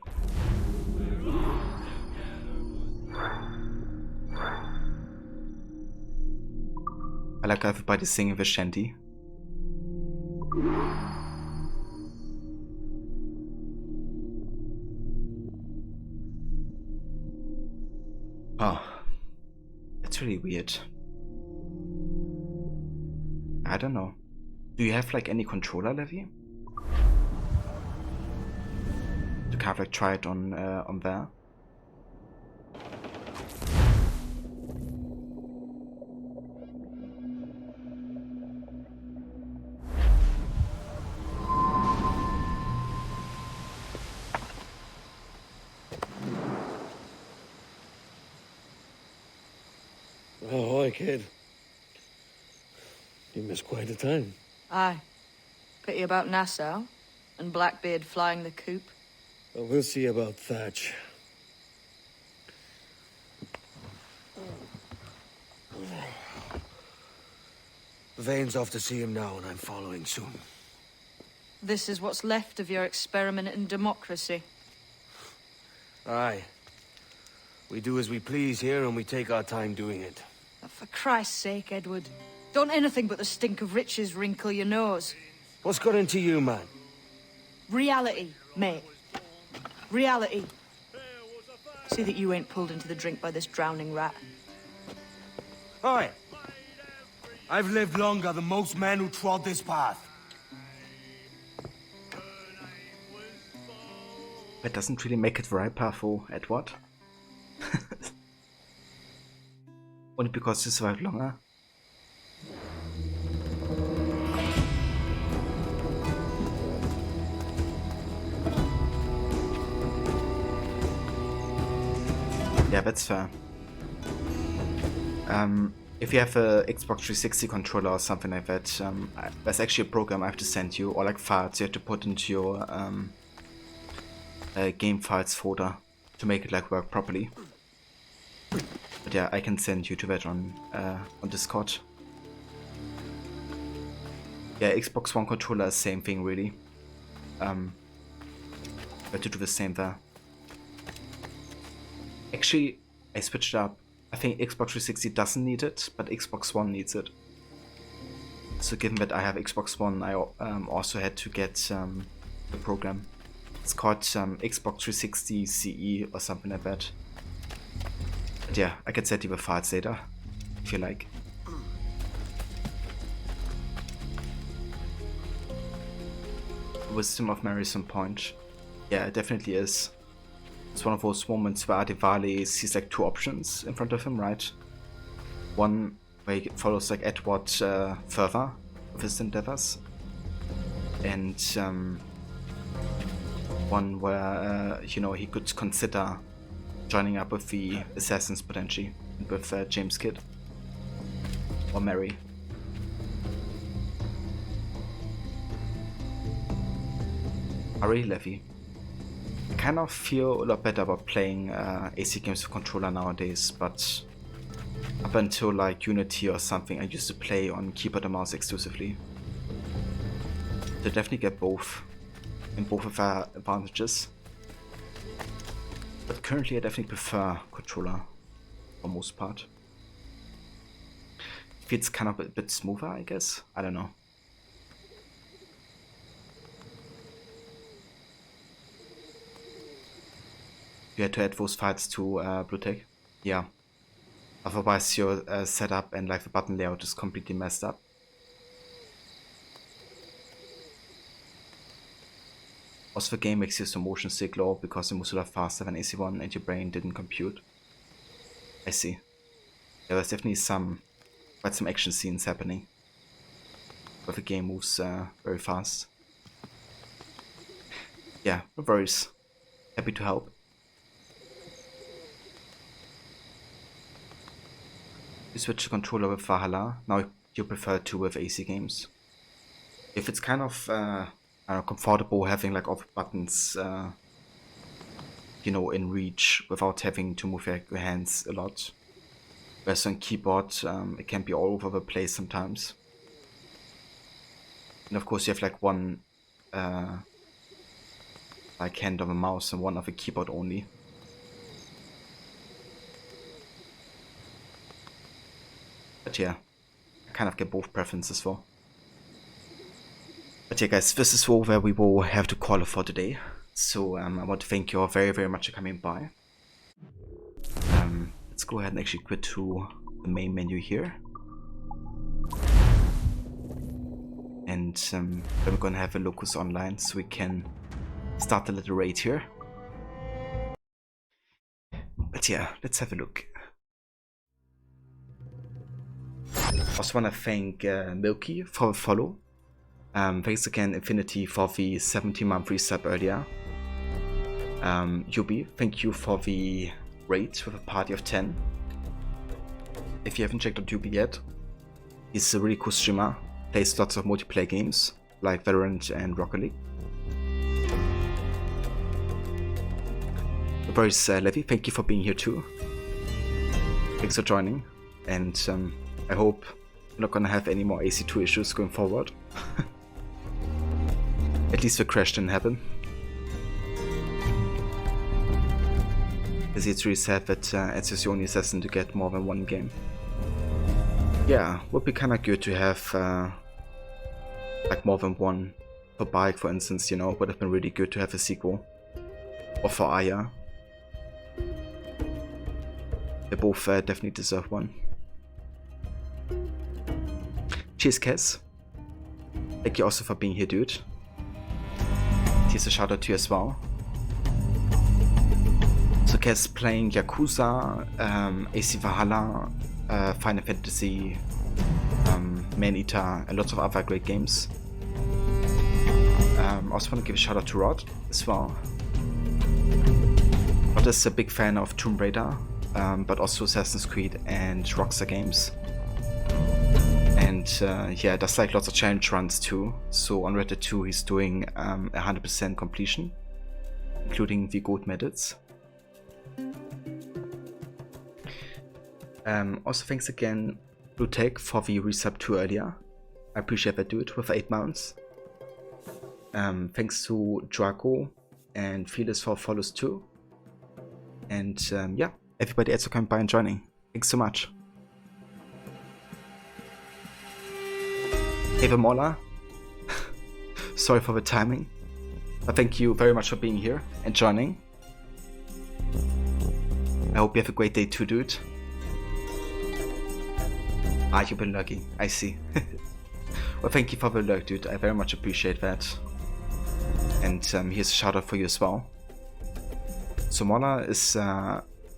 I like how everybody singing the shanty. Oh, it's really weird. I don't know. Do you have like any controller, Levy? To kind of like try it on there? Oh, hi, kid. You missed quite a time. Aye. Pity about Nassau and Blackbeard flying the coop. Well, we'll see about Thatch. Vane's off to see him now, and I'm following soon. This is what's left of your experiment in democracy. Aye. We do as we please here, and we take our time doing it. For Christ's sake, Edward. Don't anything but the stink of riches wrinkle your nose. What's got into you, man? Reality, mate. Reality. See that you ain't pulled into the drink by this drowning rat. Aye. I've lived longer than most men who trod this path. That doesn't really make it very powerful, Edward. Only because you survived longer. Yeah, that's fair. If you have a Xbox 360 controller or something like that, there's actually a program I have to send you, or like files you have to put into your game files folder to make it like work properly. But yeah, I can send you to that on Discord. Yeah, Xbox One controller, same thing really. You have to do the same there. Actually, I switched up. I think Xbox 360 doesn't need it, but Xbox One needs it. So given that I have Xbox One, I also had to get the program. It's called Xbox 360 CE or something like that. But yeah, I can send you the files later, if you like. Wisdom of Mary on point. Yeah, it definitely is. It's one of those moments where Adivale sees like two options in front of him, right? One where he follows like Edward further with his endeavors, and one where you know, he could consider joining up with the assassins potentially, with James Kidd or Mary. Harry Levy. I kind of feel a lot better about playing AC games with controller nowadays, but up until like Unity or something, I used to play on keyboard and mouse exclusively. They definitely get both, and both of their advantages. But currently I definitely prefer controller for most part. Feels kind of a bit smoother, I guess. I don't know. You had to add those files to BlueTech? Yeah. Otherwise your setup and like the button layout is completely messed up. Also the game makes use of motion stick low because it moves a lot faster than AC1 and your brain didn't compute. I see. Yeah, there's definitely quite some action scenes happening where the game moves very fast. Yeah, no worries. Happy to help. You switch the controller with Valhalla, now you prefer to with AC games. If it's kind of comfortable having like all the buttons you know, in reach without having to move your hands a lot. Whereas on keyboard it can be all over the place sometimes. And of course you have like one like hand of a mouse and one of a keyboard only. But yeah, I kind of get both preferences for. But yeah guys, this is where we will have to call it for today. So I want to thank you all very, very much for coming by. Let's go ahead and actually quit to the main menu here. And then we're gonna have a locus online so we can start a little raid here. But yeah, let's have a look. I also want to thank Milky for the follow. Thanks again Infinity for the 70-month resub earlier. Yubi, thank you for the raid with a party of 10. If you haven't checked out Yubi yet, he's a really cool streamer, plays lots of multiplayer games like Valorant and Rocket League. Boris Levy, thank you for being here too. Thanks for joining, and I hope we're not gonna have any more AC2 issues going forward. At least the crash didn't happen. As it's really sad that it's the only assassin to get more than one game. Yeah, would be kinda good to have like more than one. For Bike, for instance, you know, would have been really good to have a sequel. Or for Aya. They both definitely deserve one. Cheers, Kez. Thank you also for being here, dude. Here's a shout out to you as well. So Kez playing Yakuza, AC Valhalla, Final Fantasy, Man-Eater, and lots of other great games. I also want to give a shout out to Rod as well. Rod is a big fan of Tomb Raider, but also Assassin's Creed and Rockstar games. And yeah, does like lots of challenge runs too. So on Red Dead 2 he's doing 100% completion, including the gold medals. Also thanks again Blue Tech for the resub too earlier. I appreciate that, dude, with 8 months. Thanks to Draco and Felis for follows too. And yeah, everybody else for coming by and joining. Thanks so much. Eva Mola, sorry for the timing, but thank you very much for being here and joining. I hope you have a great day too, dude. Ah, you've been lucky, I see. Well, thank you for the lurk, dude, I very much appreciate that. And here's a shout out for you as well. So Mola is,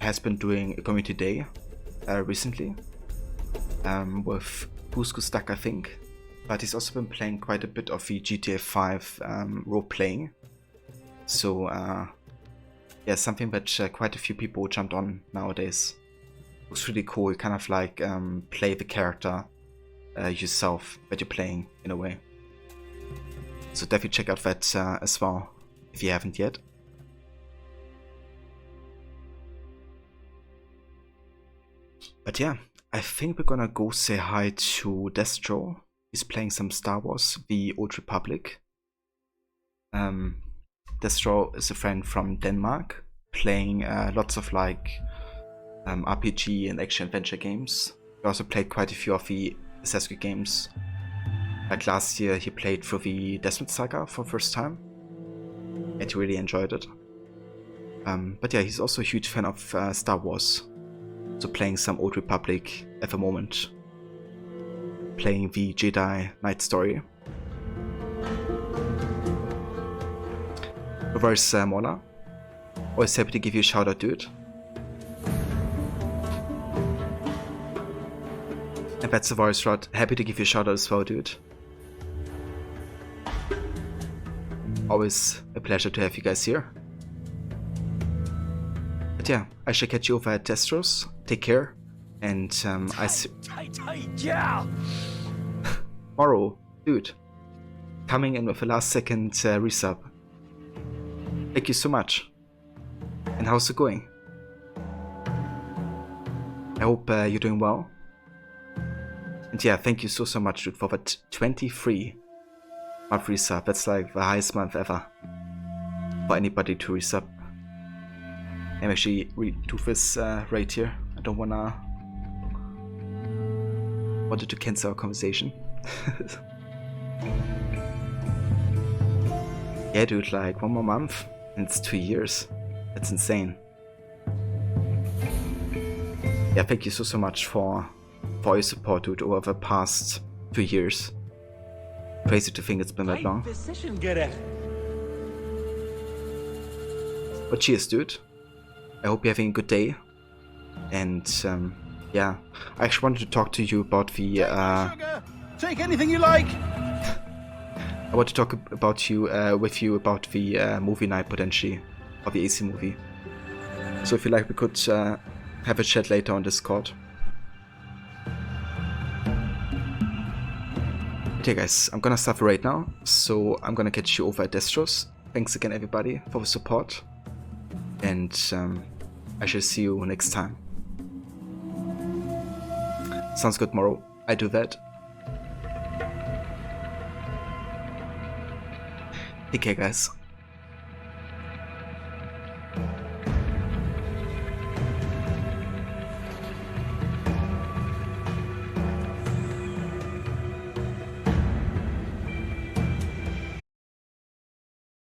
has been doing a community day recently with Busco Stuck, I think. But he's also been playing quite a bit of the GTA 5 role-playing. So yeah, something that quite a few people jumped on nowadays. Looks really cool, you kind of like play the character yourself that you're playing in a way. So definitely check out that as well, if you haven't yet. But yeah, I think we're gonna go say hi to Destro. He's playing some Star Wars, The Old Republic. Destro is a friend from Denmark, playing lots of like RPG and action-adventure games. He also played quite a few of the Assassin's Creed games. Like last year he played for the Desmond Saga for the first time, and he really enjoyed it. But yeah, he's also a huge fan of Star Wars, so playing some Old Republic at the moment. Playing the Jedi Knight story. Where's Mola? Always happy to give you a shout out, dude. And that's the voice, Rod. Happy to give you a shout out as well, dude. Always a pleasure to have you guys here. But yeah, I shall catch you over at Destros. Take care. And I see. Yeah. Morrow, dude. Coming in with a last second resub. Thank you so much. And how's it going? I hope you're doing well. And yeah, thank you so much, dude, for that 23 month resub. That's like the highest month ever for anybody to resub. I'm actually redo this right here. I don't wanted to cancel our conversation. Yeah, dude, like 1 more month and it's 2 years. That's insane. Yeah, thank you so much for your support, dude, over the past 2 years. Crazy to think it's been that long. But cheers, dude. I hope you're having a good day. And yeah, I actually wanted to talk to you about the Take anything you like. I want to talk about you with you about the movie night potentially, or the AC movie. So if you like, we could have a chat later on Discord. Okay guys, I'm gonna start right now, so I'm gonna catch you over at Destros. Thanks again everybody for the support, and I shall see you next time. Sounds good, Morrow. I do that. Take care guys.